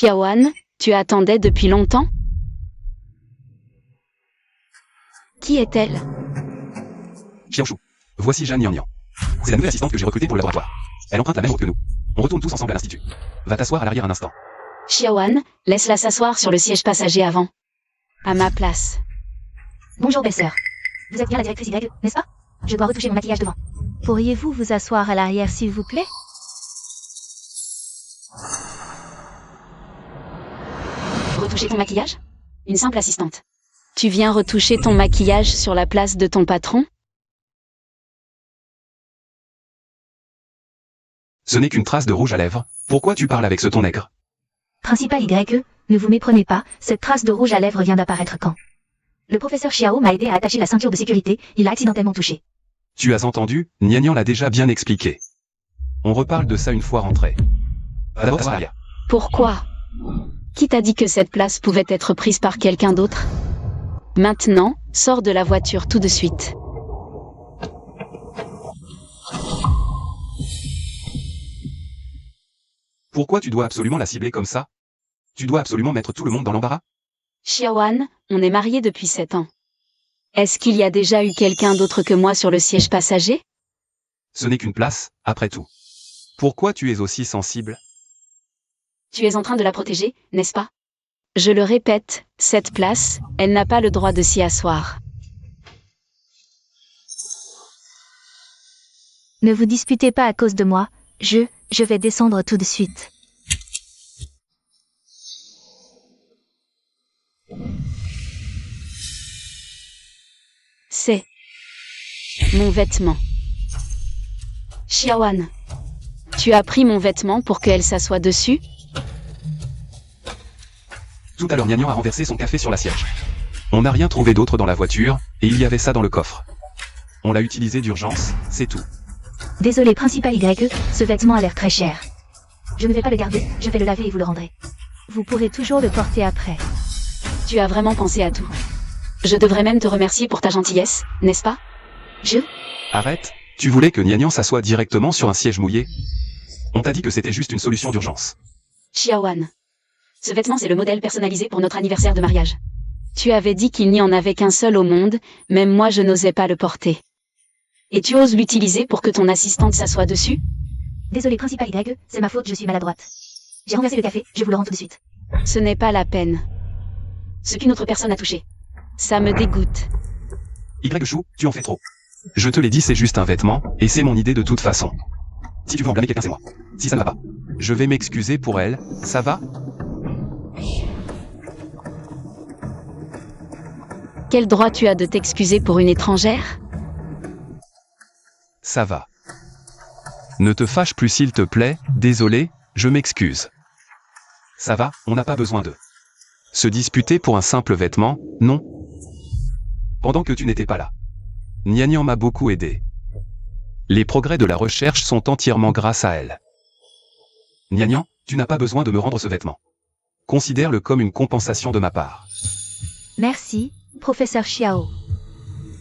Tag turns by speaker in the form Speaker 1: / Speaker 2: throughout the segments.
Speaker 1: Xiaoan, tu attendais depuis longtemps? Qui est-elle?
Speaker 2: Xiaoshu. Voici Jeanne Nian. C'est la nouvelle assistante que j'ai recrutée pour le laboratoire. Elle emprunte la même route que nous. On retourne tous ensemble à l'institut. Va t'asseoir à l'arrière un instant.
Speaker 1: Xiaoan, laisse-la s'asseoir sur le siège passager avant. À ma place.
Speaker 3: Bonjour belle-sœur. Vous êtes bien la directrice Y, n'est-ce pas? Je dois retoucher mon maquillage devant.
Speaker 4: Pourriez-vous vous asseoir à l'arrière s'il vous plaît?
Speaker 1: Retoucher ton maquillage? Une simple assistante. Tu viens retoucher ton maquillage sur la place de ton patron?
Speaker 2: Ce n'est qu'une trace de rouge à lèvres. Pourquoi tu parles avec ce ton nègre?
Speaker 3: Principal Y, ne vous méprenez pas, cette trace de rouge à lèvres vient d'apparaître quand? Le professeur Xiao m'a aidé à attacher la ceinture de sécurité, il a accidentellement touché.
Speaker 2: Tu as entendu, Nian l'a déjà bien expliqué. On reparle de ça une fois rentré. Va d'abord t'asseoir à l'arrière.
Speaker 1: Pourquoi? Qui t'a dit que cette place pouvait être prise par quelqu'un d'autre? Maintenant, sors de la voiture tout de suite.
Speaker 2: Pourquoi tu dois absolument la cibler comme ça? Tu dois absolument mettre tout le monde dans l'embarras?
Speaker 1: Xiaoan, on est mariés depuis 7 ans. Est-ce qu'il y a déjà eu quelqu'un d'autre que moi sur le siège passager?
Speaker 2: Ce n'est qu'une place, après tout. Pourquoi tu es aussi sensible?
Speaker 1: Tu es en train de la protéger, n'est-ce pas? Je le répète, cette place, elle n'a pas le droit de s'y asseoir.
Speaker 4: Ne vous disputez pas à cause de moi, je vais descendre tout de suite.
Speaker 1: C'est mon vêtement. Xiaoan, tu as pris mon vêtement pour qu'elle s'assoie dessus?
Speaker 2: Tout à l'heure Nian a renversé son café sur la siège. On n'a rien trouvé d'autre dans la voiture, et il y avait ça dans le coffre. On l'a utilisé d'urgence, c'est tout.
Speaker 3: Désolé Principal Y, ce vêtement a l'air très cher. Je ne vais pas le garder, je vais le laver et vous le rendrez.
Speaker 4: Vous pourrez toujours le porter après.
Speaker 1: Tu as vraiment pensé à tout. Je devrais même te remercier pour ta gentillesse, n'est-ce pas?
Speaker 2: Arrête, tu voulais que Nian s'assoie directement sur un siège mouillé? On t'a dit que c'était juste une solution d'urgence.
Speaker 1: Xiaoan. Ce vêtement c'est le modèle personnalisé pour notre anniversaire de mariage. Tu avais dit qu'il n'y en avait qu'un seul au monde, même moi je n'osais pas le porter. Et tu oses l'utiliser pour que ton assistante s'assoie dessus?
Speaker 3: Désolé Principal Y, c'est ma faute, je suis maladroite. J'ai renversé le café, je vous le rends tout de suite.
Speaker 1: Ce n'est pas la peine. Ce qu'une autre personne a touché. Ça me dégoûte.
Speaker 2: Y-Chou, tu en fais trop. Je te l'ai dit, c'est juste un vêtement, et c'est mon idée de toute façon. Si tu veux en blâmer quelqu'un, c'est moi. Si ça ne va pas, je vais m'excuser pour elle, ça va?
Speaker 1: Quel droit tu as de t'excuser pour une étrangère?
Speaker 2: Ça va. Ne te fâche plus s'il te plaît, désolé, je m'excuse. Ça va, on n'a pas besoin de se disputer pour un simple vêtement, non? Pendant que tu n'étais pas là. Nian m'a beaucoup aidé. Les progrès de la recherche sont entièrement grâce à elle. Nian, tu n'as pas besoin de me rendre ce vêtement. Considère-le comme une compensation de ma part.
Speaker 4: Merci, professeur Xiao.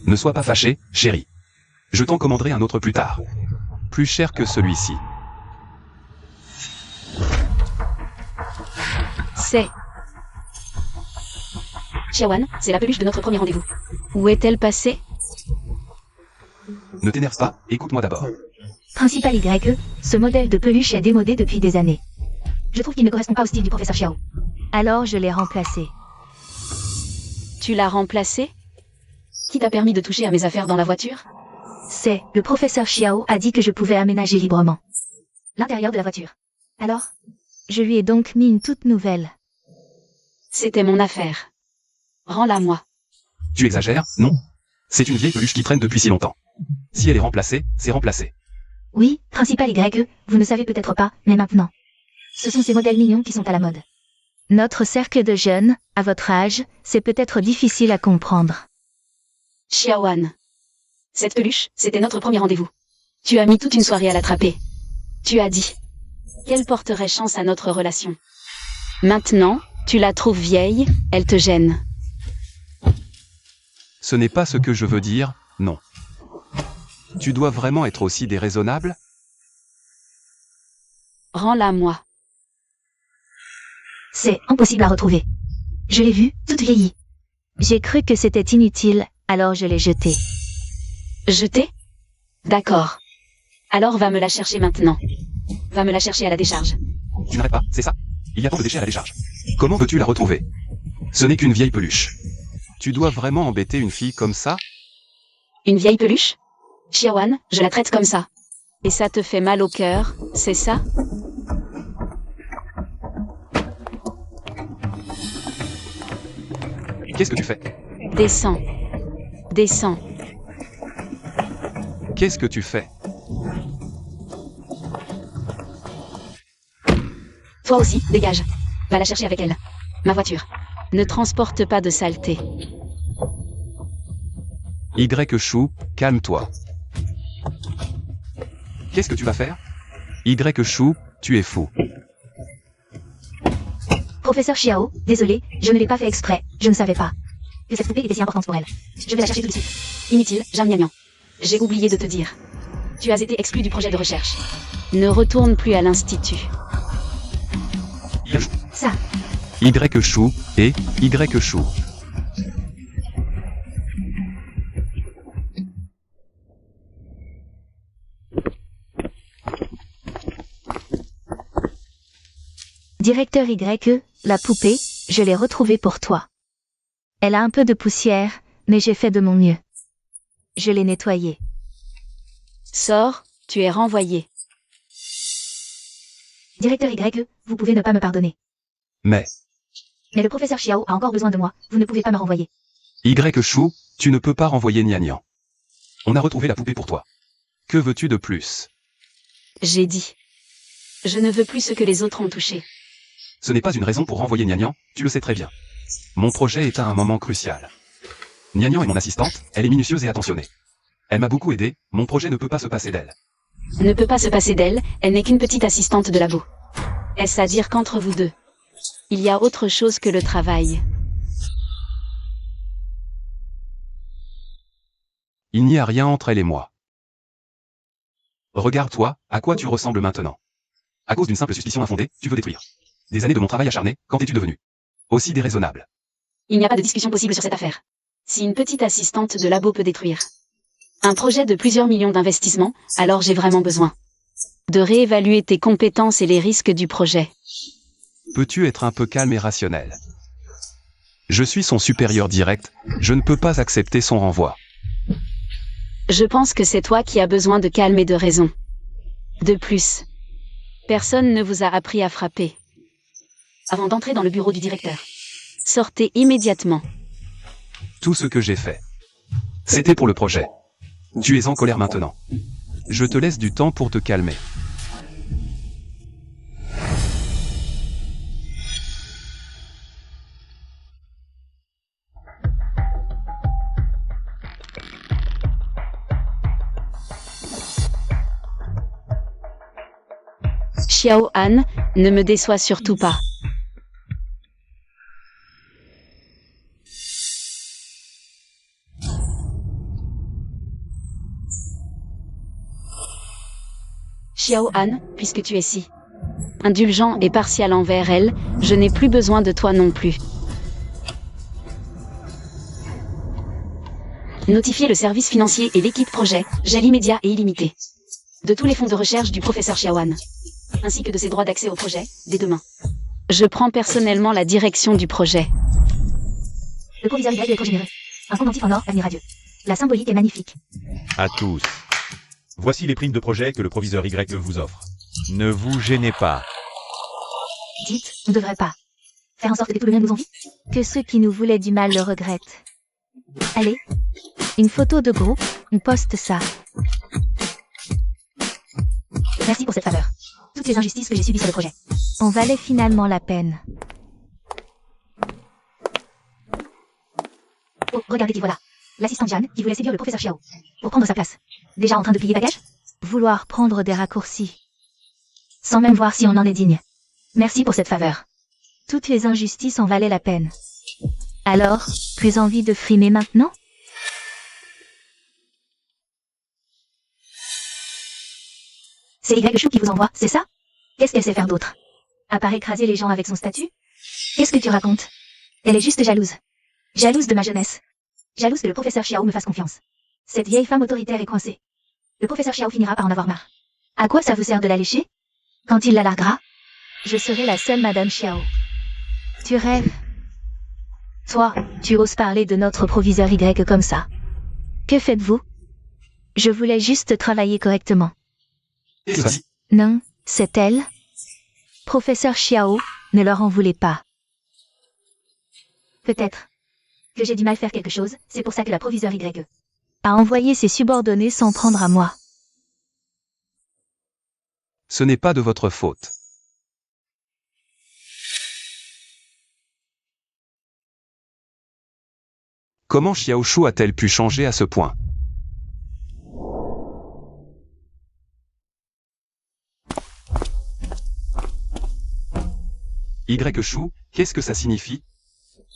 Speaker 2: Ne sois pas fâché, chérie. Je t'en commanderai un autre plus tard. Plus cher que celui-ci.
Speaker 1: C'est Xiaoan, c'est la peluche de notre premier rendez-vous. Où est-elle passée?
Speaker 2: Ne t'énerve pas, écoute-moi d'abord.
Speaker 3: Principal Y, ce modèle de peluche est démodé depuis des années. Je trouve qu'il ne correspond pas au style du professeur Xiao.
Speaker 4: Alors je l'ai remplacé.
Speaker 1: Tu l'as remplacée? Qui t'a permis de toucher à mes affaires dans la voiture?
Speaker 3: Le professeur Xiao a dit que je pouvais aménager librement l'intérieur de la voiture. Alors?
Speaker 4: Je lui ai donc mis une toute nouvelle.
Speaker 1: C'était mon affaire. Rends-la moi.
Speaker 2: Tu exagères, non? C'est une vieille peluche qui traîne depuis si longtemps. Si elle est remplacée, c'est remplacé.
Speaker 3: Oui, Principal Y, vous ne savez peut-être pas, mais maintenant. Ce sont ces modèles mignons qui sont à la mode.
Speaker 4: Notre cercle de jeunes, à votre âge, c'est peut-être difficile à comprendre.
Speaker 1: Xiaoan. Cette peluche, c'était notre premier rendez-vous. Tu as mis toute une soirée à l'attraper. Tu as dit qu'elle porterait chance à notre relation. Maintenant, tu la trouves vieille, elle te gêne.
Speaker 2: Ce n'est pas ce que je veux dire, non. Tu dois vraiment être aussi déraisonnable?
Speaker 1: Rends-la moi.
Speaker 3: C'est impossible à retrouver. Je l'ai vue, toute vieillie.
Speaker 4: J'ai cru que c'était inutile, alors je l'ai jetée.
Speaker 1: Jeter? D'accord. Alors va me la chercher maintenant. Va me la chercher à la décharge.
Speaker 2: Tu n'arrêtes pas, c'est ça? Il y a tant de déchets à la décharge. Comment veux-tu la retrouver? Ce n'est qu'une vieille peluche. Tu dois vraiment embêter une fille comme ça?
Speaker 1: Une vieille peluche? Xiaoan, je la traite comme ça. Et ça te fait mal au cœur, c'est ça?
Speaker 2: Qu'est-ce que tu fais?
Speaker 1: Descends. Descends.
Speaker 2: Qu'est-ce que tu fais?
Speaker 1: Toi aussi, dégage. Va la chercher avec elle. Ma voiture. Ne transporte pas de saleté.
Speaker 2: Y-Chou, calme-toi. Qu'est-ce que tu vas faire? Y-Chou, tu es fou.
Speaker 3: Professeur Xiao, désolé, je ne l'ai pas fait exprès, je ne savais pas que cette poupée était si importante pour elle. Je vais la chercher tout de suite.
Speaker 1: Inutile, Zhang Niannian. J'ai oublié de te dire. Tu as été exclu du projet de recherche. Ne retourne plus à l'institut.
Speaker 3: Ça,
Speaker 2: Y-Chou et Y-Chou.
Speaker 4: Directeur YE, la poupée, je l'ai retrouvée pour toi. Elle a un peu de poussière, mais j'ai fait de mon mieux. Je l'ai nettoyée.
Speaker 1: Sors, tu es renvoyé.
Speaker 3: directeur YE, vous pouvez ne pas me pardonner.
Speaker 2: Mais,
Speaker 3: Mais le professeur Xiao a encore besoin de moi, vous ne pouvez pas me renvoyer.
Speaker 2: Y-Chou, tu ne peux pas renvoyer Nian. On a retrouvé la poupée pour toi. Que veux-tu de plus?
Speaker 1: J'ai dit. Je ne veux plus ce que les autres ont touché.
Speaker 2: Ce n'est pas une raison pour renvoyer Nian, tu le sais très bien. Mon projet est à un moment crucial. Nian est mon assistante, elle est minutieuse et attentionnée. Elle m'a beaucoup aidé, mon projet ne peut pas se passer d'elle.
Speaker 1: Ne peut pas se passer d'elle, elle n'est qu'une petite assistante de labo. Est-ce à dire qu'entre vous deux, il y a autre chose que le travail?
Speaker 2: Il n'y a rien entre elle et moi. Regarde-toi, à quoi tu ressembles maintenant. À cause d'une simple suspicion infondée, tu veux détruire. Des années de mon travail acharné, quand es-tu devenu aussi déraisonnable?
Speaker 1: Il n'y a pas de discussion possible sur cette affaire. Si une petite assistante de labo peut détruire un projet de plusieurs millions d'investissements, alors j'ai vraiment besoin de réévaluer tes compétences et les risques du projet.
Speaker 2: Peux-tu être un peu calme et rationnel? Je suis son supérieur direct, je ne peux pas accepter son renvoi.
Speaker 1: Je pense que c'est toi qui as besoin de calme et de raison. De plus, personne ne vous a appris à frapper. Avant d'entrer dans le bureau du directeur, sortez immédiatement.
Speaker 2: Tout ce que j'ai fait, c'était pour le projet. Tu es en colère maintenant. Je te laisse du temps pour te calmer.
Speaker 1: Xiao Han, ne me déçois surtout pas. Xiao Han, puisque tu es si indulgent et partial envers elle, je n'ai plus besoin de toi non plus. Notifiez le service financier et l'équipe projet, gel immédiat et illimité, de tous les fonds de recherche du professeur Xiaoan, ainsi que de ses droits d'accès au projet, dès demain. Je prends personnellement la direction du projet.
Speaker 3: Le proviseur Y est trop généreux. Un pendentif en or, avenir à Dieu. La symbolique est magnifique.
Speaker 5: À tous. Voici les primes de projet que le proviseur Y vous offre. Ne vous gênez pas.
Speaker 3: Dites, on ne devrait pas faire en sorte que tout le monde nous envie.
Speaker 4: Que ceux qui nous voulaient du mal le regrettent. Allez, une photo de groupe, on poste ça.
Speaker 3: Merci pour cette faveur. Toutes les injustices que j'ai subies sur le projet.
Speaker 4: On valait finalement la peine.
Speaker 3: Oh, regardez qui voilà. L'assistante Jeanne qui voulait séduire le professeur Xiao pour prendre sa place. Déjà en train de plier bagages?
Speaker 4: Vouloir prendre des raccourcis.
Speaker 3: Sans même voir si on en est digne. Merci pour cette faveur.
Speaker 4: Toutes les injustices en valaient la peine. Alors, plus envie de frimer maintenant?
Speaker 3: C'est Y Chou qui vous envoie, c'est ça? Qu'est-ce qu'elle sait faire d'autre? À part écraser les gens avec son statut? Qu'est-ce que tu racontes? Elle est juste jalouse. Jalouse de ma jeunesse. Jalouse que le professeur Xiao me fasse confiance. Cette vieille femme autoritaire est coincée. Le professeur Xiao finira par en avoir marre. À quoi ça vous sert de la lécher? Quand il la larguera,
Speaker 4: Je serai la seule Madame Xiao. Tu rêves. Toi, tu oses parler de notre proviseur Y comme ça. Que faites-vous? Je voulais juste travailler correctement.
Speaker 2: Vas-y.
Speaker 4: Non, c'est elle. Professeur Xiao, ne leur en voulez pas.
Speaker 3: peut-être que j'ai du mal faire quelque chose, c'est pour ça que la proviseure Y
Speaker 4: A envoyé ses subordonnés s'en prendre à moi.
Speaker 2: Ce n'est pas de votre faute. Comment Xiaoshu a-t-elle pu changer à ce point? Y-Shu, qu'est-ce que ça signifie?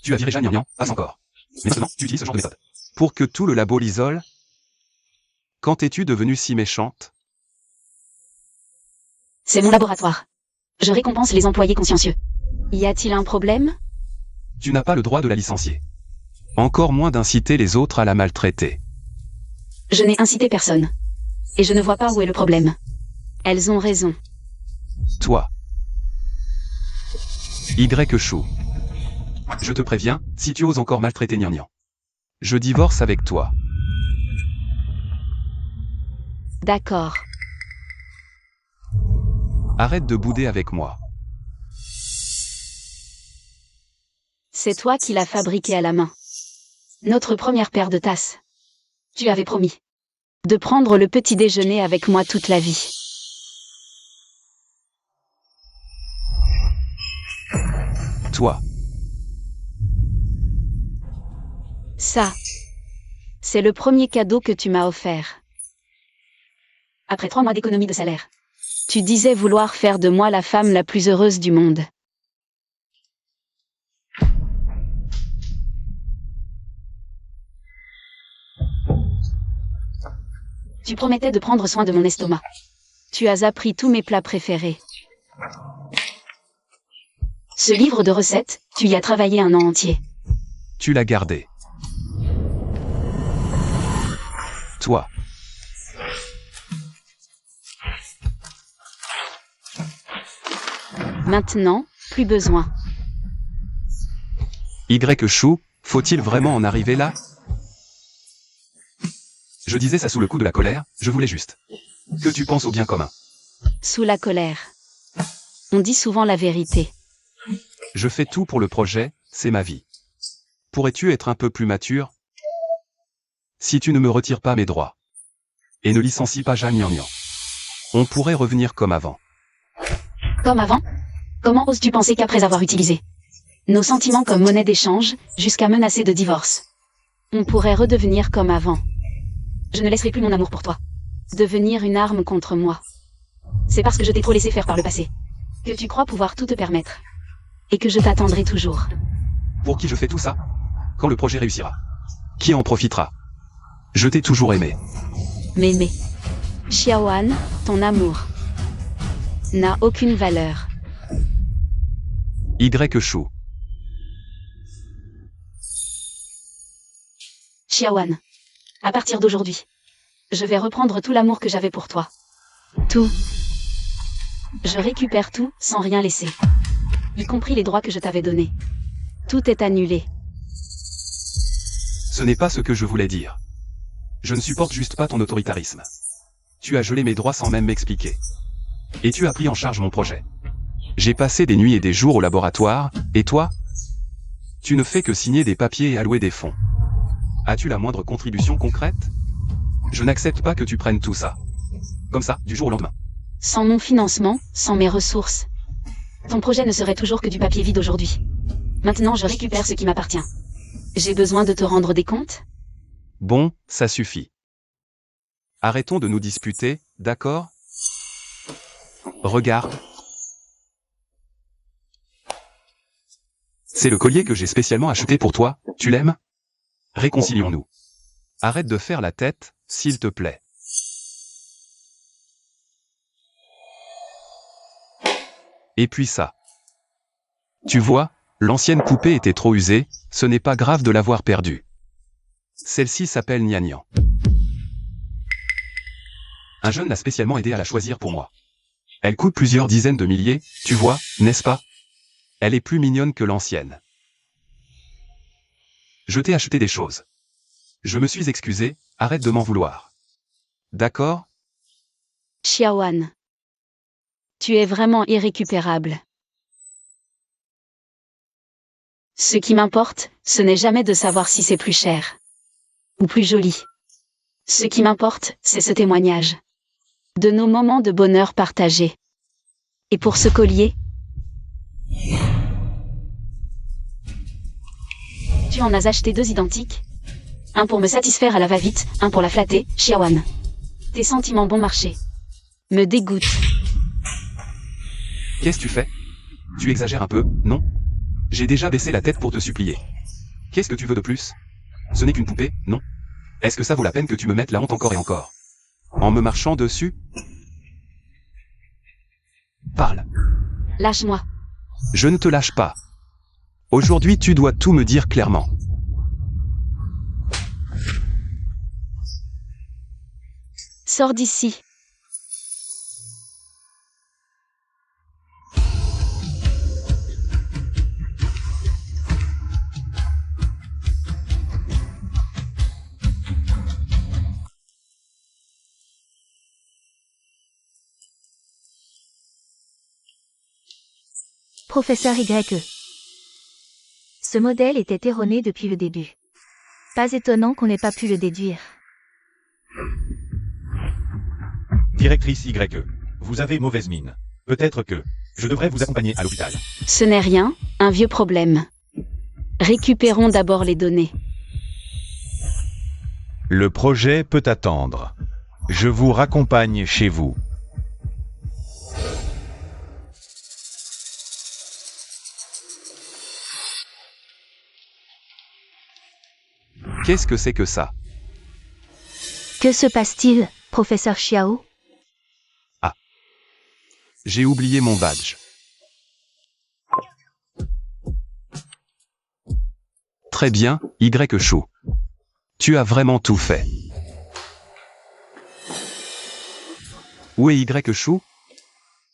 Speaker 2: Tu as viré Jeanne Nian, passe encore. Mais maintenant, tu utilises ce genre de méthode. Pour que tout le labo l'isole? Quand es-tu devenue si méchante?
Speaker 1: C'est mon laboratoire. Je récompense les employés consciencieux. Y a-t-il un problème?
Speaker 2: Tu n'as pas le droit de la licencier. Encore moins d'inciter les autres à la maltraiter.
Speaker 1: Je n'ai incité personne. Et je ne vois pas où est le problème. Elles ont raison.
Speaker 2: Toi. Y-Shu. Je te préviens, si tu oses encore maltraiter Nian Nian, je divorce avec toi.
Speaker 1: D'accord.
Speaker 2: Arrête de bouder avec moi.
Speaker 1: C'est toi qui l'as fabriqué à la main. Notre première paire de tasses. Tu avais promis de prendre le petit déjeuner avec moi toute la vie.
Speaker 2: Toi.
Speaker 1: Ça, c'est le premier cadeau que tu m'as offert. Après 3 mois d'économie de salaire. Tu disais vouloir faire de moi la femme la plus heureuse du monde. Tu promettais de prendre soin de mon estomac. Tu as appris tous mes plats préférés. Ce livre de recettes, tu y as travaillé un an entier.
Speaker 2: Tu l'as gardé. Toi.
Speaker 1: Maintenant, plus besoin.
Speaker 2: Y-Shu, faut-il vraiment en arriver là? Je disais ça sous le coup de la colère, je voulais juste que tu penses au bien commun.
Speaker 1: Sous la colère. On dit souvent la vérité.
Speaker 2: Je fais tout pour le projet, c'est ma vie. Pourrais-tu être un peu plus mature? Si tu ne me retires pas mes droits. Et ne licencies pas Jeanne Nian Nian. On pourrait revenir comme avant.
Speaker 1: Comme avant? Comment oses-tu penser qu'après avoir utilisé nos sentiments comme monnaie d'échange, jusqu'à menacer de divorce, on pourrait redevenir comme avant? Je ne laisserai plus mon amour pour toi devenir une arme contre moi. C'est parce que je t'ai trop laissé faire par le passé que tu crois pouvoir tout te permettre. Et que je t'attendrai toujours.
Speaker 2: Pour qui je fais tout ça? Quand le projet réussira. Qui en profitera? Je t'ai toujours aimé.
Speaker 1: Mémé. Xiaoan, ton amour n'a aucune valeur.
Speaker 2: Y-Shu.
Speaker 1: Xiaoan. À partir d'aujourd'hui, je vais reprendre tout l'amour que j'avais pour toi. Tout. Je récupère tout, sans rien laisser. Y compris les droits que je t'avais donnés. Tout est annulé.
Speaker 2: Ce n'est pas ce que je voulais dire. Je ne supporte juste pas ton autoritarisme. Tu as gelé mes droits sans même m'expliquer. Et tu as pris en charge mon projet. J'ai passé des nuits et des jours au laboratoire, et toi? Tu ne fais que signer des papiers et allouer des fonds. As-tu la moindre contribution concrète? Je n'accepte pas que tu prennes tout ça. Comme ça, du jour au lendemain.
Speaker 1: Sans mon financement, sans mes ressources, ton projet ne serait toujours que du papier vide aujourd'hui. Maintenant je récupère ce qui m'appartient. J'ai besoin de te rendre des comptes?
Speaker 2: Bon, ça suffit. Arrêtons de nous disputer, d'accord? Regarde. C'est le collier que j'ai spécialement acheté pour toi, tu l'aimes? Réconcilions-nous. Arrête de faire la tête, s'il te plaît. Et puis ça. Tu vois, l'ancienne poupée était trop usée, ce n'est pas grave de l'avoir perdue. Celle-ci s'appelle Nian. Un jeune l'a spécialement aidé à la choisir pour moi. Elle coûte plusieurs dizaines de milliers, tu vois, n'est-ce pas? Elle est plus mignonne que l'ancienne. Je t'ai acheté des choses. Je me suis excusé, arrête de m'en vouloir. D'accord?
Speaker 1: Xiaoan. Tu es vraiment irrécupérable. Ce qui m'importe, ce n'est jamais de savoir si c'est plus cher ou plus joli. Ce qui m'importe, c'est ce témoignage de nos moments de bonheur partagés. Et pour ce collier, tu en as acheté 2 identiques. Un pour me satisfaire à la va-vite, un pour la flatter, Xiaoan. Tes sentiments bon marché me dégoûtent.
Speaker 2: Qu'est-ce que tu fais? Tu exagères un peu, non? J'ai déjà baissé la tête pour te supplier. Qu'est-ce que tu veux de plus? Ce n'est qu'une poupée, non? Est-ce que ça vaut la peine que tu me mettes la honte encore et encore? En me marchant dessus? Parle.
Speaker 1: Lâche-moi.
Speaker 2: Je ne te lâche pas. Aujourd'hui tu dois tout me dire clairement.
Speaker 1: Sors d'ici.
Speaker 4: Professeur YE. Ce modèle était erroné depuis le début. Pas étonnant qu'on n'ait pas pu le déduire.
Speaker 5: Directrice YE. Vous avez mauvaise mine. Peut-être que je devrais vous accompagner à l'hôpital.
Speaker 1: Ce n'est rien, un vieux problème. Récupérons d'abord les données.
Speaker 5: Le projet peut attendre. Je vous raccompagne chez vous.
Speaker 2: Qu'est-ce que c'est que ça?
Speaker 4: Que se passe-t-il, professeur Xiao?
Speaker 2: J'ai oublié mon badge. Très bien, Y Chou. Tu as vraiment tout fait. Où est Y Chou?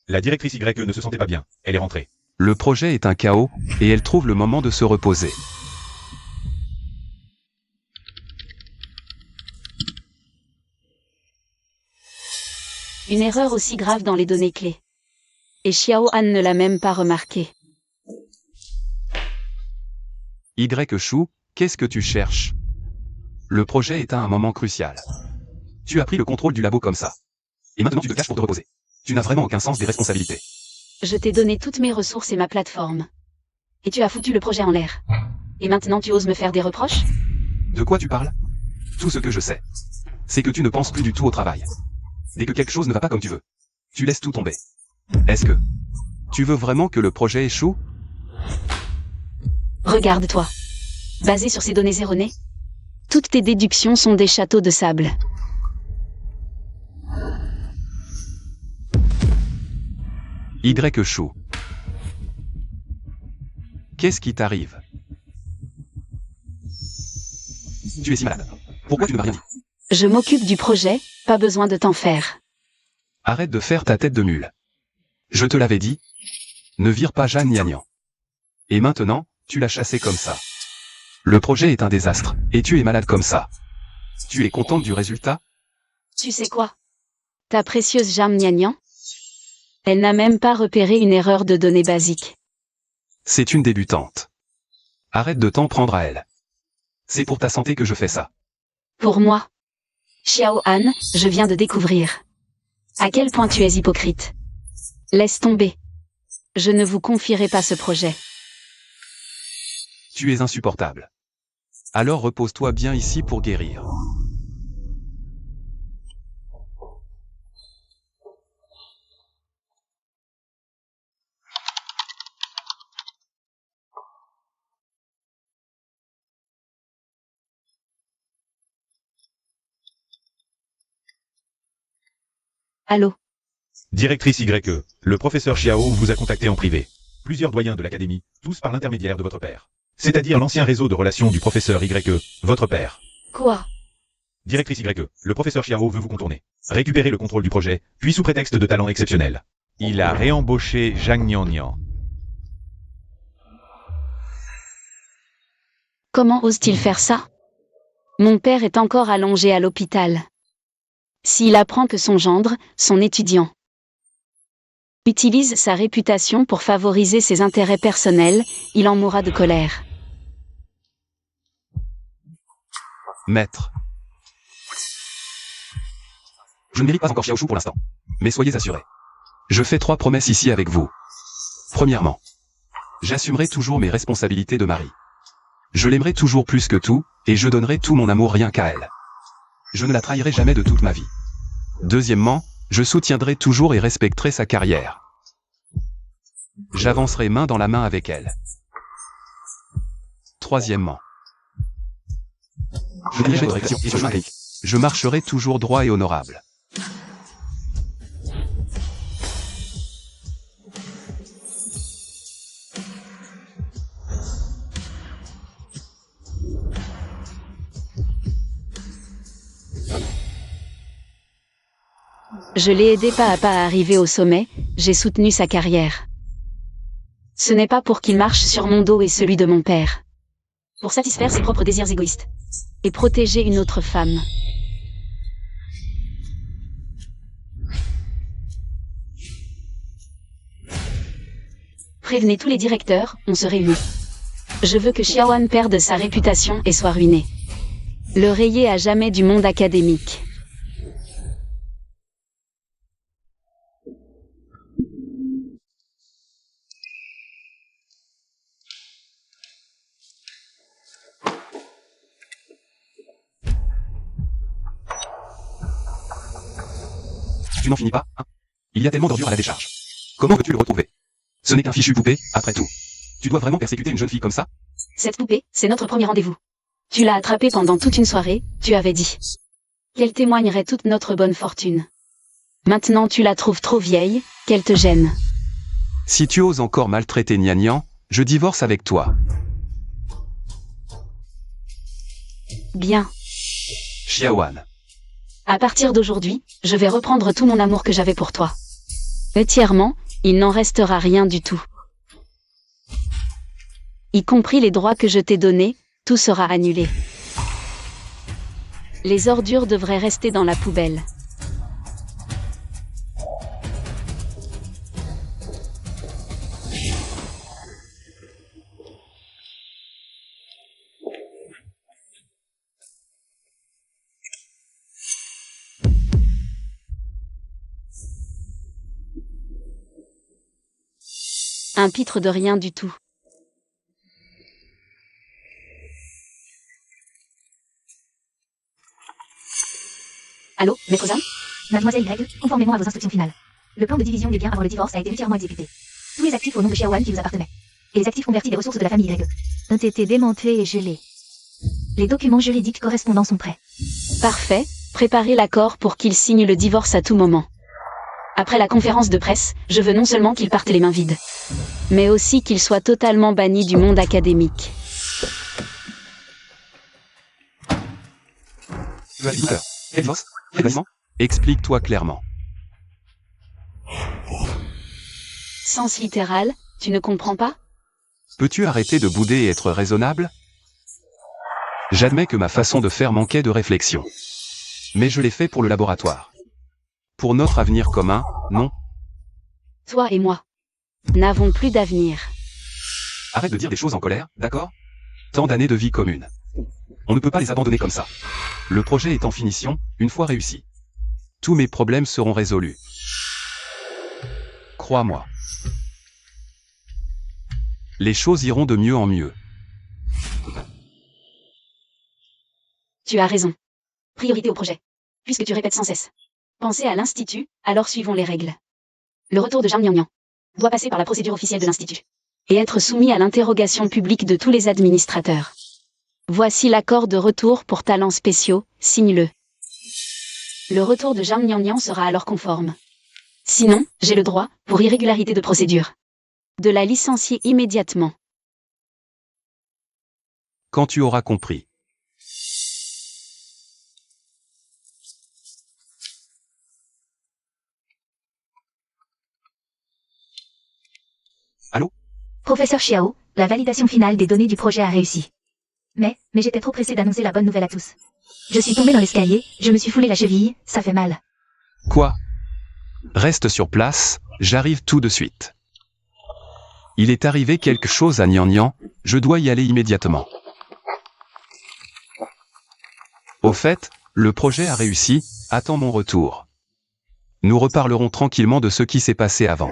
Speaker 5: La directrice YE ne se sentait pas bien. Elle est rentrée.
Speaker 2: Le projet est un chaos, et elle trouve le moment de se reposer.
Speaker 1: Une erreur aussi grave dans les données clés. Et Xiaoan ne l'a même pas remarqué.
Speaker 2: Y Chou, qu'est-ce que tu cherches? Le projet est à un moment crucial. Tu as pris le contrôle du labo comme ça. Et maintenant tu te caches pour te reposer. Tu n'as vraiment aucun sens des responsabilités.
Speaker 1: Je t'ai donné toutes mes ressources et ma plateforme. Et tu as foutu le projet en l'air. Et maintenant tu oses me faire des reproches?
Speaker 2: De quoi tu parles? Tout ce que je sais, c'est que tu ne penses plus du tout au travail. Dès que quelque chose ne va pas comme tu veux, tu laisses tout tomber. Est-ce que tu veux vraiment que le projet échoue?
Speaker 1: Regarde-toi. Basé sur ces données erronées, toutes tes déductions sont des châteaux de sable.
Speaker 2: Y Chou. Qu'est-ce qui t'arrive? Tu es si malade. Pourquoi tu ne m'as rien dit?
Speaker 1: Je m'occupe du projet, pas besoin de t'en faire.
Speaker 2: Arrête de faire ta tête de mule. Je te l'avais dit. Ne vire pas Jeanne Nian. Et maintenant, tu l'as chassé comme ça. Le projet est un désastre, et tu es malade comme ça. Tu es contente du résultat?
Speaker 1: Tu sais quoi? Ta précieuse Jam Nian, elle n'a même pas repéré une erreur de données basique.
Speaker 2: C'est une débutante. Arrête de t'en prendre à elle. C'est pour ta santé que je fais ça.
Speaker 1: Pour moi, Xiaoan, je viens de découvrir à quel point tu es hypocrite. Laisse tomber. Je ne vous confierai pas ce projet.
Speaker 2: Tu es insupportable. Alors repose-toi bien ici pour guérir.
Speaker 1: Allô?
Speaker 5: Directrice YE, le professeur Xiao vous a contacté en privé. plusieurs doyens de l'académie, tous par l'intermédiaire de votre père. C'est-à-dire l'ancien réseau de relations du professeur YE, votre père.
Speaker 1: Quoi?
Speaker 5: Directrice YE, le professeur Xiao veut vous contourner. Récupérer le contrôle du projet, puis sous prétexte de talent exceptionnel. Il a réembauché Zhang Niannian.
Speaker 1: Comment ose-t-il faire ça? Mon père est encore allongé à l'hôpital. S'il apprend que son gendre, son étudiant, utilise sa réputation pour favoriser ses intérêts personnels, il en mourra de colère.
Speaker 2: Maître. Je ne mérite pas encore Xiaoshu pour l'instant. Mais soyez assurés. Je fais 3 promesses ici avec vous. Premièrement, j'assumerai toujours mes responsabilités de mari. Je l'aimerai toujours plus que tout, et je donnerai tout mon amour rien qu'à elle. Je ne la trahirai jamais de toute ma vie. Deuxièmement, je soutiendrai toujours et respecterai sa carrière. J'avancerai main dans la main avec elle. Troisièmement, je n'irai jamais de réflexion et je marcherai toujours droit et honorable.
Speaker 1: Je l'ai aidé pas à pas à arriver au sommet, j'ai soutenu sa carrière. Ce n'est pas pour qu'il marche sur mon dos et celui de mon père. Pour satisfaire ses propres désirs égoïstes. Et protéger une autre femme. Prévenez tous les directeurs, on se réunit. Je veux que Xiaoan perde sa réputation et soit ruiné. Le rayer à jamais du monde académique.
Speaker 2: Tu n'en finis pas, hein? Il y a tellement d'ordures à la décharge. Comment veux-tu le retrouver? Ce n'est qu'un fichu poupée, après tout. Tu dois vraiment persécuter une jeune fille comme ça?
Speaker 1: Cette poupée, c'est notre premier rendez-vous. Tu l'as attrapée pendant toute une soirée, tu avais dit qu'elle témoignerait toute notre bonne fortune. Maintenant tu la trouves trop vieille, qu'elle te gêne.
Speaker 2: Si tu oses encore maltraiter Niannian, je divorce avec toi.
Speaker 1: Bien.
Speaker 2: Xiaoan.
Speaker 1: À partir d'aujourd'hui, je vais reprendre tout mon amour que j'avais pour toi. Entièrement, il n'en restera rien du tout. Y compris les droits que je t'ai donnés, tout sera annulé. Les ordures devraient rester dans la poubelle. Un pitre de rien du tout. Allô, Maître Zhang?
Speaker 3: Mademoiselle Y, conformément à vos instructions finales. Le plan de division des biens avant le divorce a été entièrement exécuté. Tous les actifs au nom de Xiaoan qui vous appartenaient. Et les actifs convertis des ressources de la famille Y.
Speaker 4: Ont été démantelés et gelés.
Speaker 3: Les documents juridiques correspondants sont prêts.
Speaker 1: Parfait, préparez l'accord pour qu'il signe le divorce à tout moment. Après la conférence de presse, je veux non seulement qu'il parte les mains vides, mais aussi qu'il soit totalement banni du monde académique.
Speaker 2: Explique-toi clairement.
Speaker 1: Sens littéral, tu ne comprends pas?
Speaker 2: Peux-tu arrêter de bouder et être raisonnable? J'admets que ma façon de faire manquait de réflexion. Mais je l'ai fait pour le laboratoire. Pour notre avenir commun, non?
Speaker 1: Toi et moi n'avons plus d'avenir.
Speaker 2: Arrête de dire des choses en colère, d'accord? Tant d'années de vie commune. On ne peut pas les abandonner comme ça. Le projet est en finition, une fois réussi. Tous mes problèmes seront résolus. Crois-moi. Les choses iront de mieux en mieux.
Speaker 1: Tu as raison. Priorité au projet. Puisque tu répètes sans cesse. Pensez à l'Institut, alors suivons les règles. Le retour de Zhang Niannian doit passer par la procédure officielle de l'Institut et être soumis à l'interrogation publique de tous les administrateurs. Voici l'accord de retour pour talents spéciaux, signe-le. Le retour de Zhang Niannian sera alors conforme. Sinon, j'ai le droit, pour irrégularité de procédure, De la licencier immédiatement.
Speaker 2: Quand tu auras compris. Allô?
Speaker 3: Professeur Xiao, la validation finale des données du projet a réussi. Mais j'étais trop pressée d'annoncer la bonne nouvelle à tous. Je suis tombée dans l'escalier, je me suis foulé la cheville, ça fait mal.
Speaker 2: Quoi? Reste sur place, j'arrive tout de suite. Il est arrivé quelque chose à Nian, je dois y aller immédiatement. Au fait, le projet a réussi, attends mon retour. Nous reparlerons tranquillement de ce qui s'est passé avant.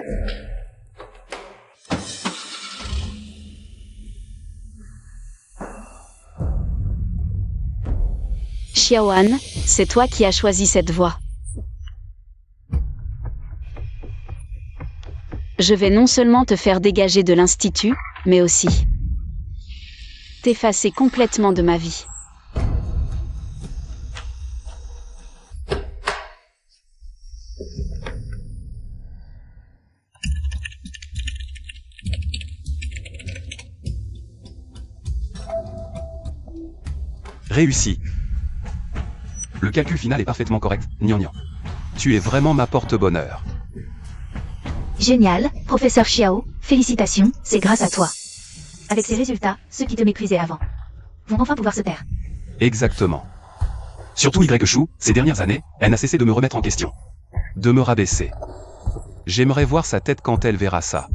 Speaker 1: Xiaoan, c'est toi qui as choisi cette voie. Je vais non seulement te faire dégager de l'institut, mais aussi t'effacer complètement de ma vie.
Speaker 2: Réussi. Le calcul final est parfaitement correct, Nian. Tu es vraiment ma porte-bonheur.
Speaker 3: Génial, professeur Xiao, félicitations, c'est grâce à toi. Avec ces résultats, ceux qui te méprisaient avant vont enfin pouvoir se taire.
Speaker 2: Exactement. Surtout Y-Chou, ces dernières années, elle n'a cessé de me remettre en question. De me rabaisser. J'aimerais voir sa tête quand elle verra ça.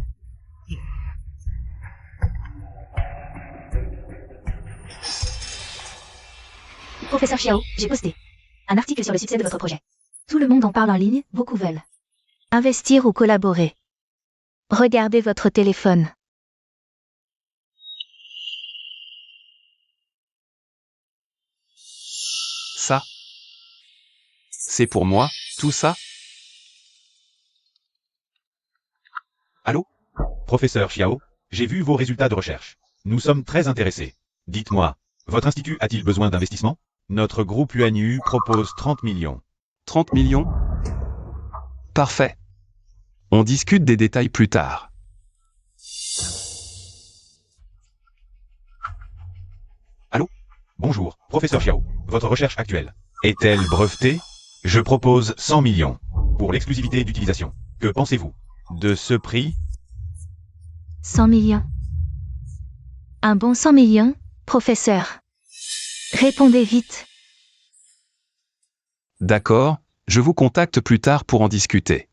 Speaker 3: Professeur Xiao, j'ai posté un article sur le succès de votre projet. Tout le monde en parle en ligne, beaucoup veulent
Speaker 4: Investir ou collaborer. Regardez votre téléphone.
Speaker 2: Ça? C'est pour moi, tout ça? Allô?
Speaker 5: Professeur Xiao, j'ai vu vos résultats de recherche. Nous sommes très intéressés. Dites-moi, votre institut a-t-il besoin d'investissement? Notre groupe UNU propose 30 millions.
Speaker 2: 30 millions? Parfait. On discute des détails plus tard. Allô?
Speaker 5: Bonjour, professeur Xiao. Votre recherche actuelle est-elle brevetée? Je propose 100 millions pour l'exclusivité d'utilisation. Que pensez-vous de ce prix?
Speaker 4: 100 millions. Un bon 100 millions, professeur. Répondez vite.
Speaker 2: D'accord, je vous contacte plus tard pour en discuter.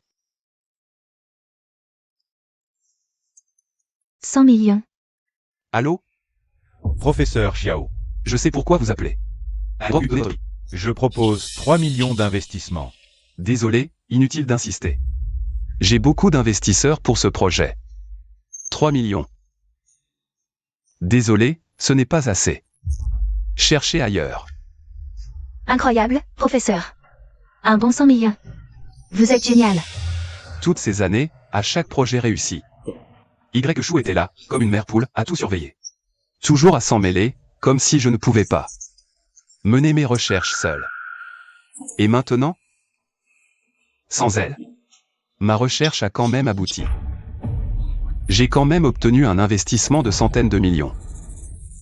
Speaker 4: 100 millions.
Speaker 2: Allô?
Speaker 5: Professeur Xiao,
Speaker 2: Je sais pourquoi vous appelez.
Speaker 5: je propose 3 millions d'investissement.
Speaker 2: Désolé, inutile d'insister. J'ai beaucoup d'investisseurs pour ce projet. 3 millions. Désolé, ce n'est pas assez. Cherchez ailleurs.
Speaker 3: Incroyable, professeur. Un bon 100 millions. Vous êtes génial.
Speaker 2: Toutes ces années, à chaque projet réussi. Y-Chou était là, comme une mère poule, à tout surveiller. Toujours à s'en mêler, comme si je ne pouvais pas mener mes recherches seul. Et maintenant? Sans elle. Ma recherche a quand même abouti. J'ai quand même obtenu un investissement de centaines de millions.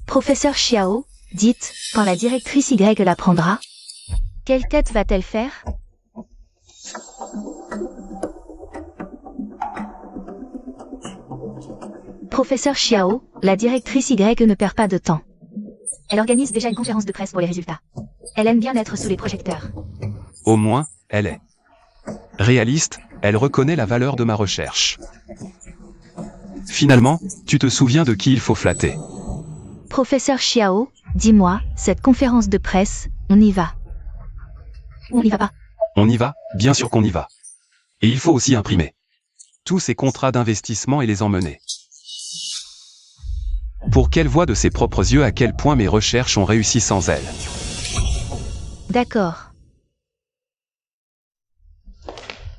Speaker 4: Professeur Xiao, dites, quand la directrice Y la prendra, quelle tête va-t-elle faire? Professeur Xiao, la directrice Y ne perd pas de temps.
Speaker 3: Elle organise déjà une conférence de presse pour les résultats. Elle aime bien être sous les projecteurs.
Speaker 2: Au moins, elle est réaliste, elle reconnaît la valeur de ma recherche. Finalement, tu te souviens de qui il faut flatter.
Speaker 4: Professeur Xiao, dis-moi, cette conférence de presse, on y va.
Speaker 3: Ou on n'y va pas.
Speaker 2: On y va, bien sûr qu'on y va. Et il faut aussi imprimer tous ces contrats d'investissement et les emmener. Pour qu'elle voie de ses propres yeux à quel point mes recherches ont réussi sans elle.
Speaker 4: D'accord.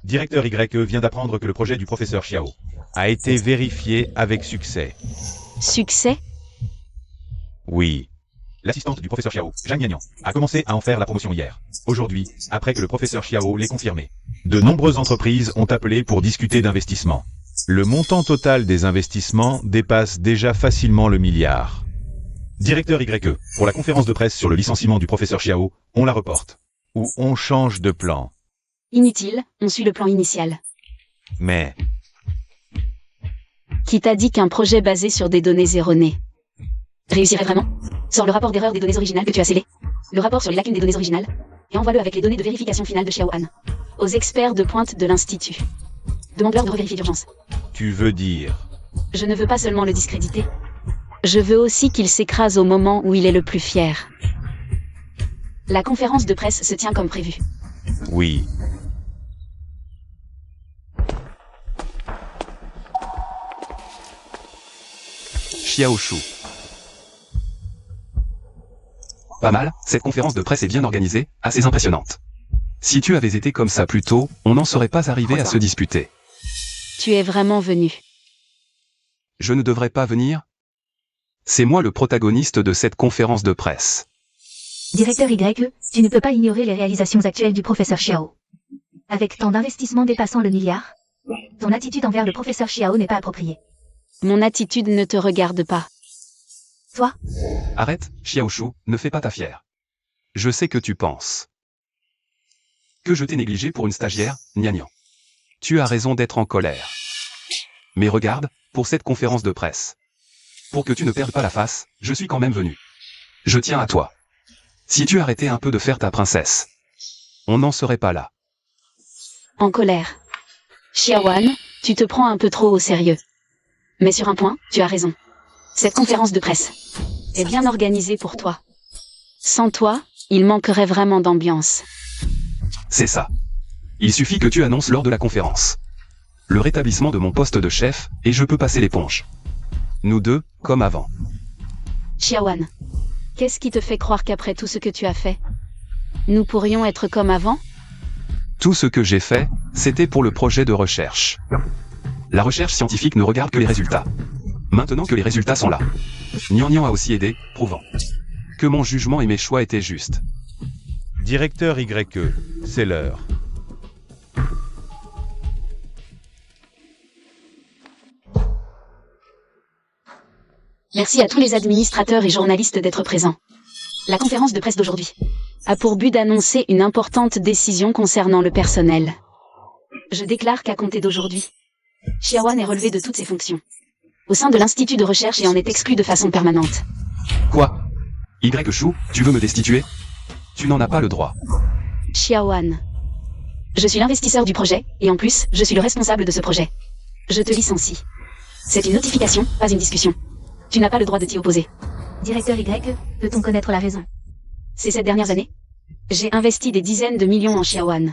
Speaker 5: Directeur YE vient d'apprendre que le projet du professeur Xiao a été vérifié avec succès.
Speaker 1: Succès?
Speaker 5: Oui. L'assistante du professeur Xiao, Zhang Nian, a commencé à en faire la promotion hier. Aujourd'hui, après que le professeur Xiao l'ait confirmé, de nombreuses entreprises ont appelé pour discuter d'investissement. Le montant total des investissements dépasse déjà facilement le milliard. Directeur YE, pour la conférence de presse sur le licenciement du professeur Xiao, on la reporte. Ou on change de plan.
Speaker 1: Inutile, on suit le plan initial.
Speaker 5: Mais,
Speaker 1: Qui t'a dit qu'un projet basé sur des données erronées réussirait vraiment? Sors le rapport d'erreur des données originales que tu as scellé, le rapport sur les lacunes des données originales, et envoie-le avec les données de vérification finale de Xiaohan aux experts de pointe de l'Institut. Demande-leur de revérifier d'urgence.
Speaker 5: tu veux dire...
Speaker 1: Je ne veux pas seulement le discréditer. Je veux aussi qu'il s'écrase au moment où il est le plus fier. La conférence de presse se tient comme prévu.
Speaker 5: Oui.
Speaker 2: Xiao Shu. Pas mal, cette conférence de presse est bien organisée, assez impressionnante. Si tu avais été comme ça plus tôt, on n'en serait pas arrivé à se disputer.
Speaker 1: Tu es vraiment venu.
Speaker 2: Je ne devrais pas venir? C'est moi le protagoniste de cette conférence de presse.
Speaker 3: Directeur YE, tu ne peux pas ignorer les réalisations actuelles du professeur Xiao. Avec tant d'investissements dépassant le milliard, ton attitude envers le professeur Xiao n'est pas appropriée.
Speaker 1: Mon attitude ne te regarde pas.
Speaker 3: Toi,
Speaker 2: Arrête, Xiao Shu, ne fais pas ta fière. Je sais que tu penses que je t'ai négligé pour une stagiaire, gnagnan. Tu as raison d'être en colère. Mais regarde, pour cette conférence de presse. Pour que tu ne perdes pas la face, je suis quand même venu. Je tiens à toi. Si tu arrêtais un peu de faire ta princesse, on n'en serait pas là.
Speaker 1: En colère. Xiaohan, tu te prends un peu trop au sérieux. Mais sur un point, tu as raison. Cette conférence de presse est bien organisée pour toi. Sans toi, il manquerait vraiment d'ambiance.
Speaker 2: C'est ça. Il suffit que tu annonces lors de la conférence le rétablissement de mon poste de chef, et je peux passer l'éponge. Nous deux, comme avant.
Speaker 1: Xiaohan, qu'est-ce qui te fait croire qu'après tout ce que tu as fait, nous pourrions être comme avant?
Speaker 2: Tout ce que j'ai fait, c'était pour le projet de recherche. La recherche scientifique ne regarde que les résultats. Maintenant que les résultats sont là, Gnagnan a aussi aidé, prouvant que mon jugement et mes choix étaient justes.
Speaker 5: Directeur YE, c'est l'heure.
Speaker 1: Merci à tous les administrateurs et journalistes d'être présents. La conférence de presse d'aujourd'hui a pour but d'annoncer une importante décision concernant le personnel. Je déclare qu'à compter d'aujourd'hui, Xiaohan est relevé de toutes ses fonctions au sein de l'Institut de recherche et en est exclu de façon permanente.
Speaker 2: Quoi? Shu, tu veux me destituer? Tu n'en as pas le droit.
Speaker 1: Xiaohan, je suis l'investisseur du projet, et en plus, je suis le responsable de ce projet. Je te licencie. C'est une notification, pas une discussion. Tu n'as pas le droit de t'y opposer.
Speaker 3: directeur YE, peut-on connaître la raison?
Speaker 1: Ces 7 dernières années, j'ai investi des dizaines de millions en Xiaohan.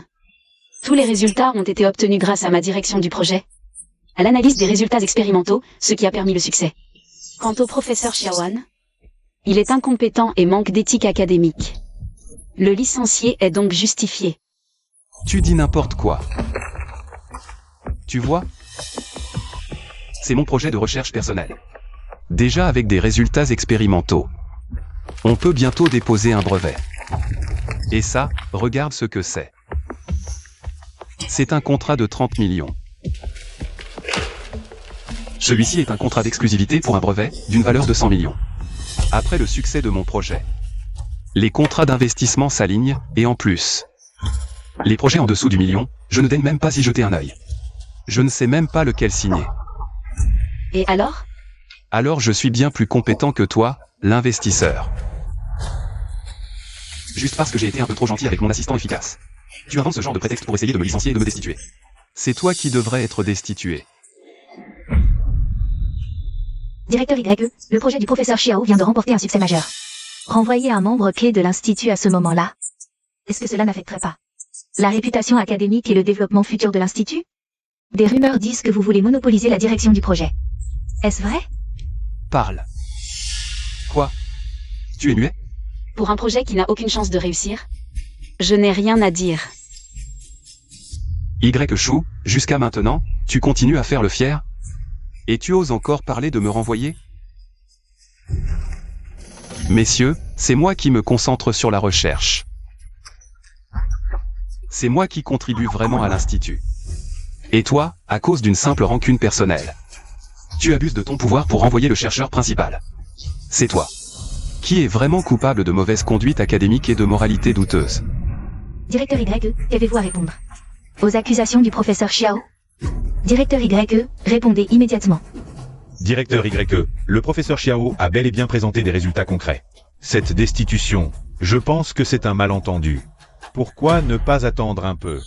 Speaker 1: Tous les résultats ont été obtenus grâce à ma direction du projet, à l'analyse des résultats expérimentaux, ce qui a permis le succès. Quant au professeur Xiaohan, il est incompétent et manque d'éthique académique. Le licencié est donc justifié.
Speaker 2: Tu dis n'importe quoi. Tu vois? C'est mon projet de recherche personnelle. Déjà avec des résultats expérimentaux. On peut bientôt déposer un brevet. Et ça, regarde ce que c'est. C'est un contrat de 30 millions. Celui-ci est un contrat d'exclusivité pour un brevet, d'une valeur de 100 millions. Après le succès de mon projet, les contrats d'investissement s'alignent, et en plus, les projets en dessous du million, je ne daigne même pas y jeter un œil. Je ne sais même pas lequel signer.
Speaker 1: Et alors?
Speaker 2: Alors je suis bien plus compétent que toi, l'investisseur. Juste parce que j'ai été un peu trop gentil avec mon assistant efficace. Tu inventes ce genre de prétexte pour essayer de me licencier et de me destituer. C'est toi qui devrais être destitué.
Speaker 3: Directeur YE, le projet du professeur Xiao vient de remporter un succès majeur. Renvoyer un membre clé de l'Institut à ce moment-là, est-ce que cela n'affecterait pas la réputation académique et le développement futur de l'Institut? Des rumeurs disent que vous voulez monopoliser la direction du projet. Est-ce vrai?
Speaker 2: Parle. Quoi? Tu es muet?
Speaker 1: Pour un projet qui n'a aucune chance de réussir, je n'ai rien à dire.
Speaker 2: Shu, jusqu'à maintenant, tu continues à faire le fier? Et tu oses encore parler de me renvoyer? Messieurs, c'est moi qui me concentre sur la recherche. C'est moi qui contribue vraiment à l'Institut. Et toi, à cause d'une simple rancune personnelle. Tu abuses de ton pouvoir pour renvoyer le chercheur principal. C'est toi. Qui est vraiment coupable de mauvaise conduite académique et de moralité douteuse?
Speaker 3: Directeur YE, qu'avez-vous à répondre aux accusations du professeur Xiao? Directeur YE, répondez immédiatement.
Speaker 5: Directeur YE, le professeur Xiao a bel et bien présenté des résultats concrets. Cette destitution, je pense que c'est un malentendu. Pourquoi ne pas attendre un peu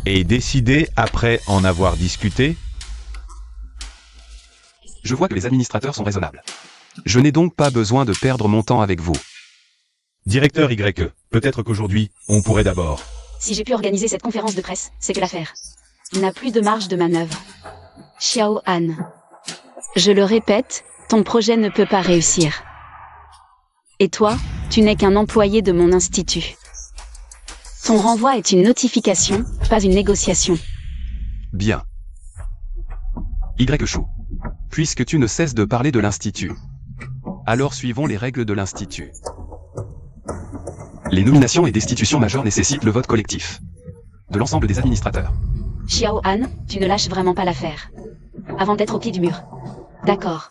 Speaker 5: et décider après en avoir discuté?
Speaker 2: Je vois que les administrateurs sont raisonnables. Je n'ai donc pas besoin de perdre mon temps avec vous.
Speaker 5: Directeur YE, peut-être qu'aujourd'hui, on pourrait d'abord...
Speaker 1: Si j'ai pu organiser cette conférence de presse, c'est que l'affaire n'a plus de marge de manœuvre. Xiao Han. Je le répète, ton projet ne peut pas réussir. Et toi, tu n'es qu'un employé de mon institut. Ton renvoi est une notification, pas une négociation.
Speaker 2: Bien. Y. Chou. Puisque tu ne cesses de parler de l'institut, alors suivons les règles de l'institut. Les nominations et destitutions majeures nécessitent le vote collectif de l'ensemble des administrateurs.
Speaker 1: Xiao Han, tu ne lâches vraiment pas l'affaire. Avant d'être au pied du mur. D'accord.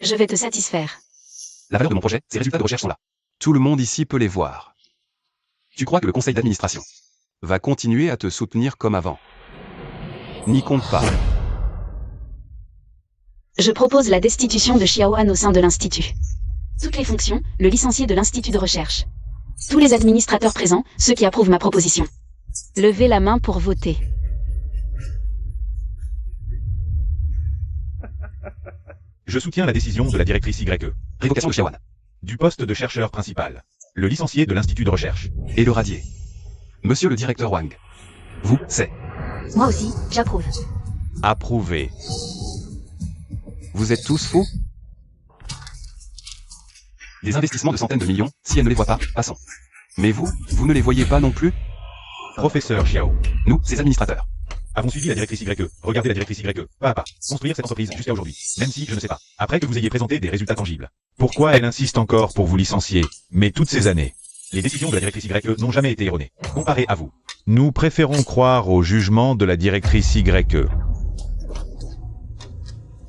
Speaker 1: Je vais te satisfaire.
Speaker 2: La valeur de mon projet, ces résultats de recherche sont là. Tout le monde ici peut les voir. Tu crois que le conseil d'administration va continuer à te soutenir comme avant? N'y compte pas.
Speaker 1: Je propose la destitution de Xiao Han au sein de l'institut. Toutes les fonctions, le licencié de l'institut de recherche. Tous les administrateurs présents, ceux qui approuvent ma proposition. Levez la main pour voter.
Speaker 5: Je soutiens la décision de la directrice YE.
Speaker 2: Révocation de Xiao Han.
Speaker 5: Du poste de chercheur principal. Le licencié de l'institut de recherche.
Speaker 2: Et le radier. Monsieur le directeur Wang. Vous, c'est...
Speaker 3: Moi aussi, j'approuve.
Speaker 5: Approuvé.
Speaker 2: Vous êtes tous fous? Des investissements de centaines de millions, si elle ne les voit pas, passons. Mais vous, vous ne les voyez pas non plus?
Speaker 5: Professeur Xiao.
Speaker 2: Nous, ces administrateurs.
Speaker 5: Avons suivi la directrice YE. Regardez la directrice YE, pas à pas. Construire cette entreprise jusqu'à aujourd'hui. Même si, je ne sais pas. Après que vous ayez présenté des résultats tangibles. Pourquoi elle insiste encore pour vous licencier? Mais toutes ces années. Les décisions de la directrice YE n'ont jamais été erronées. Comparé à vous. Nous préférons croire au jugement de la directrice YE.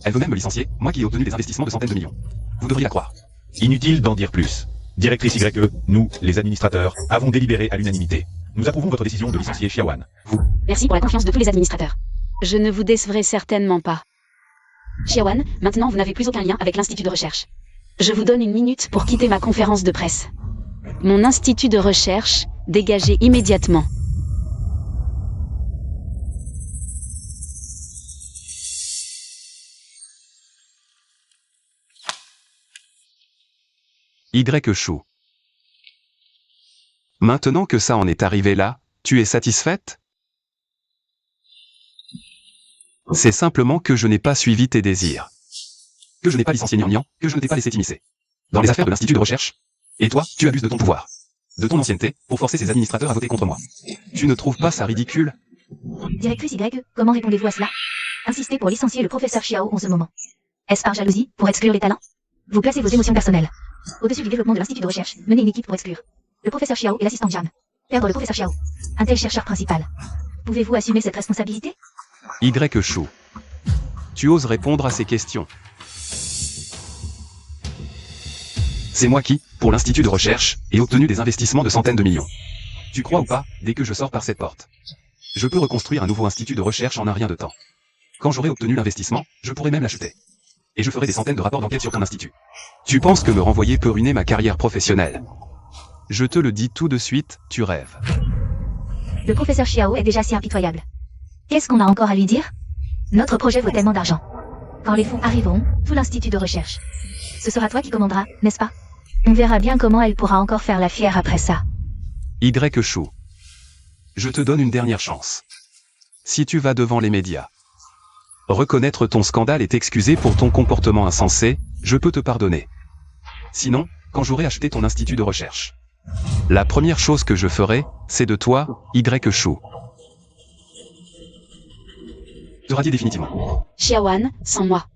Speaker 2: Elle veut même me licencier, moi qui ai obtenu des investissements de centaines de millions. Vous devriez la croire.
Speaker 5: Inutile d'en dire plus. Directrice YE, nous, les administrateurs, avons délibéré à l'unanimité. Nous approuvons votre décision de licencier Xiao Han. Vous.
Speaker 1: Merci pour la confiance de tous les administrateurs. Je ne vous décevrai certainement pas. Xiao Han, maintenant vous n'avez plus aucun lien avec l'institut de recherche. Je vous donne 1 minute pour quitter ma conférence de presse. Mon institut de recherche, dégagez immédiatement.
Speaker 2: Y. Chou. Maintenant que ça en est arrivé là, tu es satisfaite? C'est simplement que je n'ai pas suivi tes désirs. Que je n'ai pas licencié Nian, que je ne t'ai pas laissé t'immiscer. Dans les affaires de l'institut de recherche. Et toi, tu abuses de ton pouvoir. De ton ancienneté, pour forcer ces administrateurs à voter contre moi. Tu ne trouves pas ça ridicule?
Speaker 3: Directrice YE, comment répondez-vous à cela? Insistez pour licencier le professeur Xiao en ce moment. Est-ce par jalousie, pour exclure les talents? Vous placez vos émotions personnelles au-dessus du développement de l'institut de recherche. Menez une équipe pour exclure le professeur Xiao et l'assistant Jam. Perdre le professeur Xiao. Un tel chercheur principal. Pouvez-vous assumer cette responsabilité?
Speaker 2: Y. Chou. Tu oses répondre à ces questions? C'est moi qui, pour l'institut de recherche, ai obtenu des investissements de centaines de millions. Tu crois ou pas, dès que je sors par cette porte, je peux reconstruire un nouveau institut de recherche en un rien de temps. Quand j'aurai obtenu l'investissement, je pourrai même l'acheter. Et je ferai des centaines de rapports d'enquête sur ton institut. Tu penses que me renvoyer peut ruiner ma carrière professionnelle? Je te le dis tout de suite, tu rêves.
Speaker 3: Le professeur Xiao est déjà si impitoyable. Qu'est-ce qu'on a encore à lui dire? Notre projet vaut tellement d'argent. Quand les fonds arriveront, tout l'institut de recherche. Ce sera toi qui commanderas, n'est-ce pas? On verra bien comment elle pourra encore faire la fière après ça.
Speaker 2: Y. Chou. Je te donne une dernière chance. Si tu vas devant les médias, reconnaître ton scandale et t'excuser pour ton comportement insensé, je peux te pardonner. Sinon, quand j'aurai acheté ton institut de recherche, la première chose que je ferai, c'est de toi, Y. Chou. Te radier définitivement.
Speaker 1: Xiao Han, sans moi.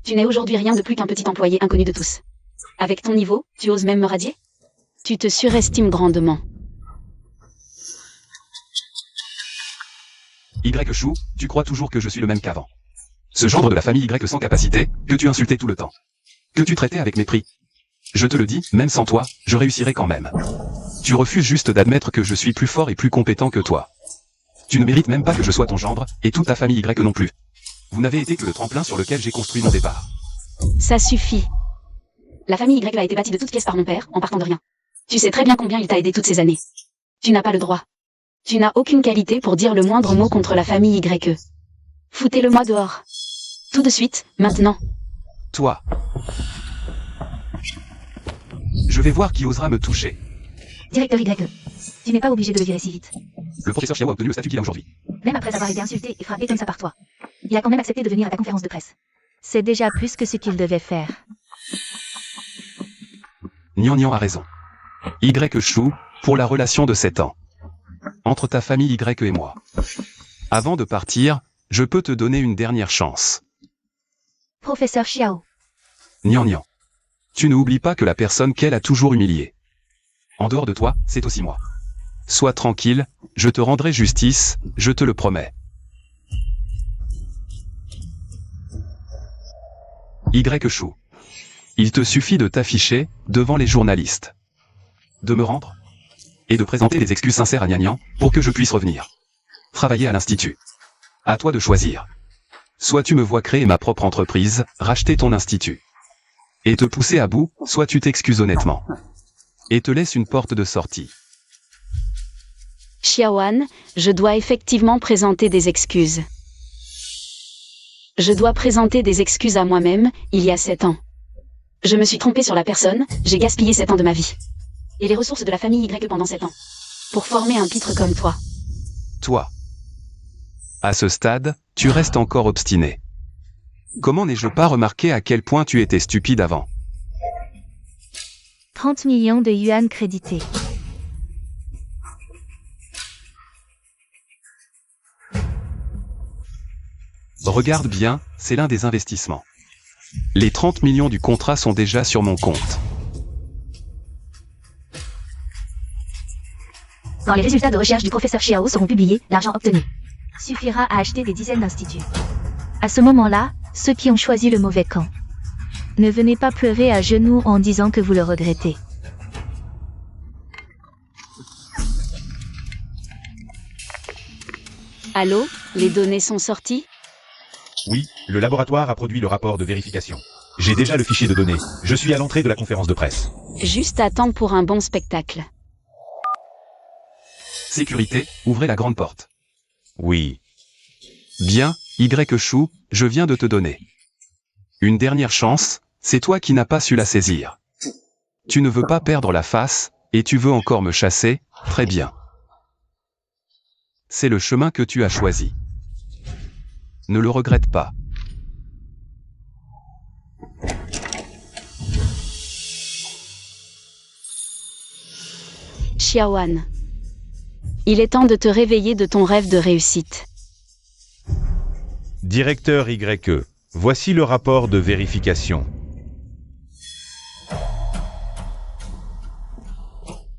Speaker 1: Tu n'es aujourd'hui rien de plus qu'un petit employé inconnu de tous. Avec ton niveau, tu oses même me radier? Tu te surestimes grandement.
Speaker 2: Y Chou, tu crois toujours que je suis le même qu'avant. Ce gendre de la famille Y sans capacité, que tu insultais tout le temps. Que tu traitais avec mépris. Je te le dis, même sans toi, je réussirai quand même. Tu refuses juste d'admettre que je suis plus fort et plus compétent que toi. Tu ne mérites même pas que je sois ton gendre, et toute ta famille Y non plus. Vous n'avez été que le tremplin sur lequel j'ai construit mon départ.
Speaker 1: Ça suffit. La famille Y a été bâtie de toutes pièces par mon père, en partant de rien. Tu sais très bien combien il t'a aidé toutes ces années. Tu n'as pas le droit. Tu n'as aucune qualité pour dire le moindre mot contre la famille YE. Foutez-le-moi dehors. Tout de suite, maintenant.
Speaker 2: Toi. Je vais voir qui osera me toucher.
Speaker 3: Directeur YE. Tu n'es pas obligé de le virer si vite.
Speaker 2: Le professeur Xiao a obtenu le statut qu'il a aujourd'hui.
Speaker 3: Même après avoir été insulté et frappé comme ça par toi. Il a quand même accepté de venir à ta conférence de presse.
Speaker 4: C'est déjà plus que ce qu'il devait faire.
Speaker 2: Nian a raison. Y Chou, pour la relation de 7 ans. Entre ta famille Y et moi. Avant de partir, je peux te donner une dernière chance.
Speaker 3: Professeur Xiao.
Speaker 2: Nian. Tu n'oublies pas que la personne qu'elle a toujours humiliée. En dehors de toi, c'est aussi moi. Sois tranquille, je te rendrai justice, je te le promets. Y Chou. Il te suffit de t'afficher, devant les journalistes. De me rendre. Et de présenter des excuses sincères à Nian, pour que je puisse revenir. Travailler à l'Institut. À toi de choisir. Soit tu me vois créer ma propre entreprise, racheter ton institut. Et te pousser à bout, soit tu t'excuses honnêtement. Et te laisses une porte de sortie.
Speaker 1: Xiaoan, je dois effectivement présenter des excuses. Je dois présenter des excuses à moi-même, il y a 7 ans. Je me suis trompé sur la personne, j'ai gaspillé 7 ans de ma vie. Et les ressources de la famille Y pendant 7 ans. Pour former un pitre comme toi.
Speaker 2: Toi. À ce stade, tu restes encore obstiné. Comment n'ai-je pas remarqué à quel point tu étais stupide avant?
Speaker 4: 30 millions de yuan crédités.
Speaker 2: Regarde bien, c'est l'un des investissements. Les 30 millions du contrat sont déjà sur mon compte.
Speaker 3: Quand les résultats de recherche du professeur Xiao seront publiés, l'argent obtenu suffira à acheter des dizaines d'instituts.
Speaker 4: À ce moment-là, ceux qui ont choisi le mauvais camp. Ne venez pas pleurer à genoux en disant que vous le regrettez.
Speaker 1: Allô, les données sont sorties?
Speaker 5: Oui, le laboratoire a produit le rapport de vérification. J'ai déjà le fichier de données. Je suis à l'entrée de la conférence de presse.
Speaker 1: Juste à temps pour un bon spectacle.
Speaker 2: Sécurité, ouvrez la grande porte.
Speaker 5: Oui.
Speaker 2: Bien, Y Chou, je viens de te donner une dernière chance, c'est toi qui n'as pas su la saisir. Tu ne veux pas perdre la face, et tu veux encore me chasser, très bien. C'est le chemin que tu as choisi. Ne le regrette pas.
Speaker 1: Xiaoan. Il est temps de te réveiller de ton rêve de réussite.
Speaker 5: Directeur YE, voici le rapport de vérification.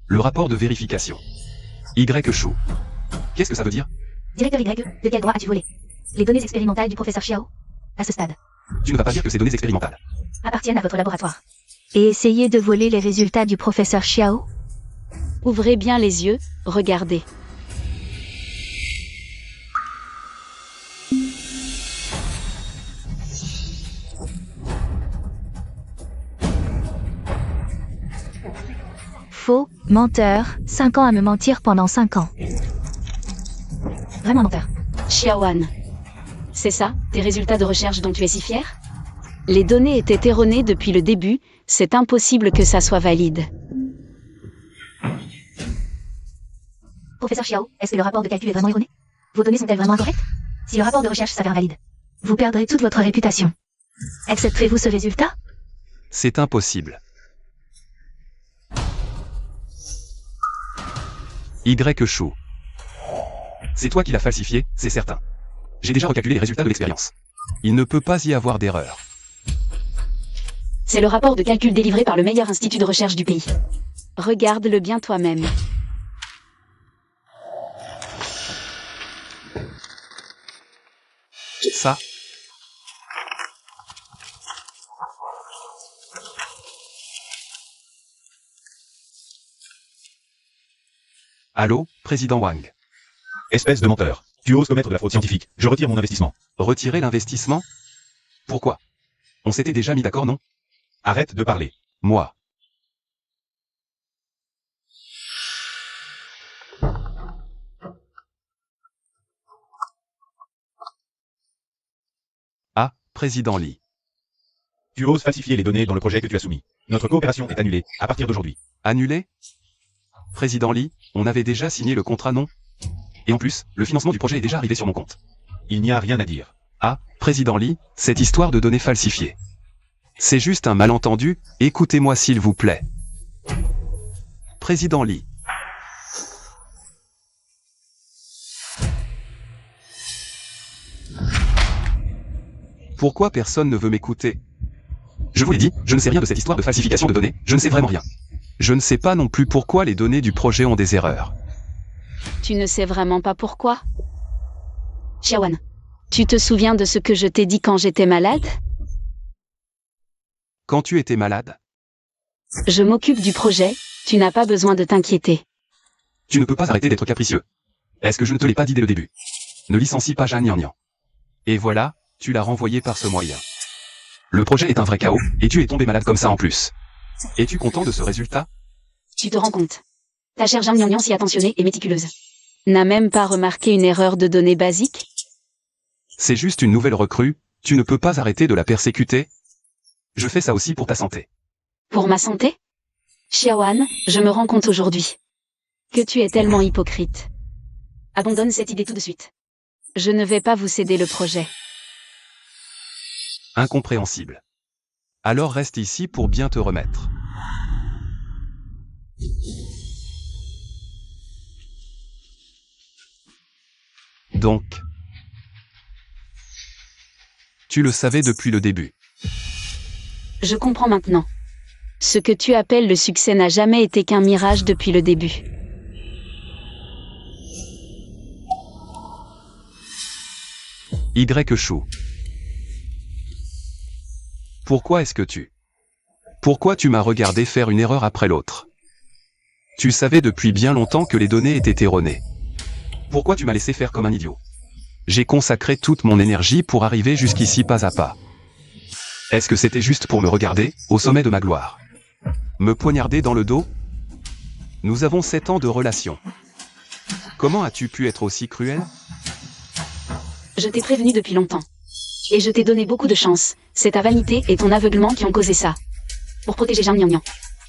Speaker 2: Le rapport de vérification. Y Chou. Qu'est-ce que ça veut dire?
Speaker 3: Directeur YE, de quel droit as-tu volé les données expérimentales du professeur Xiao? À ce stade,
Speaker 2: Tu ne vas pas dire que ces données expérimentales
Speaker 3: appartiennent à votre laboratoire.
Speaker 4: Et essayez de voler les résultats du professeur Xiao?
Speaker 1: Ouvrez bien les yeux, regardez.
Speaker 4: Faux, menteur, 5 ans à me mentir pendant 5 ans.
Speaker 3: Vraiment menteur.
Speaker 1: Xiaoan. C'est ça, tes résultats de recherche dont tu es si fier? Les données étaient erronées depuis le début, c'est impossible que ça soit valide.
Speaker 3: Professeur Xiao, est-ce que le rapport de calcul est vraiment erroné? Vos données sont-elles vraiment incorrectes? Si le rapport de recherche s'avère valide, vous perdrez toute votre réputation. Accepterez-vous ce résultat?
Speaker 2: C'est impossible. Y Chou. C'est toi qui l'as falsifié, c'est certain. J'ai déjà recalculé les résultats de l'expérience. Il ne peut pas y avoir d'erreur.
Speaker 1: C'est le rapport de calcul délivré par le meilleur institut de recherche du pays. Regarde-le bien toi-même.
Speaker 2: ça? Allô, président Wang.
Speaker 5: Espèce de menteur. Tu oses commettre de la fraude scientifique. Je retire mon investissement.
Speaker 2: Retirer l'investissement? Pourquoi? On s'était déjà mis d'accord, non?
Speaker 5: Arrête de parler.
Speaker 2: Moi. Ah, président Lee.
Speaker 5: Tu oses falsifier les données dans le projet que tu as soumis. Notre coopération est annulée, à partir d'aujourd'hui.
Speaker 2: Annulé? Président Lee, on avait déjà signé le contrat, non? Et en plus, le financement du projet est déjà arrivé sur mon compte.
Speaker 5: Il n'y a rien à dire.
Speaker 2: Ah, président Lee, cette histoire de données falsifiées. C'est juste un malentendu, écoutez-moi s'il vous plaît. Président Lee. Pourquoi personne ne veut m'écouter? Je vous l'ai dit, je ne sais rien de cette histoire de falsification de données, je ne sais vraiment rien. Je ne sais pas non plus pourquoi les données du projet ont des erreurs.
Speaker 1: Tu ne sais vraiment pas pourquoi? Xiaowan, tu te souviens de ce que je t'ai dit quand j'étais malade?
Speaker 2: Quand tu étais malade?
Speaker 1: Je m'occupe du projet, tu n'as pas besoin de t'inquiéter.
Speaker 2: Tu ne peux pas arrêter d'être capricieux. Est-ce que je ne te l'ai pas dit dès le début? Ne licencie pas Jeanne Nian. Et voilà, tu l'as renvoyé par ce moyen. Le projet est un vrai chaos, et tu es tombé malade comme ça en plus. Es-tu content de ce résultat?
Speaker 1: Tu te rends compte? Ta chère Jeanne Nian si attentionnée et méticuleuse n'a même pas remarqué une erreur de données basique?
Speaker 2: C'est juste une nouvelle recrue, tu ne peux pas arrêter de la persécuter? Je fais ça aussi pour ta santé.
Speaker 1: Pour ma santé? Xiaowan, je me rends compte aujourd'hui que tu es tellement hypocrite. Abandonne cette idée tout de suite. Je ne vais pas vous céder le projet.
Speaker 2: Incompréhensible. Alors reste ici pour bien te remettre. Donc, tu le savais depuis le début.
Speaker 1: Je comprends maintenant. Ce que tu appelles le succès n'a jamais été qu'un mirage depuis le début.
Speaker 2: Y Chou. Pourquoi est-ce que Pourquoi tu m'as regardé faire une erreur après l'autre? Tu savais depuis bien longtemps que les données étaient erronées. Pourquoi tu m'as laissé faire comme un idiot? J'ai consacré toute mon énergie pour arriver jusqu'ici pas à pas. Est-ce que c'était juste pour me regarder, au sommet de ma gloire? Me poignarder dans le dos? Nous avons 7 ans de relation. Comment as-tu pu être aussi cruel?
Speaker 1: Je t'ai prévenu depuis longtemps. Et je t'ai donné beaucoup de chance. C'est ta vanité et ton aveuglement qui ont causé ça. Pour protéger Jeanne Nian.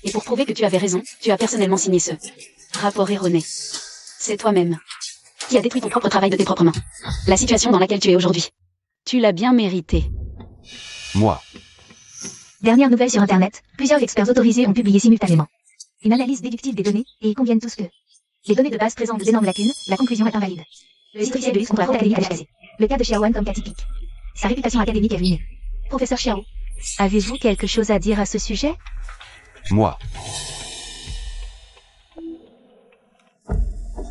Speaker 1: Et pour prouver que tu avais raison, tu as personnellement signé ce rapport erroné. C'est toi-même qui as détruit ton propre travail de tes propres mains. La situation dans laquelle tu es aujourd'hui. Tu l'as bien mérité.
Speaker 2: Moi.
Speaker 3: Dernière nouvelle sur Internet, plusieurs experts autorisés ont publié simultanément une analyse déductive des données, et ils conviennent tous que les données de base présentent d'énormes lacunes, la conclusion est invalide. Le site officiel de lutte contre la fraude académique a déclaré le cas de Xiaowan comme cas typique. Sa réputation académique est ruinée. Professeur Xiao,
Speaker 4: Avez-vous quelque chose à dire à ce sujet?
Speaker 2: Moi.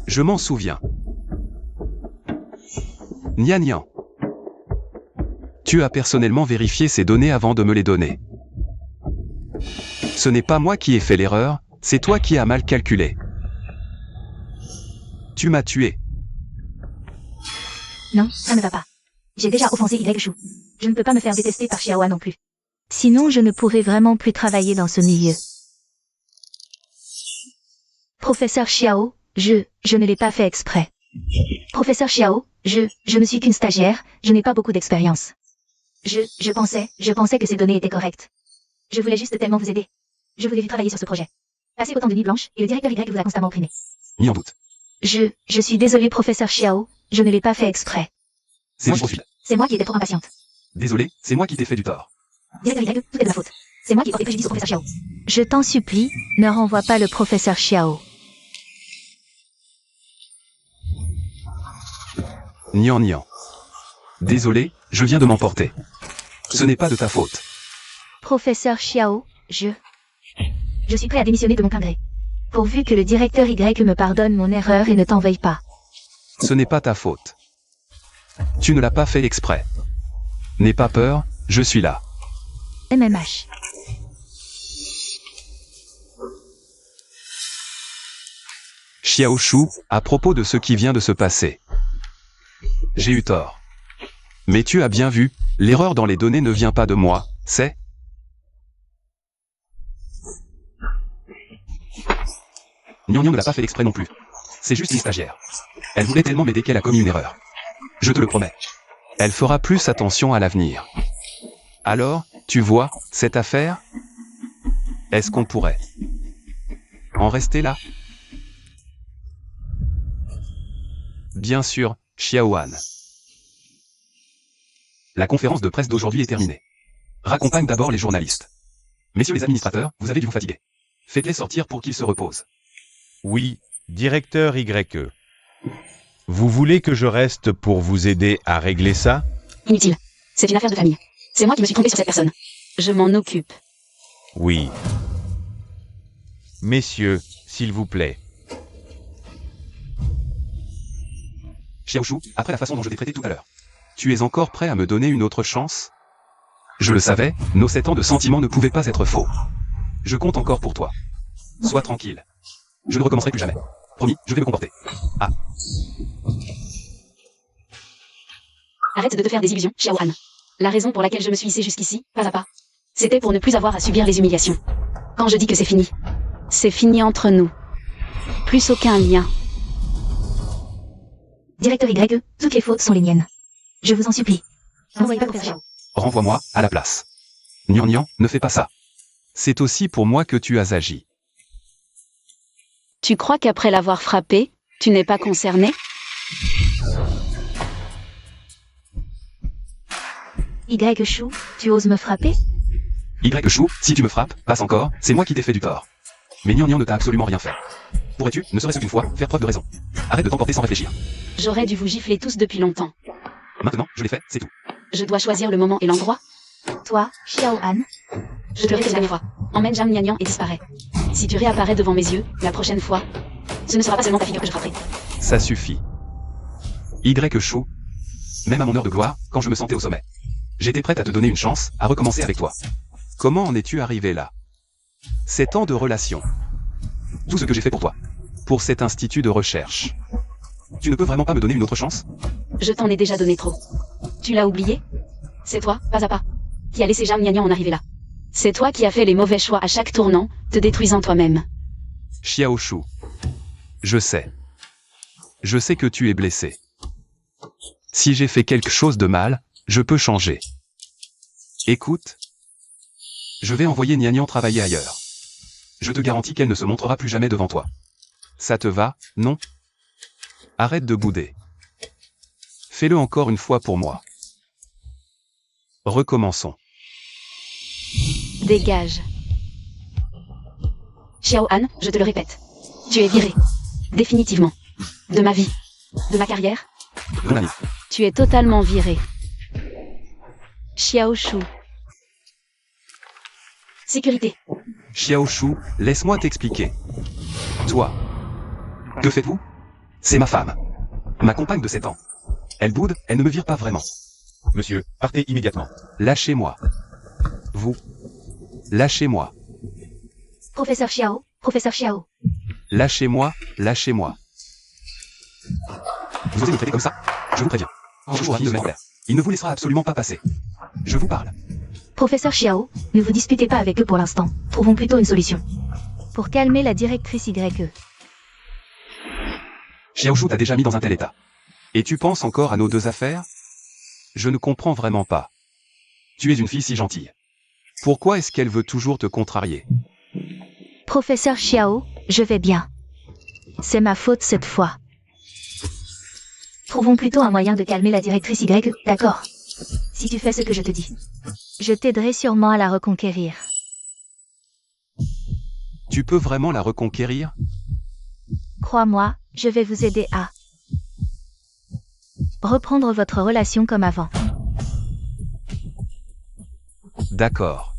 Speaker 2: Je m'en souviens. Nian Nian. Tu as personnellement vérifié ces données avant de me les donner. Ce n'est pas moi qui ai fait l'erreur, c'est toi qui as mal calculé. Tu m'as tué.
Speaker 3: non, ça ne va pas. J'ai déjà offensé Y Chou. Je ne peux pas me faire détester par Xiaowan non plus.
Speaker 4: Sinon je ne pourrais vraiment plus travailler dans ce milieu. Professeur Xiao, je ne l'ai pas fait exprès.
Speaker 3: Professeur Xiao, je ne suis qu'une stagiaire, je n'ai pas beaucoup d'expérience. Je pensais que ces données étaient correctes. Je voulais juste tellement vous aider. Je vous ai vu travailler sur ce projet. Passer autant de nuits blanches, et le directeur Y vous a constamment opprimé.
Speaker 2: Ni en doute.
Speaker 3: Je suis désolé, professeur Xiao, je ne l'ai pas fait exprès.
Speaker 2: C'est mon profil.
Speaker 3: C'est moi qui étais trop impatiente.
Speaker 2: Désolé, c'est moi qui t'ai fait du tort.
Speaker 3: Directeur Y, tout est de ma faute. C'est moi qui ai porté préjudice au professeur Xiao.
Speaker 4: Je t'en supplie, ne renvoie pas le professeur Xiao.
Speaker 2: Nian Nian. Désolé, je viens de m'emporter. Ce n'est pas de ta faute.
Speaker 4: Professeur Xiao,
Speaker 3: Je suis prêt à démissionner de mon plein gré.
Speaker 4: pourvu que le directeur Y me pardonne mon erreur et ne t'en veuille pas.
Speaker 2: Ce n'est pas ta faute. Tu ne l'as pas fait exprès. N'aie pas peur, je suis là.
Speaker 4: MMH.
Speaker 2: Xiaoshu, à propos de ce qui vient de se passer. J'ai eu tort. Mais tu as bien vu, l'erreur dans les données ne vient pas de moi, c'est... Nian ne l'a pas fait exprès non plus. C'est juste une stagiaire. Elle voulait tellement m'aider qu'elle a commis une erreur. Je te le promets. Elle fera plus attention à l'avenir. Alors, tu vois, cette affaire, est-ce qu'on pourrait en rester là? Bien sûr, Xiaohan. La conférence de presse d'aujourd'hui est terminée. Raccompagne d'abord les journalistes. Messieurs les administrateurs, vous avez dû vous fatiguer. Faites-les sortir pour qu'ils se reposent.
Speaker 5: Oui, directeur YE. Vous voulez que je reste pour vous aider à régler ça?
Speaker 1: Inutile. C'est une affaire de famille. C'est moi qui me suis trompé sur cette personne. Je m'en occupe.
Speaker 5: Oui. Messieurs, s'il vous plaît.
Speaker 2: Xiaoshu, après la façon dont je t'ai traité tout à l'heure, tu es encore prêt à me donner une autre chance? Je le savais, nos 7 ans de sentiments ne pouvaient pas être faux. Je compte encore pour toi. Sois tranquille. Je ne recommencerai plus jamais. Promis, je vais me comporter. Ah.
Speaker 1: Arrête de te faire des illusions, Xiaohan. La raison pour laquelle je me suis hissé jusqu'ici, pas à pas, c'était pour ne plus avoir à subir les humiliations. Quand je dis que c'est fini entre nous. Plus aucun lien.
Speaker 3: Directeur YE, toutes les fautes sont les miennes. Je vous en supplie. N'envoyez pas professeur Xiao.
Speaker 2: Renvoie-moi à la place. Nian, ne fais pas ça. C'est aussi pour moi que tu as agi.
Speaker 1: Tu crois qu'après l'avoir frappé, tu n'es pas concerné?
Speaker 3: YE, tu oses me frapper?
Speaker 2: YE, si tu me frappes, passe encore, c'est moi qui t'ai fait du tort. Mais Nian ne t'a absolument rien fait. Pourrais-tu, ne serait-ce qu'une fois, faire preuve de raison? Arrête de t'emporter sans réfléchir.
Speaker 1: J'aurais dû vous gifler tous depuis longtemps.
Speaker 2: Maintenant, je l'ai fait, c'est tout.
Speaker 1: Je dois choisir le moment et l'endroit.
Speaker 3: Toi, Xiaohan,
Speaker 1: Je te répète la dernière fois. Emmène Jam Nian et disparaît. Si tu réapparais devant mes yeux, la prochaine fois, ce ne sera pas seulement ta figure que je frapperai.
Speaker 2: Ça suffit. YE, même à mon heure de gloire, quand je me sentais au sommet, j'étais prête à te donner une chance, à recommencer avec toi. Comment en es-tu arrivé là? 7 ans de relation. Tout ce que j'ai fait pour toi. Pour cet institut de recherche. Tu ne peux vraiment pas me donner une autre chance?
Speaker 1: Je t'en ai déjà donné trop. Tu l'as oublié? C'est toi, pas à pas, qui a laissé Jam Nian en arriver là. C'est toi qui as fait les mauvais choix à chaque tournant, te détruisant toi-même.
Speaker 2: Xiaoshu. Je sais. Je sais que tu es blessé. Si j'ai fait quelque chose de mal, je peux changer. Écoute. Je vais envoyer Nian travailler ailleurs. Je te garantis qu'elle ne se montrera plus jamais devant toi. Ça te va, non? Arrête de bouder. Fais-le encore une fois pour moi. Recommençons.
Speaker 1: Dégage. Xiaohan, je te le répète. Tu es viré. Définitivement. De ma vie. De ma carrière.
Speaker 2: Mon ami.
Speaker 1: Tu es totalement viré. Xiaoshu. Sécurité.
Speaker 2: Xiaoshu, laisse-moi t'expliquer. Toi. Que faites-vous? C'est ma femme. Ma compagne de 7 ans. Elle boude, elle ne me vire pas vraiment.
Speaker 5: Monsieur, partez immédiatement.
Speaker 2: Lâchez-moi. Vous. Lâchez-moi.
Speaker 3: Professeur Xiao.
Speaker 2: Lâchez-moi, lâchez-moi. Vous osez me traiter comme ça? Je vous préviens. Je vous ravis de mettre en l'air. Il ne vous laissera absolument pas passer. Je vous parle.
Speaker 3: Professeur Xiao, ne vous disputez pas avec eux pour l'instant. Trouvons plutôt une solution.
Speaker 4: Pour calmer la directrice YE.
Speaker 2: Xiaoshu t'a déjà mis dans un tel état. Et tu penses encore à nos 2 affaires? Je ne comprends vraiment pas. Tu es une fille si gentille. Pourquoi est-ce qu'elle veut toujours te contrarier?
Speaker 4: Professeur Xiao, je vais bien. C'est ma faute cette fois.
Speaker 3: Trouvons plutôt un moyen de calmer la directrice YE, d'accord? Si tu fais ce que je te dis.
Speaker 4: Je t'aiderai sûrement à la reconquérir.
Speaker 2: Tu peux vraiment la reconquérir?
Speaker 4: Crois-moi, je vais vous aider à reprendre votre relation comme avant.
Speaker 2: D'accord.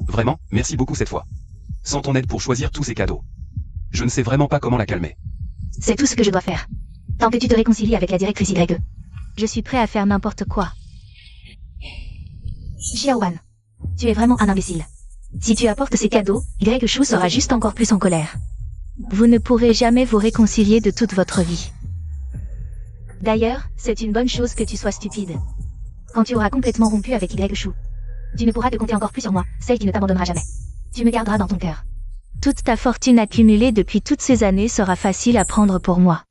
Speaker 2: Vraiment, merci beaucoup cette fois. sans ton aide pour choisir tous ces cadeaux. Je ne sais vraiment pas comment la calmer.
Speaker 3: C'est tout ce que je dois faire. Tant que tu te réconcilies avec la directrice YE.
Speaker 4: Je suis prêt à faire n'importe quoi.
Speaker 3: Xiaowan, tu es vraiment un imbécile. Si tu apportes ces cadeaux, Shu sera juste encore plus en colère.
Speaker 4: Vous ne pourrez jamais vous réconcilier de toute votre vie.
Speaker 3: D'ailleurs, c'est une bonne chose que tu sois stupide. Quand tu auras complètement rompu avec Shu, tu ne pourras te compter encore plus sur moi, celle qui ne t'abandonnera jamais. Tu me garderas dans ton cœur.
Speaker 4: Toute ta fortune accumulée depuis toutes ces années sera facile à prendre pour moi.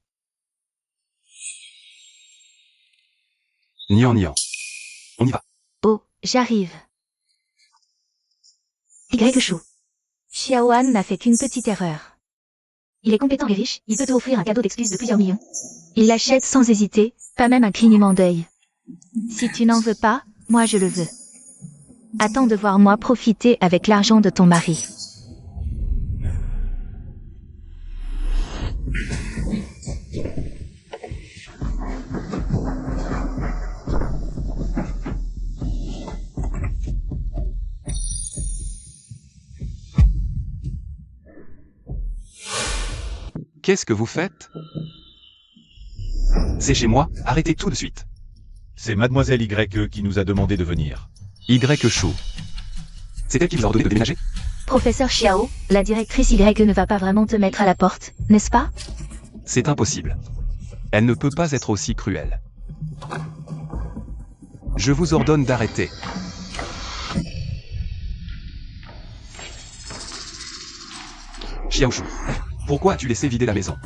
Speaker 2: Nian Nian. On y va.
Speaker 4: Oh, j'arrive.
Speaker 3: Shu.
Speaker 4: Xiaowan n'a fait qu'une petite erreur.
Speaker 3: Il est compétent et riche, il peut te offrir un cadeau d'excuse de plusieurs millions.
Speaker 4: Il l'achète sans hésiter, pas même un clignement d'œil. Si tu n'en veux pas, moi je le veux. Attends de voir moi profiter avec l'argent de ton mari.
Speaker 2: Qu'est-ce que vous faites? C'est chez moi, arrêtez tout de suite.
Speaker 5: C'est Mademoiselle YE qui nous a demandé de venir.
Speaker 2: Shu. C'est elle qui vous a ordonné de déménager?
Speaker 3: Professeur Xiao, la directrice YE ne va pas vraiment te mettre à la porte, n'est-ce pas?
Speaker 2: C'est impossible. Elle ne peut pas être aussi cruelle. Je vous ordonne d'arrêter. Xiaoshu, pourquoi as-tu laissé vider la maison?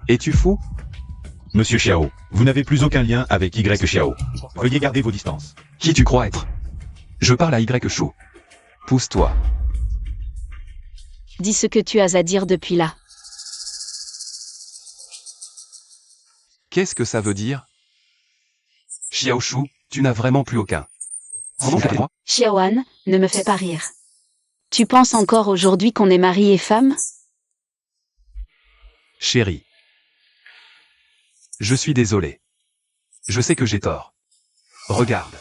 Speaker 2: Es-tu fou?
Speaker 5: Monsieur Xiao, vous n'avez plus aucun lien avec Xiao. Veuillez garder vos distances.
Speaker 2: Qui tu crois être? Je parle à Shu. Pousse-toi.
Speaker 1: Dis ce que tu as à dire depuis là.
Speaker 2: Qu'est-ce que ça veut dire? Xiaoshu, tu n'as vraiment plus aucun.
Speaker 1: Xiaowan, ne me fais pas rire. Tu penses encore aujourd'hui qu'on est mari et femme?
Speaker 2: Chérie. Je suis désolé. Je sais que j'ai tort. Regarde.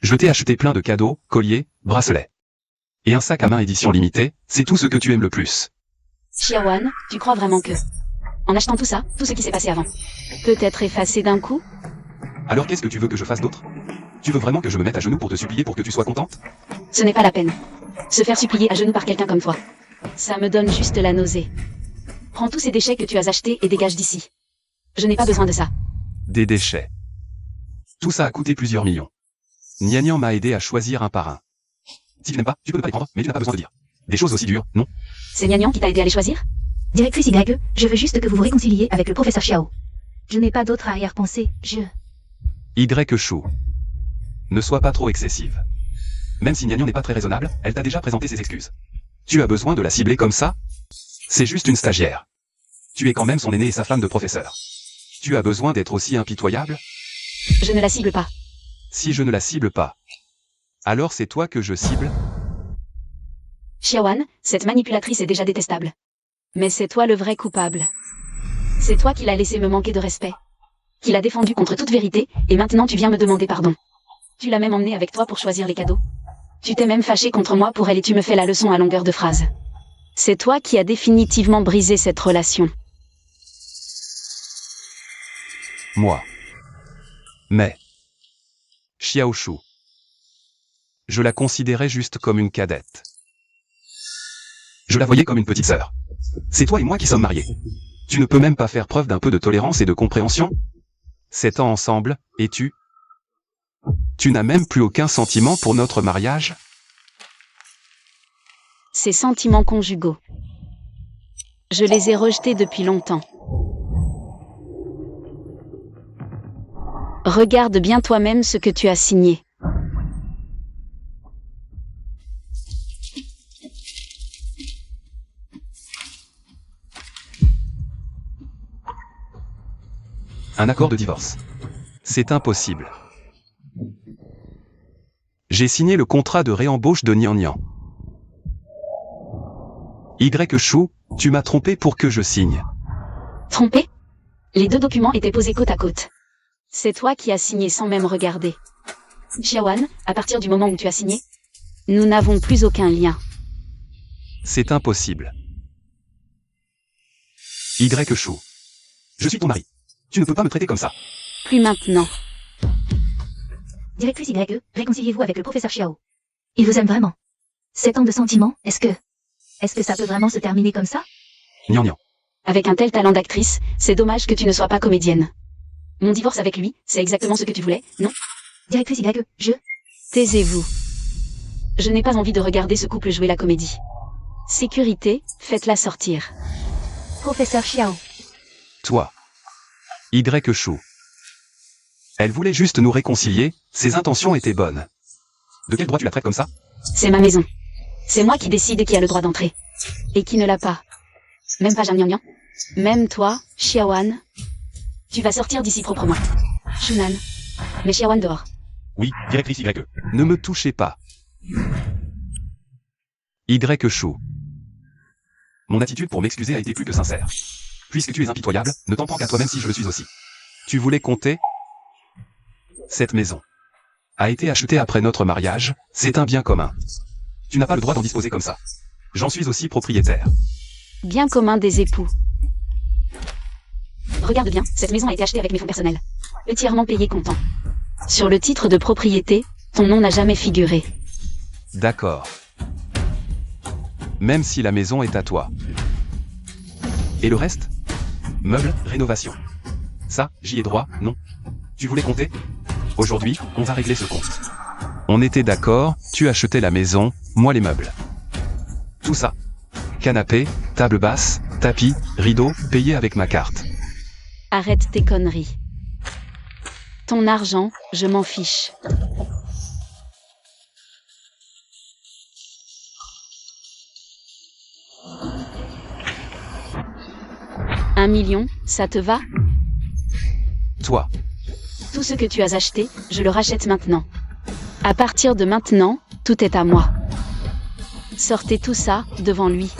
Speaker 2: Je t'ai acheté plein de cadeaux, colliers, bracelets. Et un sac à main édition limitée, c'est tout ce que tu aimes le plus.
Speaker 1: Xiaowan, tu crois vraiment que, en achetant tout ça, tout ce qui s'est passé avant, peut être effacé d'un coup?
Speaker 2: Alors qu'est-ce que tu veux que je fasse d'autre? Tu veux vraiment que je me mette à genoux pour te supplier pour que tu sois contente?
Speaker 1: Ce n'est pas la peine. Se faire supplier à genoux par quelqu'un comme toi. Ça me donne juste la nausée. Prends tous ces déchets que tu as achetés et dégage d'ici. Je n'ai pas besoin de ça.
Speaker 2: Des déchets. Tout ça a coûté plusieurs millions. Nian Nian m'a aidé à choisir un par un. Si tu n'aimes pas, tu peux ne pas les prendre, mais tu n'as pas besoin de dire. Des choses aussi dures, non?
Speaker 1: C'est Nian Nian qui t'a aidé à les choisir?
Speaker 3: Directrice YE, je veux juste que vous vous réconciliez avec le professeur Xiao. Je n'ai pas d'autre arrière-pensée,
Speaker 2: Shu. Ne sois pas trop excessive. Même si Nian Nian n'est pas très raisonnable, elle t'a déjà présenté ses excuses. Tu as besoin de la cibler comme ça? C'est juste une stagiaire. Tu es quand même son aîné et sa femme de professeur. Tu as besoin d'être aussi impitoyable?
Speaker 1: Je ne la cible pas.
Speaker 2: Si je ne la cible pas, alors c'est toi que je cible?
Speaker 1: Xiaowan, cette manipulatrice est déjà détestable. Mais c'est toi le vrai coupable. C'est toi qui l'as laissé me manquer de respect. Qui l'a défendu contre toute vérité, et maintenant tu viens me demander pardon. Tu l'as même emmenée avec toi pour choisir les cadeaux. Tu t'es même fâché contre moi pour elle et tu me fais la leçon à longueur de phrase. C'est toi qui as définitivement brisé cette relation.
Speaker 2: Moi. Mais. Xiaoshu. Je la considérais juste comme une cadette. Je la voyais comme une petite sœur. C'est toi et moi qui sommes mariés. Tu ne peux même pas faire preuve d'un peu de tolérance et de compréhension? 7 ans ensemble, et tu n'as même plus aucun sentiment pour notre mariage?
Speaker 1: Ces sentiments conjugaux. Je les ai rejetés depuis longtemps. Regarde bien toi-même ce que tu as signé.
Speaker 2: Un accord de divorce. C'est impossible. J'ai signé le contrat de réembauche de Nian Nian. Shu, tu m'as trompé pour que je signe.
Speaker 1: Trompé? Les deux documents étaient posés côte à côte. C'est toi qui as signé sans même regarder. Xiaowan, à partir du moment où tu as signé, nous n'avons plus aucun lien.
Speaker 2: C'est impossible. Y. Chou. Je suis ton mari. Tu ne peux pas me traiter comme ça.
Speaker 1: Plus maintenant.
Speaker 3: Directrice YE, réconciliez-vous avec le professeur Xiao. Il vous aime vraiment. 7 ans de sentiments, est-ce que ça peut vraiment se terminer comme ça?
Speaker 2: Nian.
Speaker 1: Avec un tel talent d'actrice, c'est dommage que tu ne sois pas comédienne. Mon divorce avec lui, c'est exactement ce que tu voulais, non?
Speaker 3: Directrice YE,
Speaker 1: Taisez-vous. Je n'ai pas envie de regarder ce couple jouer la comédie. Sécurité, faites-la sortir.
Speaker 3: Professeur Xiao.
Speaker 2: Toi. Y. Chou. Elle voulait juste nous réconcilier, ses intentions étaient bonnes. De quel droit tu la traites comme ça?
Speaker 1: C'est ma maison. C'est moi qui décide qui a le droit d'entrer. Et qui ne l'a pas. Même pas Jiang Yang. Même toi, Xiaoan. Tu vas sortir d'ici proprement. Shunan. Mais Xiaoan dehors.
Speaker 5: Oui, directrice YE.
Speaker 2: Ne me touchez pas. Y. Chou. Mon attitude pour m'excuser a été plus que sincère. Puisque tu es impitoyable, ne t'en prends qu'à toi-même si je le suis aussi. Tu voulais compter? Cette maison a été achetée après notre mariage, c'est un bien commun. Tu n'as pas le droit d'en disposer comme ça. J'en suis aussi propriétaire.
Speaker 1: Bien commun des époux. Regarde bien, cette maison a été achetée avec mes fonds personnels. Entièrement payé comptant. Sur le titre de propriété, ton nom n'a jamais figuré.
Speaker 2: D'accord. Même si la maison est à toi. Et le reste? Meubles, rénovation. Ça, j'y ai droit, non? Tu voulais compter? Aujourd'hui, on va régler ce compte. On était d'accord, tu achetais la maison, moi les meubles. Tout ça. Canapé, table basse, tapis, rideau, payé avec ma carte.
Speaker 1: Arrête tes conneries. Ton argent, je m'en fiche. Un million, ça te va?
Speaker 2: Toi.
Speaker 1: Tout ce que tu as acheté, je le rachète maintenant. À partir de maintenant, tout est à moi. Sortez tout ça, devant lui.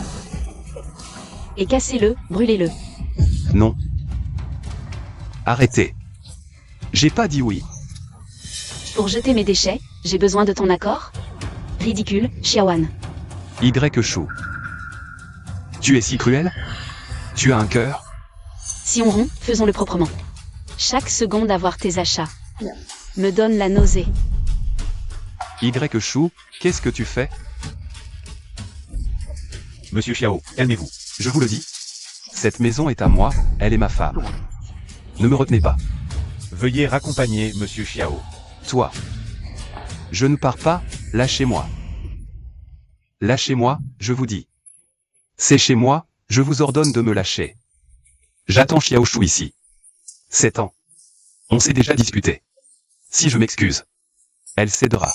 Speaker 1: Et cassez-le, brûlez-le.
Speaker 2: Non. Arrêtez. J'ai pas dit oui.
Speaker 1: Pour jeter mes déchets, j'ai besoin de ton accord? Ridicule, Xiaoan.
Speaker 2: Y. Chou. Tu es si cruel? Tu as un cœur?
Speaker 1: Si on rompt, faisons-le proprement. Chaque seconde à voir tes achats me donne la nausée.
Speaker 2: Y. Chou, qu'est-ce que tu fais?
Speaker 5: Monsieur Xiao, calmez-vous.
Speaker 2: Je vous le dis. Cette maison est à moi, elle est ma femme. Ne me retenez pas.
Speaker 5: Veuillez raccompagner Monsieur Xiao.
Speaker 2: Toi. Je ne pars pas, lâchez-moi. Lâchez-moi, je vous dis. C'est chez moi, je vous ordonne de me lâcher. J'attends Xiao Chou ici. 7 ans. On s'est déjà disputé. Si je m'excuse, elle cédera.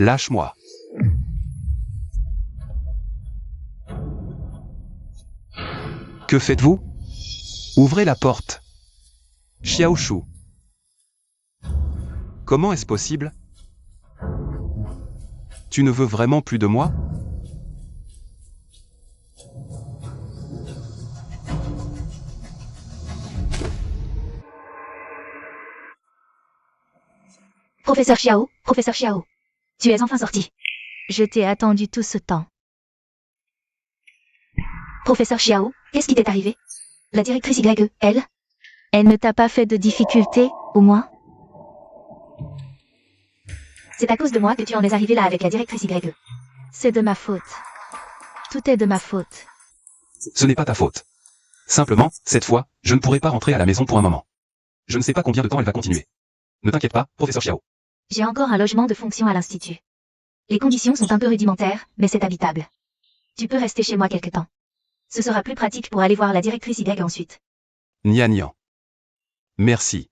Speaker 2: Lâche-moi. Que faites-vous? Ouvrez la porte. Xiao Chou. Comment est-ce possible? Tu ne veux vraiment plus de moi?
Speaker 3: Professeur Xiao. Tu es enfin sorti.
Speaker 4: Je t'ai attendu tout ce temps.
Speaker 3: Professeur Xiao, qu'est-ce qui t'est arrivé? La directrice YE,
Speaker 4: Elle ne t'a pas fait de difficultés, au moins?
Speaker 3: c'est à cause de moi que tu en es arrivé là avec la directrice YE.
Speaker 4: C'est de ma faute. Tout est de ma faute.
Speaker 2: Ce n'est pas ta faute. Simplement, cette fois, je ne pourrai pas rentrer à la maison pour un moment. Je ne sais pas combien de temps elle va continuer. Ne t'inquiète pas, professeur Xiao.
Speaker 3: J'ai encore un logement de fonction à l'institut. Les conditions sont un peu rudimentaires, mais c'est habitable. Tu peux rester chez moi quelque temps. Ce sera plus pratique pour aller voir la directrice YE ensuite.
Speaker 2: Nian. Merci.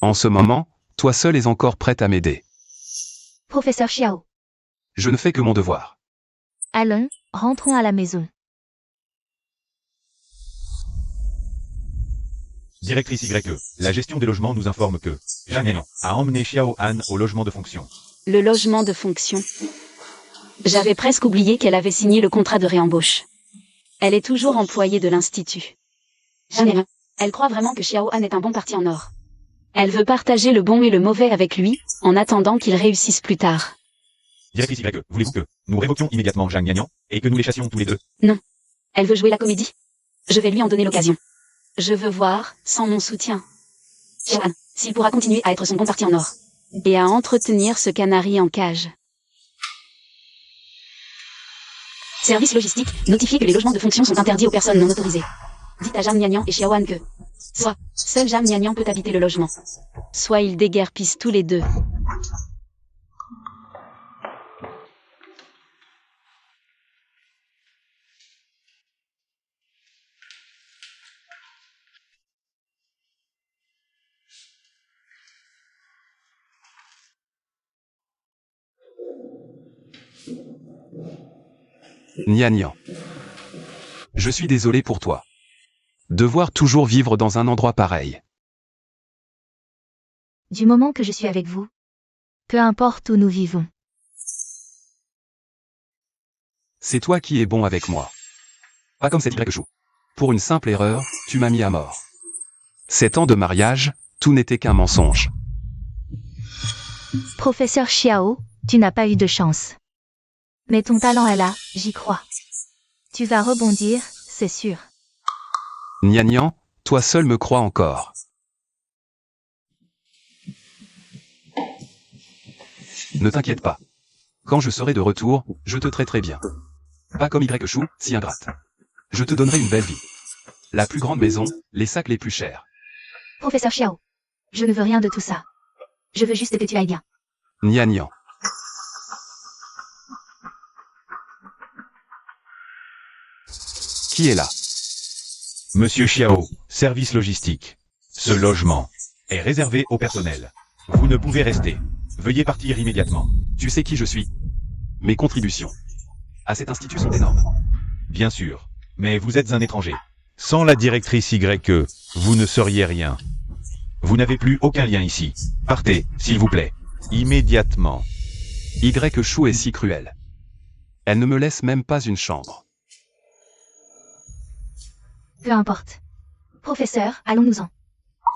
Speaker 2: En ce moment, toi seul es encore prête à m'aider.
Speaker 3: Professeur Xiao.
Speaker 2: Je ne fais que mon devoir.
Speaker 4: Allons, rentrons à la maison.
Speaker 5: Directrice YE, la gestion des logements nous informe que Jeanne a emmené Xiao Han au logement de fonction.
Speaker 1: Le logement de fonction. J'avais presque oublié qu'elle avait signé le contrat de réembauche. Elle est toujours employée de l'institut. Jeanne, elle croit vraiment que Xiao Han est un bon parti en or. Elle veut partager le bon et le mauvais avec lui, en attendant qu'il réussisse plus tard.
Speaker 5: Directrice YE, voulez-vous que nous révoquions immédiatement Zhang Nianyang et que nous les chassions tous les deux?
Speaker 1: Elle veut jouer la comédie. Je vais lui en donner l'occasion. Je veux voir, sans mon soutien, Xiaohan, s'il pourra continuer à être son comparti en or. Et à entretenir ce canari en cage. Service logistique, notifiez que les logements de fonction sont interdits aux personnes non autorisées. Dites à Zhang Nianyang et Xiaohan que, soit, seul Zhang Nianyang peut habiter le logement. Soit ils déguerpissent tous les deux.
Speaker 2: Nianyang. Je suis désolé pour toi. Devoir toujours vivre dans un endroit pareil.
Speaker 4: Du moment que je suis avec vous, peu importe où nous vivons.
Speaker 2: C'est toi qui es bon avec moi. Pas comme cette YE. Pour une simple erreur, tu m'as mis à mort. 7 ans de mariage, tout n'était qu'un mensonge.
Speaker 4: Professeur Xiao, tu n'as pas eu de chance. Mais ton talent est là, j'y crois. Tu vas rebondir, c'est sûr.
Speaker 2: Nianyang, toi seul me crois encore. Ne t'inquiète pas. Quand je serai de retour, je te traiterai bien. Pas comme YE, si ingrate. Je te donnerai une belle vie. La plus grande maison, les sacs les plus chers.
Speaker 3: Professeur Xiao. Je ne veux rien de tout ça. Je veux juste que tu ailles bien.
Speaker 2: Nianyang. Qui est là?
Speaker 5: Monsieur Xiao, service logistique. Ce logement est réservé au personnel. Vous ne pouvez rester. Veuillez partir immédiatement.
Speaker 2: Tu sais qui je suis. Mes contributions à cet institut sont énormes.
Speaker 5: Bien sûr, mais vous êtes un étranger. Sans la directrice YE, vous ne seriez rien. Vous n'avez plus aucun lien ici. Partez, s'il vous plaît. Immédiatement.
Speaker 2: YE est si cruelle. Elle ne me laisse même pas une chambre.
Speaker 3: Peu importe. Professeur, allons-nous-en.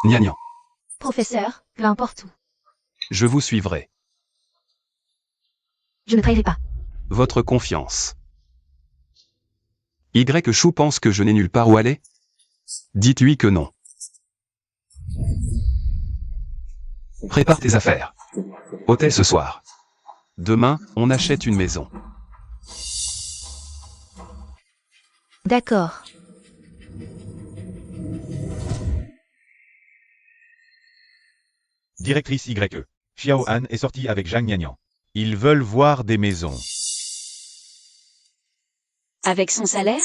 Speaker 2: Nianyang.
Speaker 3: Professeur, peu importe où.
Speaker 2: Je vous suivrai.
Speaker 3: Je ne trahirai pas.
Speaker 2: Votre confiance. YE pense que je n'ai nulle part où aller? Dites-lui que non. Prépare tes affaires. Hôtel ce soir. Demain, on achète une maison.
Speaker 4: D'accord.
Speaker 5: Directrice YE. Xiao Han est sorti avec Zhang Nianyang. Ils veulent voir des maisons.
Speaker 1: Avec son salaire?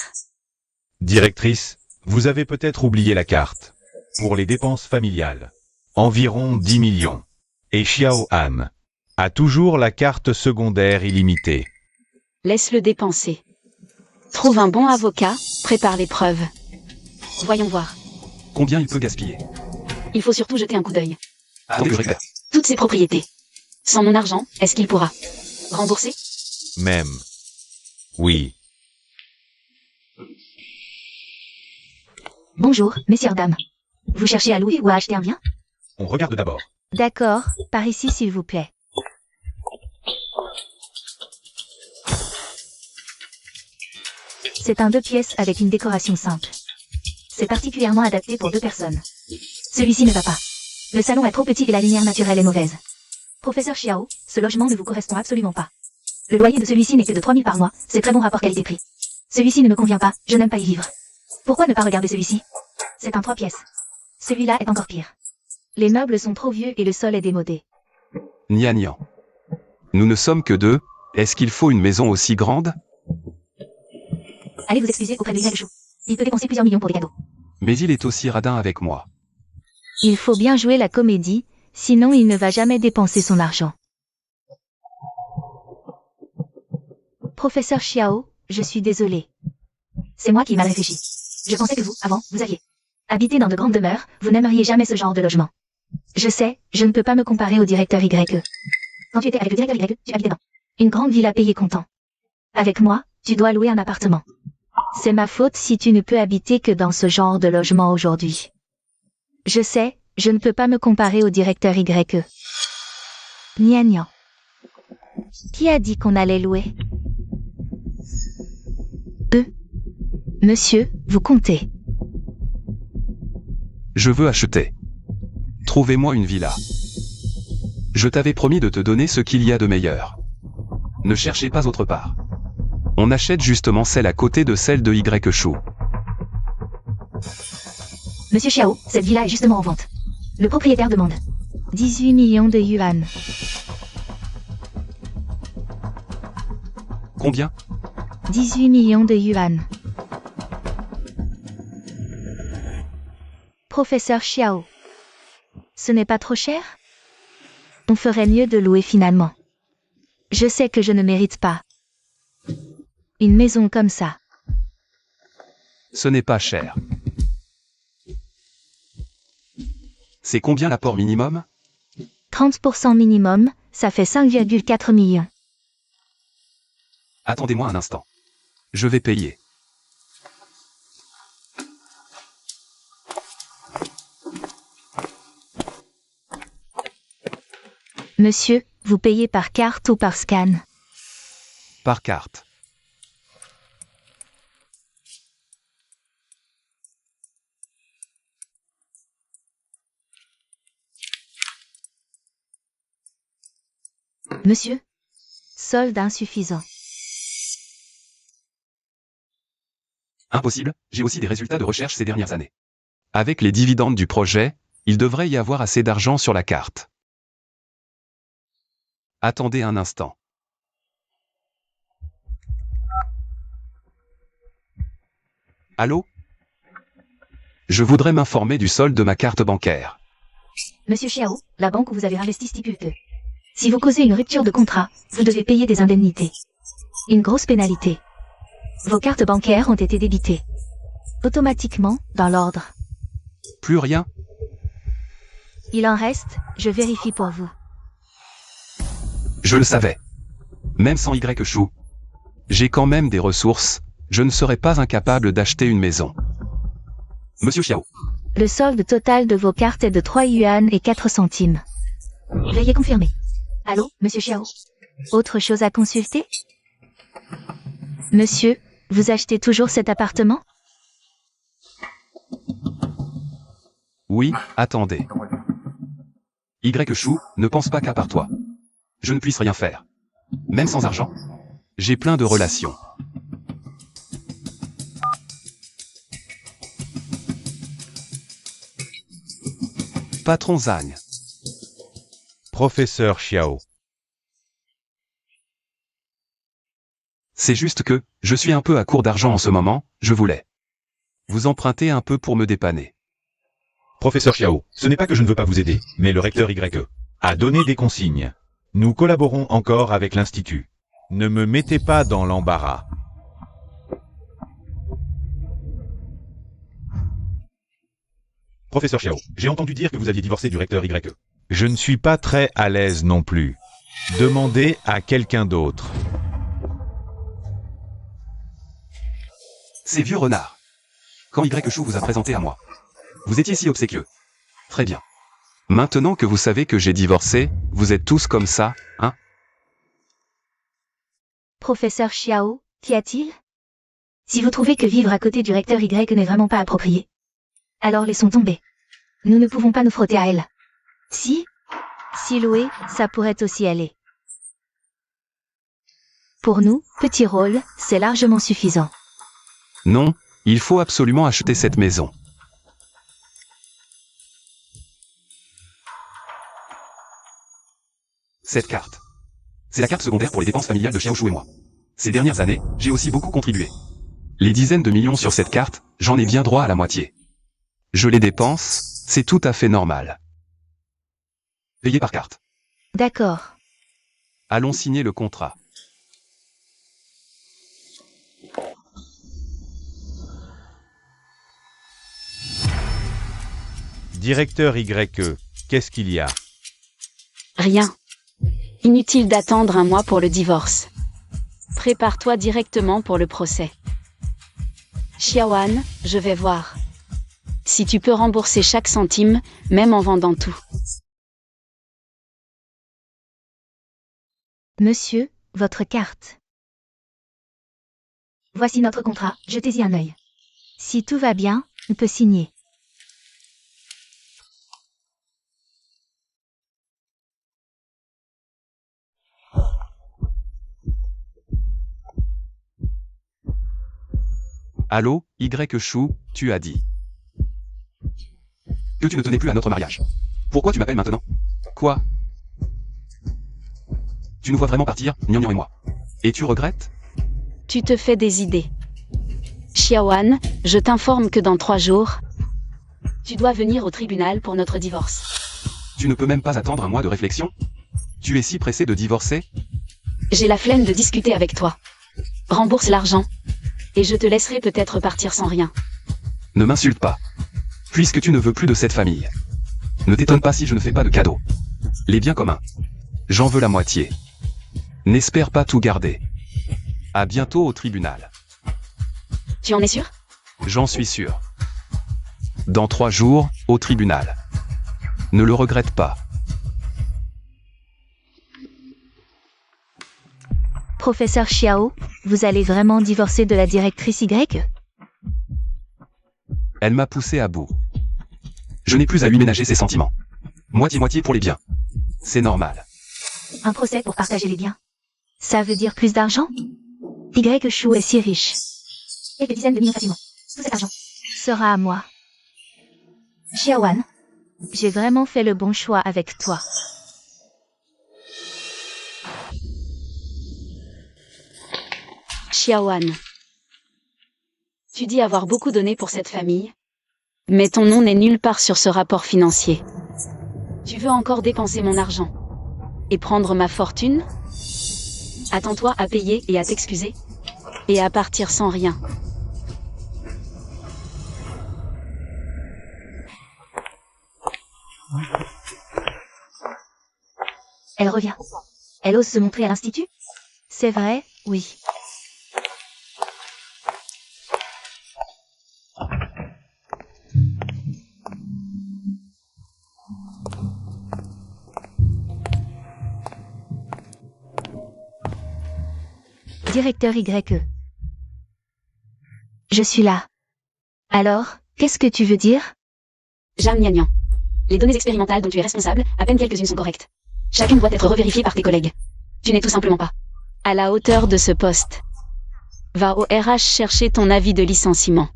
Speaker 5: Directrice, vous avez peut-être oublié la carte. Pour les dépenses familiales. Environ 10 millions. Et Xiao Han a toujours la carte secondaire illimitée.
Speaker 1: Laisse-le dépenser. Trouve un bon avocat, prépare les preuves. Voyons voir.
Speaker 2: Combien il peut gaspiller?
Speaker 1: Il faut surtout jeter un coup d'œil.
Speaker 2: Attendez que je récupère.
Speaker 1: Toutes ses propriétés. Sans mon argent, est-ce qu'il pourra rembourser?
Speaker 5: Même. Oui.
Speaker 3: Bonjour, messieurs dames. Vous cherchez à louer ou à acheter un bien?
Speaker 5: On regarde d'abord.
Speaker 4: D'accord, par ici s'il vous plaît.
Speaker 3: C'est un 2 pièces avec une décoration simple. C'est particulièrement adapté pour 2 personnes. Celui-ci ne va pas. Le salon est trop petit et la lumière naturelle est mauvaise. Professeur Xiao, ce logement ne vous correspond absolument pas. Le loyer de celui-ci n'est que de 3 000 par mois, c'est très bon rapport qualité-prix. Celui-ci ne me convient pas, je n'aime pas y vivre. Pourquoi ne pas regarder celui-ci? C'est un 3 pièces. Celui-là est encore pire.
Speaker 4: Les meubles sont trop vieux et le sol est démodé.
Speaker 2: Nianyang. Nous ne sommes que 2, est-ce qu'il faut une maison aussi grande?
Speaker 3: Allez vous excuser auprès de YE. Il peut dépenser plusieurs millions pour des cadeaux.
Speaker 2: Mais il est aussi radin avec moi.
Speaker 4: Il faut bien jouer la comédie, sinon il ne va jamais dépenser son argent. Professeur Xiao, je suis désolé.
Speaker 3: C'est moi qui ai mal réfléchi. Je pensais que vous, avant, vous aviez habité dans de grandes demeures, vous n'aimeriez jamais ce genre de logement.
Speaker 4: Je sais, je ne peux pas me comparer au directeur YE.
Speaker 3: Quand tu étais avec le directeur YE, tu habitais dans
Speaker 4: une grande ville à payer comptant. Avec moi, tu dois louer un appartement. C'est ma faute si tu ne peux habiter que dans ce genre de logement aujourd'hui. Je sais, je ne peux pas me comparer au directeur YE. Nianyang. Qui a dit qu'on allait louer? Monsieur, vous comptez.
Speaker 2: Je veux acheter. Trouvez-moi une villa. Je t'avais promis de te donner ce qu'il y a de meilleur. Ne cherchez pas autre part. On achète justement celle à côté de celle de Y Chou.
Speaker 3: Monsieur Xiao, cette villa est justement en vente. Le propriétaire demande.
Speaker 4: 18 millions de yuan.
Speaker 2: Combien?
Speaker 4: 18 millions de yuan. Professeur Xiao. Ce n'est pas trop cher? On ferait mieux de louer finalement. Je sais que je ne mérite pas une maison comme ça.
Speaker 2: Ce n'est pas cher. C'est combien l'apport minimum?
Speaker 4: 30% minimum, ça fait 5,4 millions.
Speaker 2: Attendez-moi un instant. Je vais payer.
Speaker 4: Monsieur, vous payez par carte ou par scan?
Speaker 2: Par carte.
Speaker 3: Monsieur,
Speaker 4: Solde insuffisant.
Speaker 2: Impossible, j'ai aussi des résultats de recherche ces dernières années. Avec les dividendes du projet, il devrait y avoir assez d'argent sur la carte. Attendez un instant. Allô? Je voudrais m'informer du solde de ma carte bancaire.
Speaker 3: Monsieur Xiao, la banque où vous avez investi stipule que si vous causez une rupture de contrat, vous devez payer des indemnités. Une grosse pénalité. Vos cartes bancaires ont été débitées.
Speaker 4: Automatiquement, dans l'ordre.
Speaker 2: Plus rien?
Speaker 4: Il en reste, je vérifie pour vous.
Speaker 2: Je le savais. Même sans Y Chou. J'ai quand même des ressources, je ne serais pas incapable d'acheter une maison. Monsieur Xiao.
Speaker 4: Le solde total de vos cartes est de 3 yuan et 4 centimes.
Speaker 3: Veuillez confirmer. Allô, monsieur Xiao?
Speaker 4: Autre chose à consulter? Monsieur, vous achetez toujours cet appartement?
Speaker 2: Oui, attendez. Y Chou, ne pense pas qu'à part toi. Je ne puisse rien faire. Même sans argent. J'ai plein de relations. Patron Zhang.
Speaker 5: Professeur Xiao.
Speaker 2: C'est juste que, je suis un peu à court d'argent en ce moment, je voulais vous emprunter un peu pour me dépanner.
Speaker 5: Professeur Xiao, ce n'est pas que je ne veux pas vous aider, mais le recteur YE a donné des consignes. Nous collaborons encore avec l'Institut. Ne me mettez pas dans l'embarras. Professeur Xiao, j'ai entendu dire que vous aviez divorcé du recteur YE. Je ne suis pas très à l'aise non plus. Demandez à quelqu'un d'autre.
Speaker 2: C'est vieux renard. Quand Y Chou vous a présenté à moi, vous étiez si obséquieux. Très bien. Maintenant que vous savez que j'ai divorcé, vous êtes tous comme ça, hein?
Speaker 4: Professeur Xiao, qu'y a-t-il?
Speaker 3: Si vous trouvez que vivre à côté du recteur Y n'est vraiment pas approprié, alors laissons tomber. Nous ne pouvons pas nous frotter à elle.
Speaker 4: Si louer, ça pourrait aussi aller. Pour nous, petit rôle, c'est largement suffisant.
Speaker 2: Non, il faut absolument acheter cette maison. Cette carte. C'est la carte secondaire pour les dépenses familiales de Xiao Chou et moi. Ces dernières années, j'ai aussi beaucoup contribué. Les dizaines de millions sur cette carte, j'en ai bien droit à la moitié. Je les dépense, c'est tout à fait normal. Payez par carte.
Speaker 4: D'accord.
Speaker 2: Allons signer le contrat.
Speaker 5: Directeur YE, qu'est-ce qu'il y a?
Speaker 1: Rien. Inutile d'attendre un mois pour le divorce. Prépare-toi directement pour le procès. Xiaoan, je vais voir. Si tu peux rembourser chaque centime, même en vendant tout.
Speaker 4: Monsieur, votre carte.
Speaker 3: Voici notre contrat, jetez-y un œil.
Speaker 4: Si tout va bien, on peut signer.
Speaker 2: Allô, Y Chou, tu as dit que tu ne tenais plus à notre mariage. Pourquoi tu m'appelles maintenant? Quoi? Tu nous vois vraiment partir, Nian et moi. Et tu regrettes?
Speaker 1: Tu te fais des idées. Xiaoan, je t'informe que dans 3 jours, tu dois venir au tribunal pour notre divorce.
Speaker 2: Tu ne peux même pas attendre un mois de réflexion? Tu es si pressé de divorcer?
Speaker 1: J'ai la flemme de discuter avec toi. Rembourse l'argent. Et je te laisserai peut-être partir sans rien.
Speaker 2: Ne m'insulte pas. Puisque tu ne veux plus de cette famille. Ne t'étonne pas si je ne fais pas de cadeaux. Les biens communs. J'en veux la moitié. N'espère pas tout garder. À bientôt au tribunal.
Speaker 1: Tu en es sûr?
Speaker 2: J'en suis sûr. Dans 3 jours, au tribunal. Ne le regrette pas.
Speaker 4: Professeur Xiao, vous allez vraiment divorcer de la directrice Y?
Speaker 2: Elle m'a poussé à bout. Je n'ai plus à lui ménager ses sentiments. Moitié-moitié pour les biens. C'est normal.
Speaker 3: Un procès pour partager les biens.
Speaker 4: Ça veut dire plus d'argent? Y Chou est si riche.
Speaker 3: Quelques dizaines de millions facilement. Tout cet argent.
Speaker 4: Sera à moi.
Speaker 3: Xiaoan,
Speaker 4: J'ai vraiment fait le bon choix avec toi.
Speaker 1: Xiaoan. Tu dis avoir beaucoup donné pour cette famille, mais ton nom n'est nulle part sur ce rapport financier. Tu veux encore dépenser mon argent et prendre ma fortune? Attends-toi à payer et à t'excuser, et à partir sans rien.
Speaker 3: elle revient. Elle ose se montrer à l'institut?
Speaker 4: C'est vrai, oui. Directeur YE. Je suis là. Alors, qu'est-ce que tu veux dire?
Speaker 1: Jam Nian. Les données expérimentales dont tu es responsable, à peine quelques-unes sont correctes. Chacune doit être revérifiée par tes collègues. Tu n'es tout simplement pas à la hauteur de ce poste. Va au RH chercher ton avis de licenciement.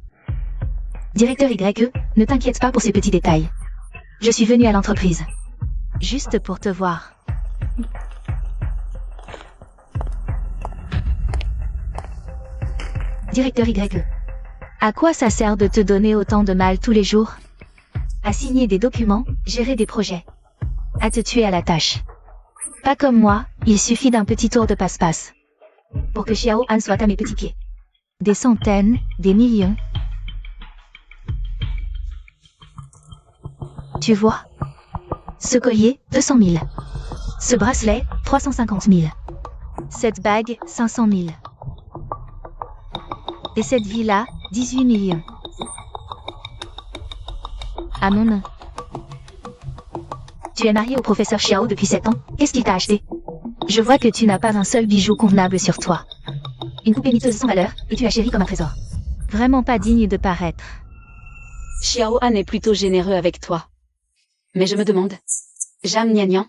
Speaker 3: Directeur YE, ne t'inquiète pas pour ces petits détails. Je suis venu à l'entreprise.
Speaker 4: Juste pour te voir.
Speaker 3: Directeur YE,
Speaker 4: À quoi ça sert de te donner autant de mal tous les jours?
Speaker 3: à signer des documents, gérer des projets.
Speaker 4: À te tuer à la tâche. Pas comme moi, il suffit d'un petit tour de passe-passe.
Speaker 3: Pour que Xiao Han soit à mes petits pieds.
Speaker 4: Des centaines, des millions. Tu vois?
Speaker 3: Ce collier, 200 000. Ce bracelet, 350 000.
Speaker 4: Cette bague, 500 000. Et cette villa, 18 millions. À mon nom.
Speaker 3: Tu es marié au professeur Xiao depuis 7 ans, qu'est-ce qu'il t'a acheté?
Speaker 4: Je vois que tu n'as pas un seul bijou convenable sur toi.
Speaker 3: Une poupée miteuse sans valeur, et tu la chéris comme un trésor.
Speaker 4: Vraiment pas digne de paraître.
Speaker 1: Xiao Han est plutôt généreux avec toi. Mais je me demande, Jam Nian,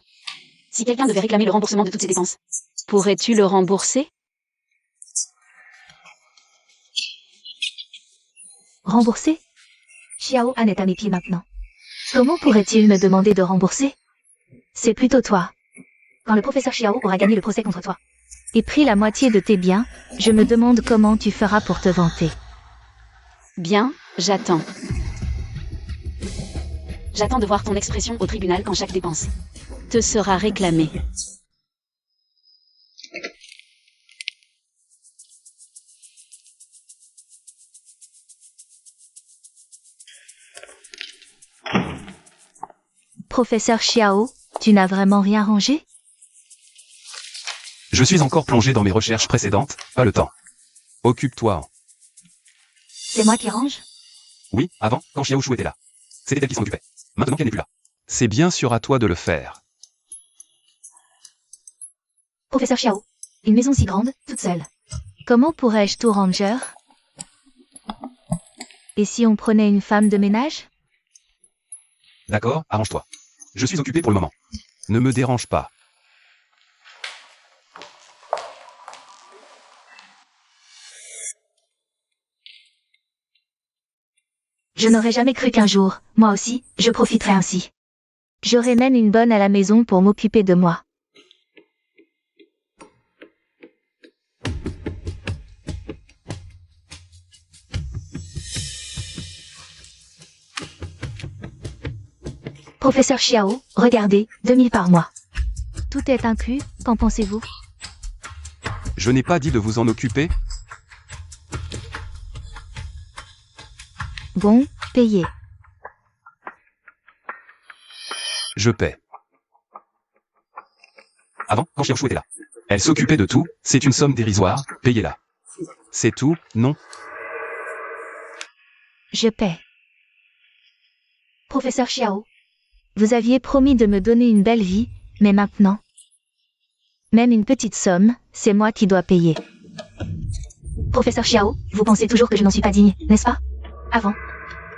Speaker 1: si quelqu'un devait réclamer le remboursement de toutes ses dépenses, pourrais-tu le rembourser?
Speaker 3: Rembourser? Xiao Han est à mes pieds maintenant.
Speaker 4: Comment pourrait-il me demander de rembourser? C'est plutôt toi.
Speaker 3: Quand le professeur Xiao aura gagné le procès contre toi.
Speaker 4: Et pris la moitié de tes biens, je me demande comment tu feras pour te vanter.
Speaker 1: Bien, j'attends. J'attends de voir ton expression au tribunal quand chaque dépense te sera réclamée.
Speaker 4: Professeur Xiao, tu n'as vraiment rien rangé?
Speaker 2: Je suis encore plongé dans mes recherches précédentes, pas le temps. Occupe-toi.
Speaker 3: C'est moi qui range?
Speaker 2: Oui, avant, quand Xiao Shu était là. C'était elle qui s'en occupait. Maintenant qu'elle n'est plus là. C'est bien sûr à toi de le faire.
Speaker 3: Professeur Xiao. Une maison si grande, toute seule.
Speaker 4: Comment pourrais-je tout ranger? Et si on prenait une femme de ménage?
Speaker 2: D'accord, arrange-toi. Je suis occupé pour le moment. Ne me dérange pas.
Speaker 3: Je n'aurais jamais cru qu'un jour, moi aussi, je profiterais ainsi.
Speaker 4: J'aurais même une bonne à la maison pour m'occuper de moi.
Speaker 3: Professeur Xiao, regardez, 2000 par mois.
Speaker 4: Tout est inclus, qu'en pensez-vous?
Speaker 2: Je n'ai pas dit de vous en occuper.
Speaker 4: Bon, payez.
Speaker 2: Je paie. Avant, quand Xiaoshu était là. Elle s'occupait de tout, c'est une somme dérisoire, payez-la. C'est tout, non?
Speaker 4: Je paie.
Speaker 3: Professeur Xiao,
Speaker 4: Vous aviez promis de me donner une belle vie, mais maintenant? Même une petite somme, c'est moi qui dois payer.
Speaker 3: Professeur Xiao, vous pensez toujours que je n'en suis pas digne, n'est-ce pas? Avant.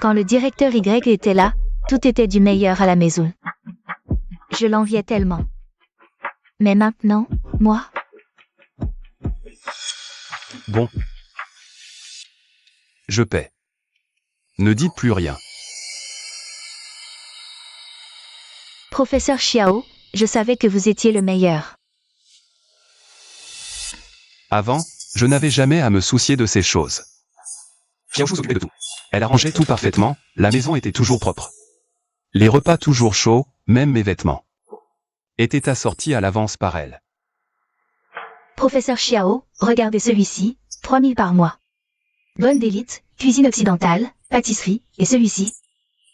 Speaker 4: Quand le directeur Y était là, tout était du meilleur à la maison. Je l'enviais tellement. Mais maintenant, moi?
Speaker 2: Bon. Je paie. Ne dites plus rien.
Speaker 4: Professeur Xiao, je savais que vous étiez le meilleur.
Speaker 2: Avant, je n'avais jamais à me soucier de ces choses. Xiaoshu s'occupait de tout. Elle arrangeait tout parfaitement, la maison était toujours propre. Les repas toujours chauds, même mes vêtements étaient assortis à l'avance par elle.
Speaker 3: Professeur Xiao, regardez celui-ci, 3000 par mois. Bonne d'élite, cuisine occidentale, pâtisserie, et celui-ci.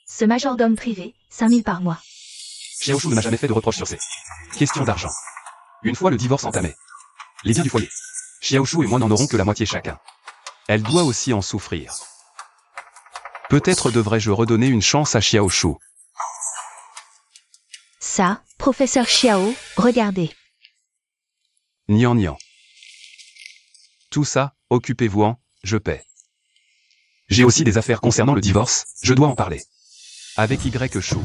Speaker 3: Ce majordome privé, 5000 par mois.
Speaker 2: Xiaoshu ne m'a jamais fait de reproches sur ces questions d'argent. Une fois le divorce entamé, les biens du foyer, Xiaoshu et moi n'en aurons que la moitié chacun. Elle doit aussi en souffrir. Peut-être devrais-je redonner une chance à Xiaoshu.
Speaker 4: Ça, professeur Xiao, regardez.
Speaker 2: Nian nian. Tout ça, occupez-vous-en, je paie. J'ai aussi des affaires concernant le divorce, je dois en parler. Avec Y-Shu.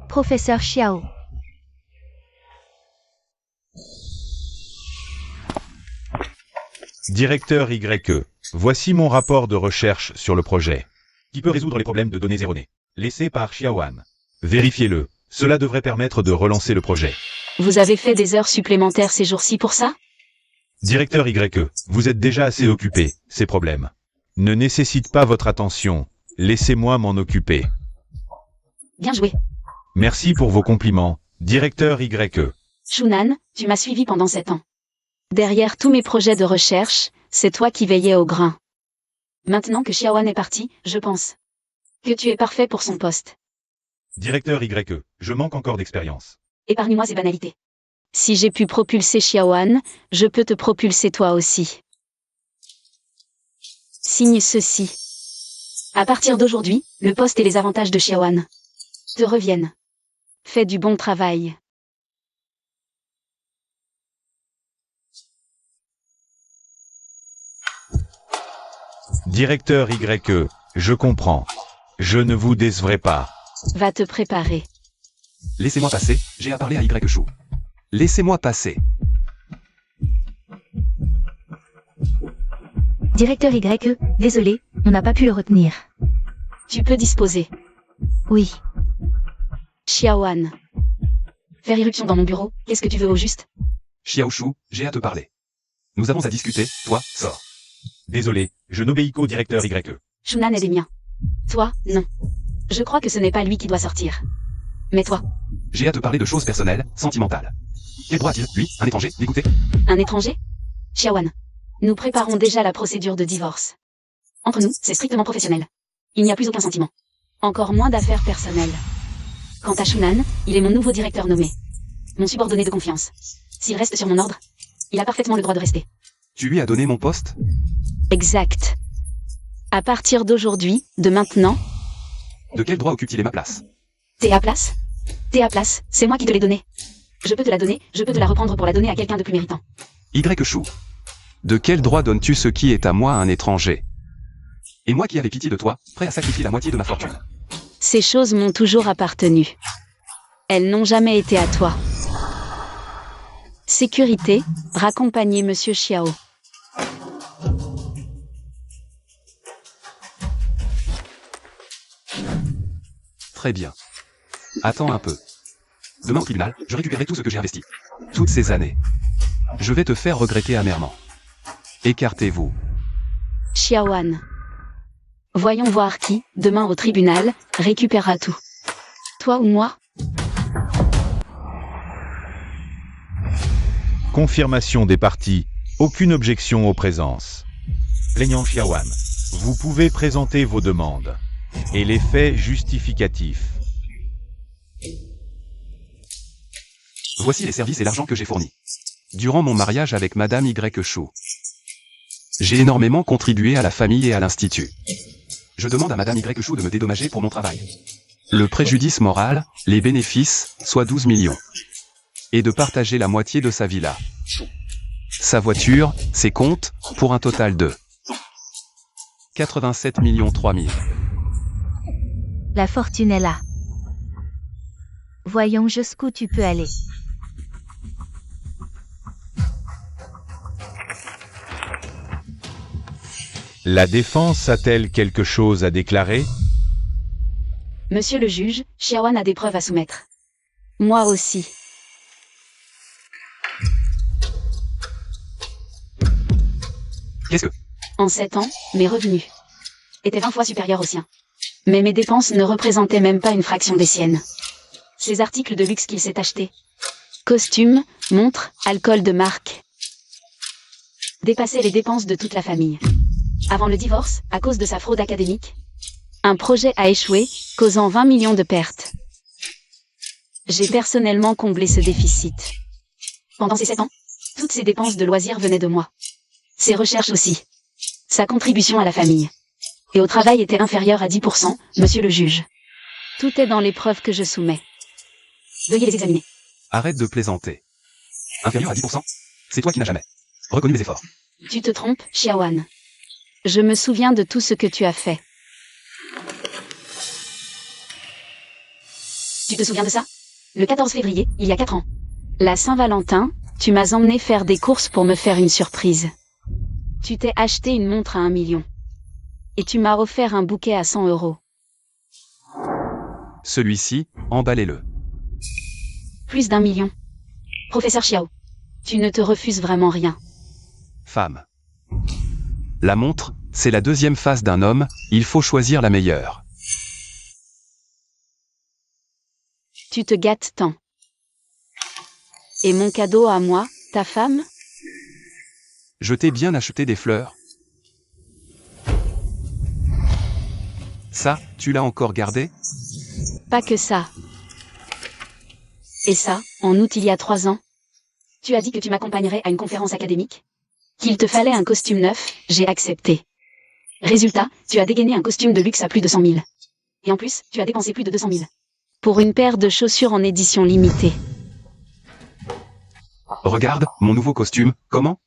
Speaker 4: Professeur Xiao.
Speaker 5: Directeur YE, voici mon rapport de recherche sur le projet, qui peut résoudre les problèmes de données erronées, laissés par Xiaoan. Vérifiez-le, cela devrait permettre de relancer le projet.
Speaker 1: Vous avez fait des heures supplémentaires ces jours-ci pour ça?
Speaker 5: Directeur YE, vous êtes déjà assez occupé, ces problèmes ne nécessitent pas votre attention, laissez-moi m'en occuper.
Speaker 1: Bien joué.
Speaker 5: Merci pour vos compliments, Directeur YE.
Speaker 1: Shunan, tu m'as suivi pendant 7 ans. Derrière tous mes projets de recherche, c'est toi qui veillais au grain. Maintenant que Xiaoan est parti, je pense que tu es parfait pour son poste.
Speaker 5: Directeur YE, je manque encore d'expérience.
Speaker 1: Épargne-moi ces banalités. Si j'ai pu propulser Xiaoan, je peux te propulser toi aussi. Signe ceci. À partir d'aujourd'hui, le poste et les avantages de Xiaoan te reviennent. Fais du bon travail.
Speaker 5: Directeur YE, je comprends. Je ne vous décevrai pas.
Speaker 1: Va te préparer.
Speaker 2: Laissez-moi passer, j'ai à parler à Y-Shu. Laissez-moi passer.
Speaker 3: Directeur YE, désolé, on n'a pas pu le retenir.
Speaker 1: Tu peux disposer.
Speaker 3: Oui.
Speaker 1: Xiaoan. Faire irruption dans mon bureau, qu'est-ce que tu veux au juste?
Speaker 2: Xiaoshu, j'ai à te parler. Nous avons à discuter, toi, sors.
Speaker 5: Désolé, je n'obéis qu'au directeur YE.
Speaker 1: Shunan est des miens. Toi, non. Je crois que ce n'est pas lui qui doit sortir. Mais toi,
Speaker 2: J'ai à te parler de choses personnelles, sentimentales. Quel droit a-t-il, lui, un étranger, d'écouter?
Speaker 1: un étranger? Xiaoan. Nous préparons déjà la procédure de divorce. Entre nous, c'est strictement professionnel. Il n'y a plus aucun sentiment. Encore moins d'affaires personnelles. Quant à Shunan, il est mon nouveau directeur nommé. Mon subordonné de confiance. S'il reste sur mon ordre, il a parfaitement le droit de rester.
Speaker 2: Tu lui as donné mon poste?
Speaker 1: Exact. À partir d'aujourd'hui, de maintenant,
Speaker 2: De quel droit occupe-t-il ma place?
Speaker 1: T'es à place? T'es à place, c'est moi qui te l'ai donnée. Je peux te la donner, je peux te la reprendre pour la donner à quelqu'un de plus méritant.
Speaker 2: Chou. De quel droit donnes-tu ce qui est à moi à un étranger? Et moi qui avais pitié de toi, prêt à sacrifier la moitié de ma fortune.
Speaker 1: Ces choses m'ont toujours appartenu. Elles n'ont jamais été à toi. Sécurité, raccompagnez Monsieur Xiao.
Speaker 2: Très bien. Attends un peu. Demain au tribunal, je récupérerai tout ce que j'ai investi. Toutes ces années. Je vais te faire regretter amèrement. Écartez-vous.
Speaker 1: Xiaoan. Voyons voir qui, demain au tribunal, récupérera tout. Toi ou moi?
Speaker 5: Confirmation des parties. Aucune objection aux présences. Plaignant Xiaoan. Vous pouvez présenter vos demandes. Et les faits justificatifs.
Speaker 2: Voici les services et l'argent que j'ai fournis. Durant mon mariage avec Madame Chou. J'ai énormément contribué à la famille et à l'institut. Je demande à Madame Chou de me dédommager pour mon travail. Le préjudice moral, les bénéfices, soit 12 millions. Et de partager la moitié de sa villa. Sa voiture, ses comptes, pour un total de 87 3 000.
Speaker 4: La fortune est là. Voyons jusqu'où tu peux aller.
Speaker 5: La défense a-t-elle quelque chose à déclarer?
Speaker 1: Monsieur le juge, Xiaoan a des preuves à soumettre. Moi aussi.
Speaker 2: Qu'est-ce que...
Speaker 1: En 7 ans, mes revenus étaient 20 fois supérieurs aux siens. Mais mes dépenses ne représentaient même pas une fraction des siennes. Ces articles de luxe qu'il s'est achetés. Costumes, montres, alcool de marque. Dépassaient les dépenses de toute la famille. Avant le divorce, à cause de sa fraude académique, un projet a échoué, causant 20 millions de pertes. J'ai personnellement comblé ce déficit. Pendant ces 7 ans, toutes ces dépenses de loisirs venaient de moi. Ses recherches aussi. Sa contribution à la famille. Et au travail était inférieure à 10%, monsieur le juge. Tout est dans les preuves que je soumets. Veuillez les examiner.
Speaker 2: Arrête de plaisanter. Inférieur à 10%? C'est toi qui n'as jamais reconnu mes efforts.
Speaker 1: Tu te trompes, Xiaoan. Je me souviens de tout ce que tu as fait. Tu te souviens de ça? Le 14 février, il y a 4 ans. La Saint-Valentin, tu m'as emmené faire des courses pour me faire une surprise. Tu t'es acheté une montre à 1 million. Et tu m'as offert un bouquet à 100 €.
Speaker 2: Celui-ci, emballez-le.
Speaker 1: Plus d'1 million. Professeur Xiao. Tu ne te refuses vraiment rien.
Speaker 2: Femme. La montre, c'est la deuxième face d'un homme, il faut choisir la meilleure.
Speaker 1: Tu te gâtes tant. Et mon cadeau à moi, ta femme?
Speaker 2: Je t'ai bien acheté des fleurs. Ça, tu l'as encore gardé?
Speaker 1: Pas que ça. Et ça, en août il y a 3 ans. Tu as dit que tu m'accompagnerais à une conférence académique? Qu'il te fallait un costume neuf, j'ai accepté. Résultat, tu as dégainé un costume de luxe à plus de 100 000. Et en plus, tu as dépensé plus de 200 000. Pour une paire de chaussures en édition limitée.
Speaker 2: Regarde, mon nouveau costume, comment?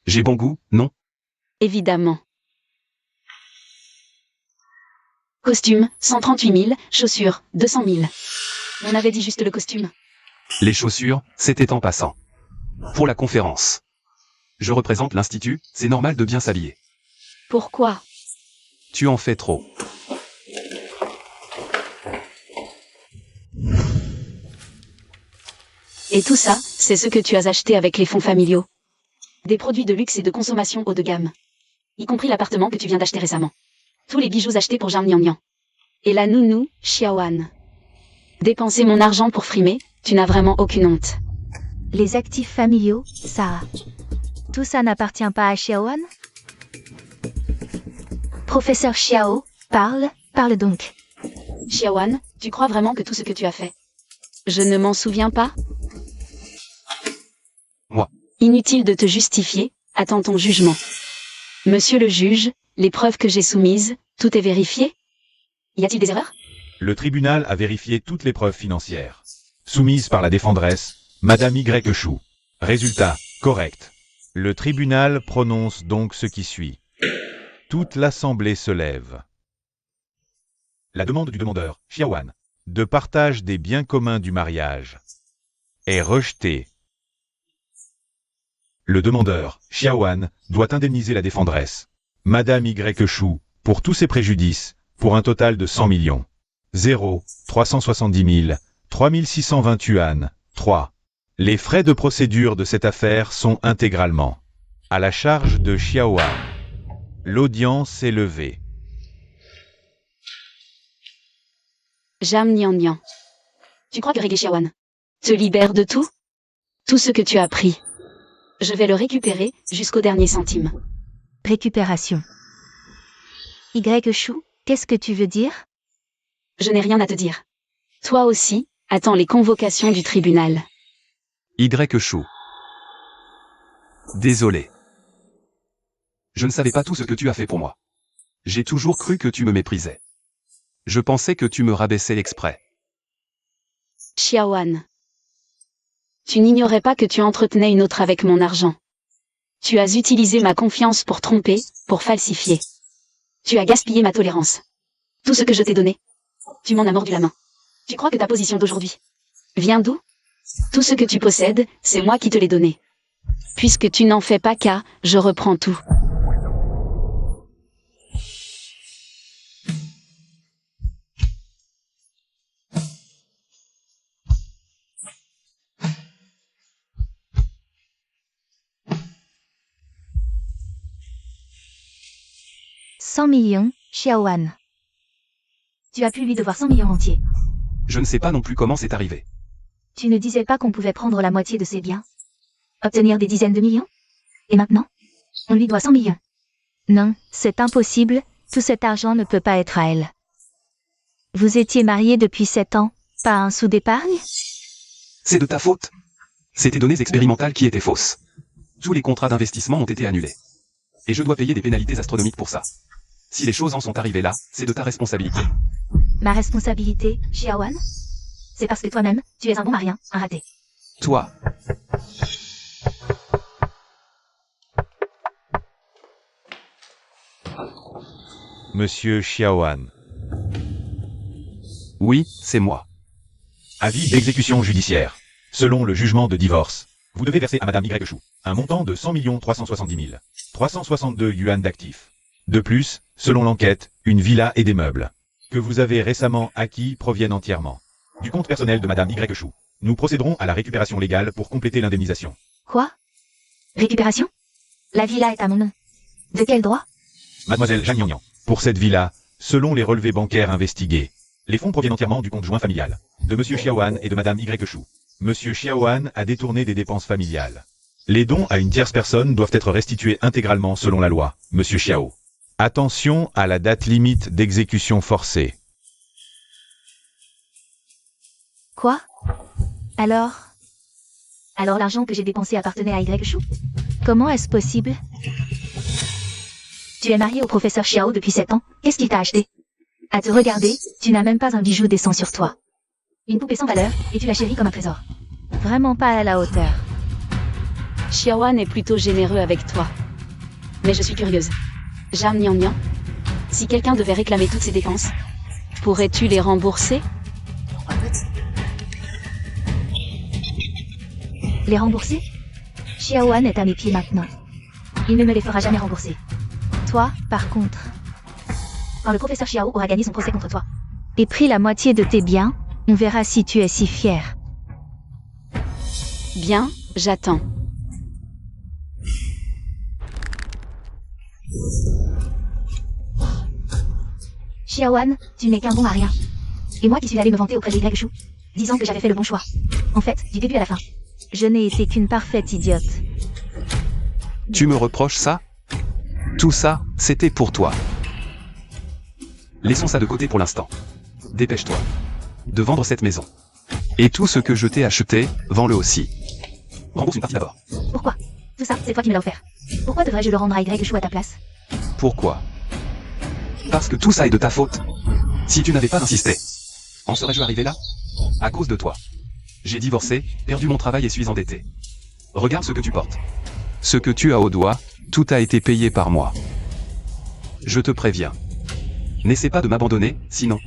Speaker 2: J'ai bon goût, non?
Speaker 1: Évidemment. Costume, 138 000, chaussures, 200 000. On avait dit juste le costume.
Speaker 2: Les chaussures, c'était en passant. Pour la conférence. Je représente l'institut, c'est normal de bien s'habiller.
Speaker 1: Pourquoi?
Speaker 2: Tu en fais trop.
Speaker 1: Et tout ça, c'est ce que tu as acheté avec les fonds familiaux. Des produits de luxe et de consommation haut de gamme. Y compris l'appartement que tu viens d'acheter récemment. Tous les bijoux achetés pour Zhang Niannian. Et la nounou, Xiaoan. Dépenser mon argent pour frimer, tu n'as vraiment aucune honte.
Speaker 4: Les actifs familiaux, ça... Tout ça n'appartient pas à Xiaoan? Professeur Xiao, parle donc.
Speaker 1: Xiaoan, tu crois vraiment que tout ce que tu as fait? Je ne m'en souviens pas?
Speaker 2: Moi.
Speaker 1: Inutile de te justifier, attends ton jugement. Monsieur le juge, les preuves que j'ai soumises, tout est vérifié? Y a-t-il des erreurs?
Speaker 5: Le tribunal a vérifié toutes les preuves financières soumises par la défendresse, Madame Y. Chou. Résultat, correct. Le tribunal prononce donc ce qui suit. Toute l'assemblée se lève. La demande du demandeur, Xiaowan, de partage des biens communs du mariage, est rejetée. Le demandeur, Xiaowan, doit indemniser la défendresse, Madame Y. Chou, pour tous ses préjudices, pour un total de 100 millions. 370 000, 3620 yuan, 3. Les frais de procédure de cette affaire sont intégralement à la charge de Xiaowan. L'audience est levée.
Speaker 1: Jam Nian Nian. Tu crois que Reggae Xiaowan te libère de tout? Tout ce que tu as pris. Je vais le récupérer jusqu'au dernier centime.
Speaker 4: Récupération. Y. Chou, qu'est-ce que tu veux dire?
Speaker 1: Je n'ai rien à te dire. Toi aussi, attends les convocations du tribunal.
Speaker 2: Y. Chou. Désolé. Je ne savais pas tout ce que tu as fait pour moi. J'ai toujours cru que tu me méprisais. Je pensais que tu me rabaissais exprès.
Speaker 1: Xiaowan. Tu n'ignorais pas que tu entretenais une autre avec mon argent. Tu as utilisé ma confiance pour tromper, pour falsifier. Tu as gaspillé ma tolérance. Tout ce que je t'ai donné. Tu m'en as mordu la main. Tu crois que ta position d'aujourd'hui vient d'où? Tout ce que tu possèdes, c'est moi qui te l'ai donné. Puisque tu n'en fais pas cas, je reprends tout.
Speaker 4: « 100 millions, Xiaowan.
Speaker 3: Tu as pu lui devoir 100 millions entiers.
Speaker 2: Je ne sais pas non plus comment c'est arrivé.
Speaker 3: Tu ne disais pas qu'on pouvait prendre la moitié de ses biens? Obtenir des dizaines de millions? Et maintenant? On lui doit 100 millions.
Speaker 4: Non, c'est impossible, tout cet argent ne peut pas être à elle. Vous étiez mariés depuis 7 ans, pas un sou d'épargne?
Speaker 2: C'est de ta faute. C'est tes données expérimentales qui étaient fausses. Tous les contrats d'investissement ont été annulés. Et je dois payer des pénalités astronomiques pour ça. Si les choses en sont arrivées là, c'est de ta responsabilité.
Speaker 3: Ma responsabilité, Xiaowan? C'est parce que toi-même, tu es un bon marien, un raté.
Speaker 2: Toi.
Speaker 5: Monsieur Xiaowan.
Speaker 2: Oui, c'est moi.
Speaker 5: Avis d'exécution judiciaire. Selon le jugement de divorce, vous devez verser à Madame Y. Chou un montant de 100 370 362 yuan d'actifs. De plus, selon l'enquête, une villa et des meubles que vous avez récemment acquis proviennent entièrement du compte personnel de Madame Y. Chou. Nous procéderons à la récupération légale pour compléter l'indemnisation.
Speaker 3: Quoi? Récupération? La villa est à mon nom. De quel droit?
Speaker 5: Mademoiselle Zhang Yanyan, pour cette villa, selon les relevés bancaires investigués, les fonds proviennent entièrement du compte joint familial de Monsieur Xiaowan et de Madame Y. Chou. Monsieur Xiaowan a détourné des dépenses familiales. Les dons à une tierce personne doivent être restitués intégralement selon la loi, Monsieur Xiao. Attention à la date limite d'exécution forcée.
Speaker 3: Quoi? Alors l'argent que j'ai dépensé appartenait à Y. Chou?
Speaker 4: Comment est-ce possible?
Speaker 3: Tu es marié au professeur Xiao depuis 7 ans, qu'est-ce qu'il t'a acheté? À te regarder, tu n'as même pas un bijou décent sur toi. Une poupée sans valeur, et tu la chéris comme un trésor.
Speaker 4: Vraiment pas à la hauteur.
Speaker 1: Xiaowan est plutôt généreux avec toi. Mais je suis curieuse. Jam Nian Nian, si quelqu'un devait réclamer toutes ces dépenses, pourrais-tu les rembourser?
Speaker 3: Les rembourser? Xiaowan est à mes pieds maintenant. Il ne me les fera jamais rembourser.
Speaker 4: Toi, par contre,
Speaker 3: Quand le professeur Xiao aura gagné son procès contre toi,
Speaker 4: et pris la moitié de tes biens, on verra si tu es si fier.
Speaker 1: Bien, j'attends.
Speaker 3: Xiaowan, tu n'es qu'un bon marien. Et moi qui suis allé me vanter auprès de Y. Chou, disant que j'avais fait le bon choix. En fait, du début à la fin.
Speaker 4: Je n'ai été qu'une parfaite idiote.
Speaker 2: Tu me reproches ça? Tout ça, c'était pour toi. Laissons ça de côté pour l'instant. Dépêche-toi de vendre cette maison. Et tout ce que je t'ai acheté, vends-le aussi. Rembourse une partie d'abord.
Speaker 3: Pourquoi? Tout ça, c'est toi qui me l'as offert. Pourquoi devrais-je le rendre à Y. Chou à ta place?
Speaker 2: Pourquoi? Parce que tout ça est de ta faute. Si tu n'avais pas insisté, En serais-je arrivé là? À cause de toi. J'ai divorcé, perdu mon travail et suis endetté. Regarde ce que tu portes. Ce que tu as au doigt, tout a été payé par moi. Je te préviens. N'essaie pas de m'abandonner, sinon.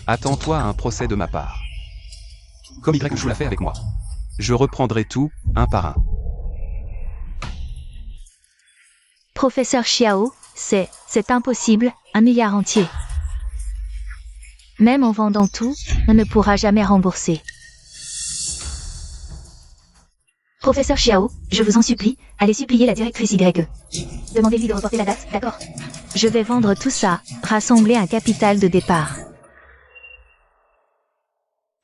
Speaker 2: Attends-toi à un procès de ma part. Comme Y Chou l'a fait avec moi. Je reprendrai tout, un par un.
Speaker 4: Professeur Xiao, c'est impossible, 1 milliard entier. Même en vendant tout, on ne pourra jamais rembourser.
Speaker 3: Professeur Xiao, je vous en supplie, allez supplier la directrice YE. Demandez-lui de reporter la date, d'accord?
Speaker 4: Je vais vendre tout ça, rassembler un capital de départ.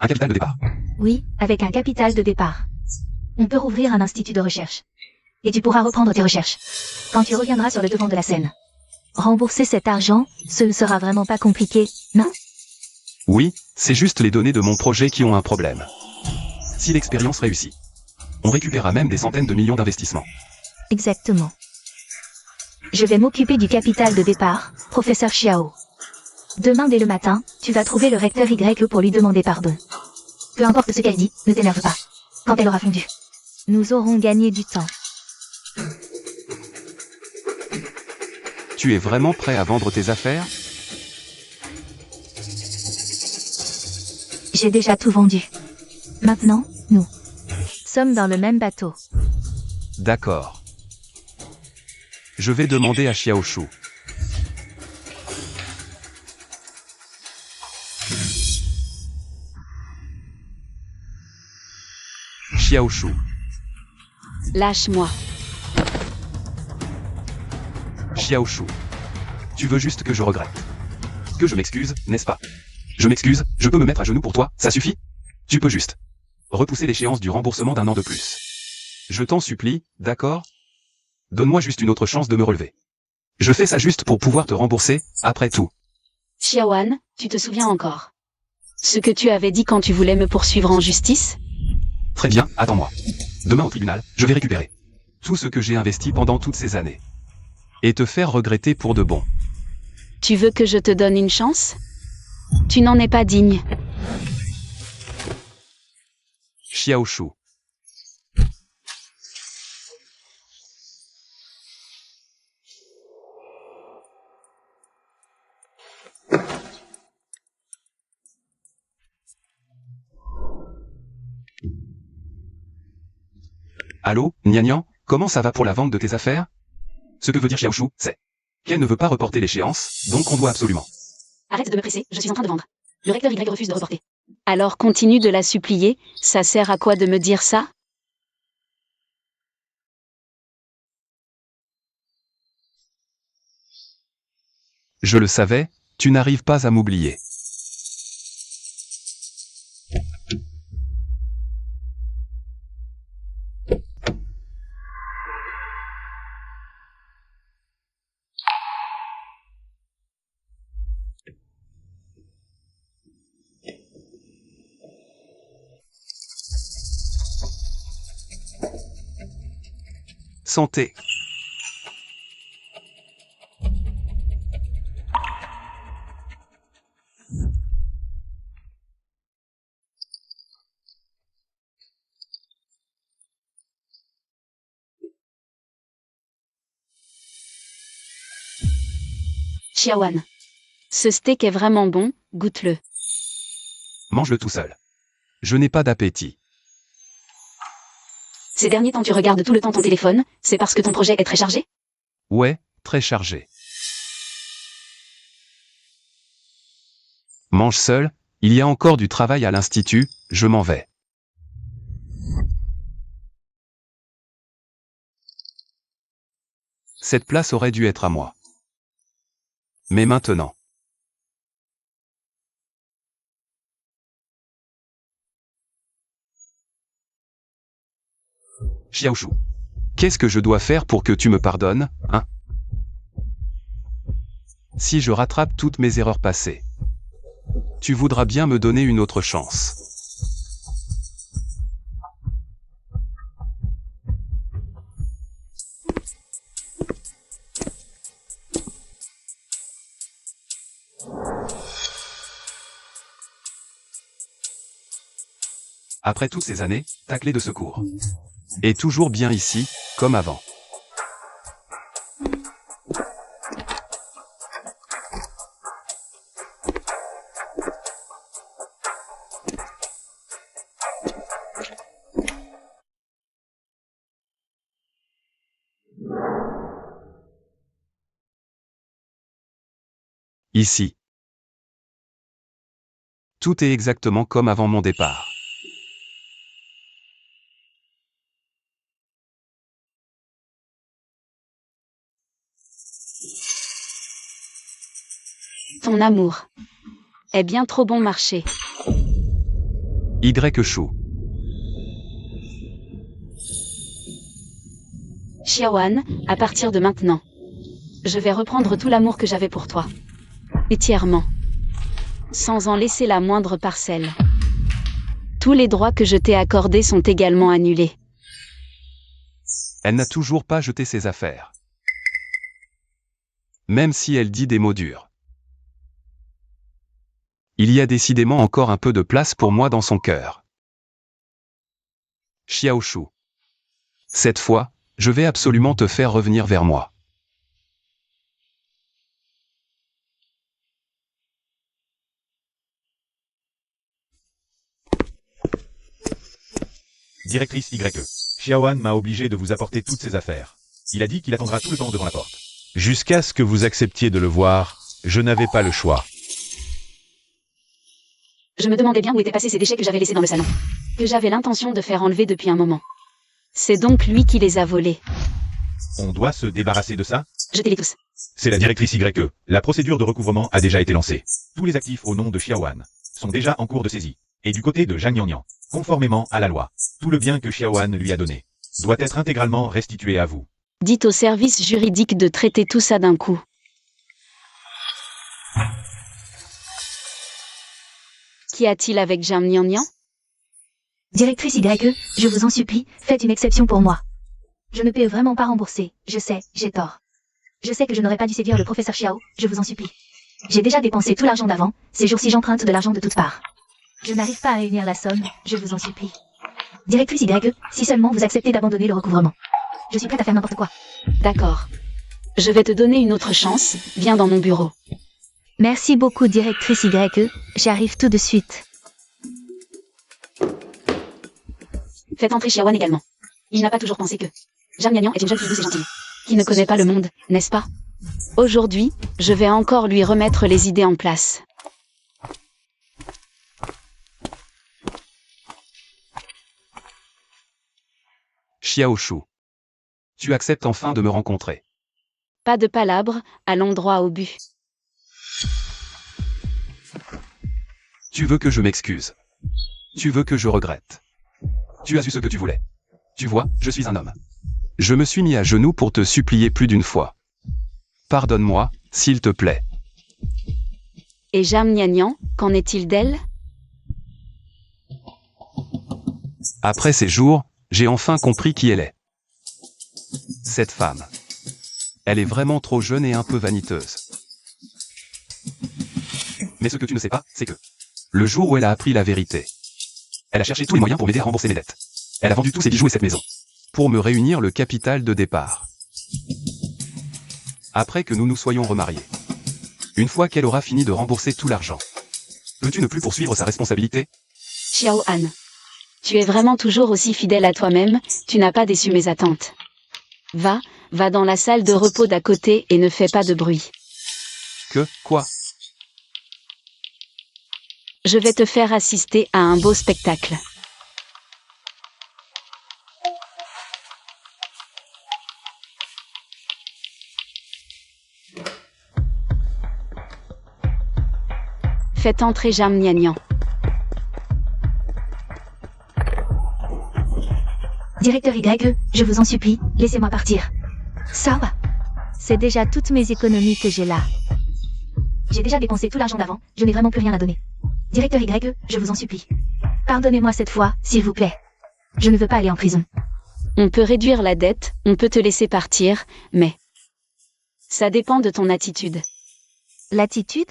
Speaker 2: Un capital de départ.
Speaker 3: Oui, avec un capital de départ. On peut rouvrir un institut de recherche. Et tu pourras reprendre tes recherches. Quand tu reviendras sur le devant de la scène.
Speaker 4: Rembourser cet argent, ce ne sera vraiment pas compliqué, non?
Speaker 2: Oui, c'est juste les données de mon projet qui ont un problème. Si l'expérience réussit, on récupérera même des centaines de millions d'investissements.
Speaker 4: Exactement. Je vais m'occuper du capital de départ, professeur Xiao. Demain dès le matin, tu vas trouver le recteur YE pour lui demander pardon.
Speaker 3: Peu importe ce qu'elle dit, ne t'énerve pas. Quand elle aura fondu.
Speaker 4: Nous aurons gagné du temps.
Speaker 2: Tu es vraiment prêt à vendre tes affaires?
Speaker 3: J'ai déjà tout vendu. Maintenant, nous
Speaker 4: sommes dans le même bateau.
Speaker 2: D'accord. Je vais demander à Xiao Shu. Xiao Shu.
Speaker 1: Lâche-moi.
Speaker 2: Xiao Shu. Tu veux juste que je regrette. Que je m'excuse, n'est-ce pas? Je m'excuse, je peux me mettre à genoux pour toi, ça suffit? Tu peux juste repousser l'échéance du remboursement d'1 an de plus. Je t'en supplie, d'accord? Donne-moi juste une autre chance de me relever. Je fais ça juste pour pouvoir te rembourser, après tout.
Speaker 1: Xiaoan, tu te souviens encore? Ce que tu avais dit quand tu voulais me poursuivre en justice?
Speaker 2: Très bien, attends-moi. Demain au tribunal, je vais récupérer tout ce que j'ai investi pendant toutes ces années. Et te faire regretter pour de bon.
Speaker 1: Tu veux que je te donne une chance? Tu n'en es pas digne.
Speaker 2: Xiao Shu. Allô, Nian, comment ça va pour la vente de tes affaires? Ce que veut dire Xiao Shu, c'est qu'elle ne veut pas reporter l'échéance, donc on doit absolument.
Speaker 1: Arrête de me presser, je suis en train de vendre. Le recteur Y refuse de reporter. Alors continue de la supplier, ça sert à quoi de me dire ça?
Speaker 2: Je le savais, tu n'arrives pas à m'oublier. Santé.
Speaker 1: Xiaoan. Ce steak est vraiment bon, goûte-le.
Speaker 2: Mange-le tout seul. Je n'ai pas d'appétit.
Speaker 1: Ces derniers temps tu regardes tout le temps ton téléphone, c'est parce que ton projet est très chargé?
Speaker 2: Ouais, très chargé. Mange seul, il y a encore du travail à l'institut, je m'en vais. Cette place aurait dû être à moi. Mais maintenant. Xiao Shu. Qu'est-ce que je dois faire pour que tu me pardonnes, hein? Si je rattrape toutes mes erreurs passées, tu voudras bien me donner une autre chance. Après toutes ces années, ta clé de secours est toujours bien ici, comme avant. Ici. Tout est exactement comme avant mon départ.
Speaker 1: Ton amour est bien trop bon marché.
Speaker 2: Y-Chou.
Speaker 1: Xiaoan, à partir de maintenant, je vais reprendre tout l'amour que j'avais pour toi. Entièrement. Sans en laisser la moindre parcelle. Tous les droits que je t'ai accordés sont également annulés.
Speaker 2: Elle n'a toujours pas jeté ses affaires. Même si elle dit des mots durs. Il y a décidément encore un peu de place pour moi dans son cœur. Xiaoshu. Cette fois, je vais absolument te faire revenir vers moi.
Speaker 5: Directrice YE. Xiaoan m'a obligé de vous apporter toutes ses affaires. Il a dit qu'il attendra tout le temps devant la porte. Jusqu'à ce que vous acceptiez de le voir, je n'avais pas le choix.
Speaker 1: Je me demandais bien où étaient passés ces déchets que j'avais laissés dans le salon. Que j'avais l'intention de faire enlever depuis un moment. C'est donc lui qui les a volés.
Speaker 5: On doit se débarrasser de ça?
Speaker 1: Jetez-les tous.
Speaker 5: C'est la directrice YE. La procédure de recouvrement a déjà été lancée. Tous les actifs au nom de Xiaoan sont déjà en cours de saisie. Et du côté de Zhang Yanyan, conformément à la loi, tout le bien que Xiaoan lui a donné doit être intégralement restitué à vous.
Speaker 1: Dites au service juridique de traiter tout ça d'un coup. Qu'y a-t-il avec Zhang Yanyan?
Speaker 3: Directrice YE, je vous en supplie, faites une exception pour moi. Je ne peux vraiment pas rembourser, je sais, j'ai tort. Je sais que je n'aurais pas dû séduire le professeur Xiao, je vous en supplie. J'ai déjà dépensé tout l'argent d'avant, ces jours-ci j'emprunte de l'argent de toutes parts. Je n'arrive pas à réunir la somme, je vous en supplie. Directrice YE, si seulement vous acceptez d'abandonner le recouvrement. Je suis prête à faire n'importe quoi.
Speaker 1: D'accord. Je vais te donner une autre chance, viens dans mon bureau.
Speaker 4: Merci beaucoup, directrice YE, j'arrive tout de suite.
Speaker 1: Faites entrer Xiaoan également. Il n'a pas toujours pensé que Zhang Yanyan est une jeune fille douce et gentille, qui ne connaît pas le monde, n'est-ce pas? Aujourd'hui, je vais encore lui remettre les idées en place.
Speaker 2: Xiaoshu. Tu acceptes enfin de me rencontrer.
Speaker 1: Pas de palabres, allons droit au but.
Speaker 2: Tu veux que je m'excuse. Tu veux que je regrette. Tu as eu ce que tu voulais. Tu vois, je suis un homme. Je me suis mis à genoux pour te supplier plus d'une fois. Pardonne-moi, s'il te plaît.
Speaker 1: Et Zhang Yanyan, qu'en est-il d'elle?
Speaker 2: Après ces jours, j'ai enfin compris qui elle est. Cette femme. Elle est vraiment trop jeune et un peu vaniteuse. Mais ce que tu ne sais pas, c'est que le jour où elle a appris la vérité, elle a cherché tous les moyens pour m'aider à rembourser mes dettes. Elle a vendu tous ses bijoux et cette maison pour me réunir le capital de départ. Après que nous nous soyons remariés. Une fois qu'elle aura fini de rembourser tout l'argent, peux-tu ne plus poursuivre sa responsabilité?
Speaker 1: Xiaoan. Tu es vraiment toujours aussi fidèle à toi-même, tu n'as pas déçu mes attentes. Va dans la salle de repos d'à côté et ne fais pas de bruit.
Speaker 2: Quoi?
Speaker 1: Je vais te faire assister à un beau spectacle. Faites entrer Zhang Yanyan.
Speaker 3: Directeur YE, je vous en supplie, laissez-moi partir. Ça va.
Speaker 4: C'est déjà toutes mes économies que j'ai là.
Speaker 3: J'ai déjà dépensé tout l'argent d'avant, je n'ai vraiment plus rien à donner. Directeur YE, je vous en supplie. Pardonnez-moi cette fois, s'il vous plaît. Je ne veux pas aller en prison.
Speaker 1: On peut réduire la dette, on peut te laisser partir, mais ça dépend de ton attitude.
Speaker 4: L'attitude?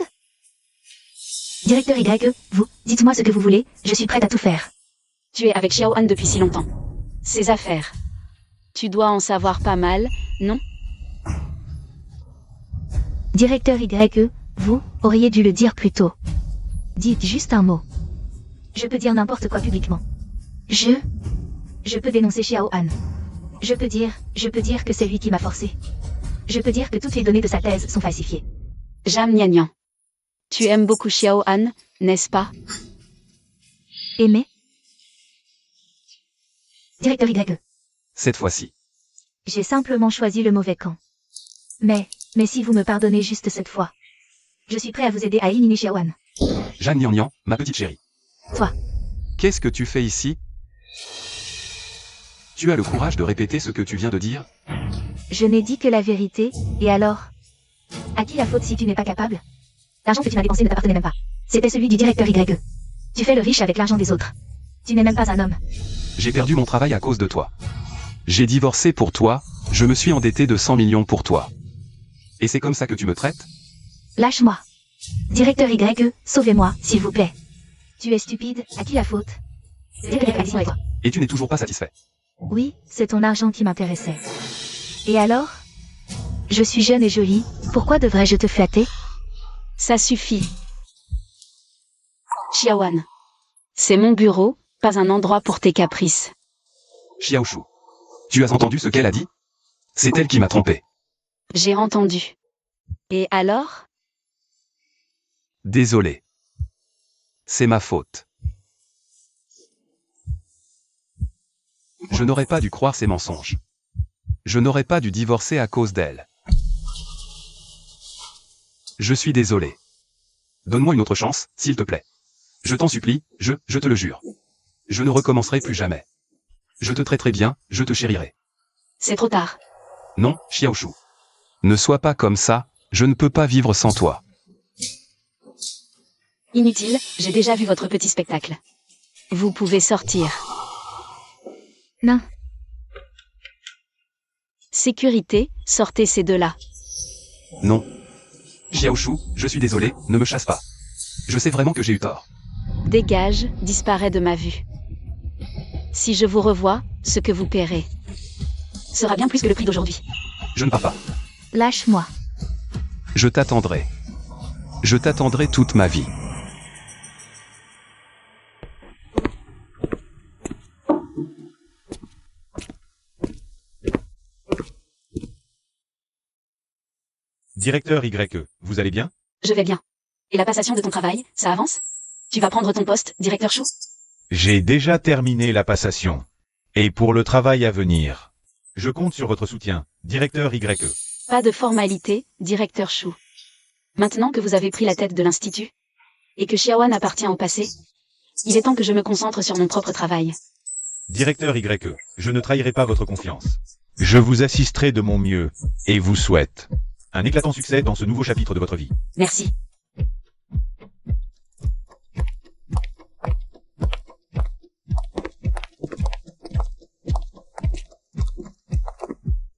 Speaker 3: Directeur YE, vous, dites-moi ce que vous voulez, je suis prête à tout faire.
Speaker 1: Tu es avec Xiao Han depuis si longtemps. Ses affaires. Tu dois en savoir pas mal, non?
Speaker 4: Directeur YE, vous auriez dû le dire plus tôt. Dites juste un mot.
Speaker 3: Je peux dire n'importe quoi publiquement. Je peux dénoncer Xiao Han. Je peux dire que c'est lui qui m'a forcé. Je peux dire que toutes les données de sa thèse sont falsifiées.
Speaker 1: Jam Nian. Tu aimes beaucoup Xiao Han, n'est-ce pas?
Speaker 4: Aimé?
Speaker 3: Directeur YE.
Speaker 2: Cette fois-ci.
Speaker 4: J'ai simplement choisi le mauvais camp.
Speaker 3: Mais si vous me pardonnez juste cette fois, je suis prêt à vous aider à éliminer Xiao Han.
Speaker 2: Jeanne Nian, ma petite chérie.
Speaker 3: Toi.
Speaker 2: Qu'est-ce que tu fais ici? Tu as le courage de répéter ce que tu viens de dire?
Speaker 4: Je n'ai dit que la vérité, et alors?
Speaker 3: À qui la faute si tu n'es pas capable? L'argent que tu m'as dépensé ne t'appartenait même pas. C'était celui du directeur YE. Tu fais le riche avec l'argent des autres. Tu n'es même pas un homme.
Speaker 2: J'ai perdu mon travail à cause de toi. J'ai divorcé pour toi, je me suis endetté de 100 millions pour toi. Et c'est comme ça que tu me traites?
Speaker 3: Lâche-moi. Directeur YE, sauvez-moi, s'il vous plaît. Tu es stupide, à qui la faute?
Speaker 2: Et tu n'es toujours pas satisfait.
Speaker 4: Oui, c'est ton argent qui m'intéressait. Et alors? Je suis jeune et jolie, pourquoi devrais-je te flatter?
Speaker 1: Ça suffit. Xiao Han. C'est mon bureau, pas un endroit pour tes caprices.
Speaker 2: Xiaoshu. Tu as entendu ce qu'elle a dit? C'est elle qui m'a trompé.
Speaker 1: J'ai entendu. Et alors?
Speaker 2: Désolé. C'est ma faute. Je n'aurais pas dû croire ces mensonges. Je n'aurais pas dû divorcer à cause d'elle. Je suis désolé. Donne-moi une autre chance, s'il te plaît. Je t'en supplie, je te le jure. Je ne recommencerai plus jamais. Je te traiterai bien, je te chérirai.
Speaker 1: C'est trop tard.
Speaker 2: Non, Xiaoshu. Ne sois pas comme ça, je ne peux pas vivre sans toi.
Speaker 1: Inutile, j'ai déjà vu votre petit spectacle. Vous pouvez sortir.
Speaker 4: Non.
Speaker 1: Sécurité, sortez ces deux-là.
Speaker 2: Non. Xiaoshu, je suis désolé, ne me chasse pas. Je sais vraiment que j'ai eu tort.
Speaker 1: Dégage, disparaît de ma vue. Si je vous revois, ce que vous paierez
Speaker 3: sera bien plus que le prix d'aujourd'hui.
Speaker 2: Je ne pars pas.
Speaker 4: Lâche-moi.
Speaker 2: Je t'attendrai. Je t'attendrai toute ma vie.
Speaker 5: Directeur YE, vous allez bien?
Speaker 3: Je vais bien. Et la passation de ton travail, ça avance? Tu vas prendre ton poste, directeur Chou?
Speaker 5: J'ai déjà terminé la passation. Et pour le travail à venir, je compte sur votre soutien, directeur YE.
Speaker 1: Pas de formalité, directeur Chou. Maintenant que vous avez pris la tête de l'Institut, et que Xiao Han appartient au passé, il est temps que je me concentre sur mon propre travail.
Speaker 5: Directeur YE, je ne trahirai pas votre confiance. Je vous assisterai de mon mieux, et vous souhaite un éclatant succès dans ce nouveau chapitre de votre vie.
Speaker 3: Merci.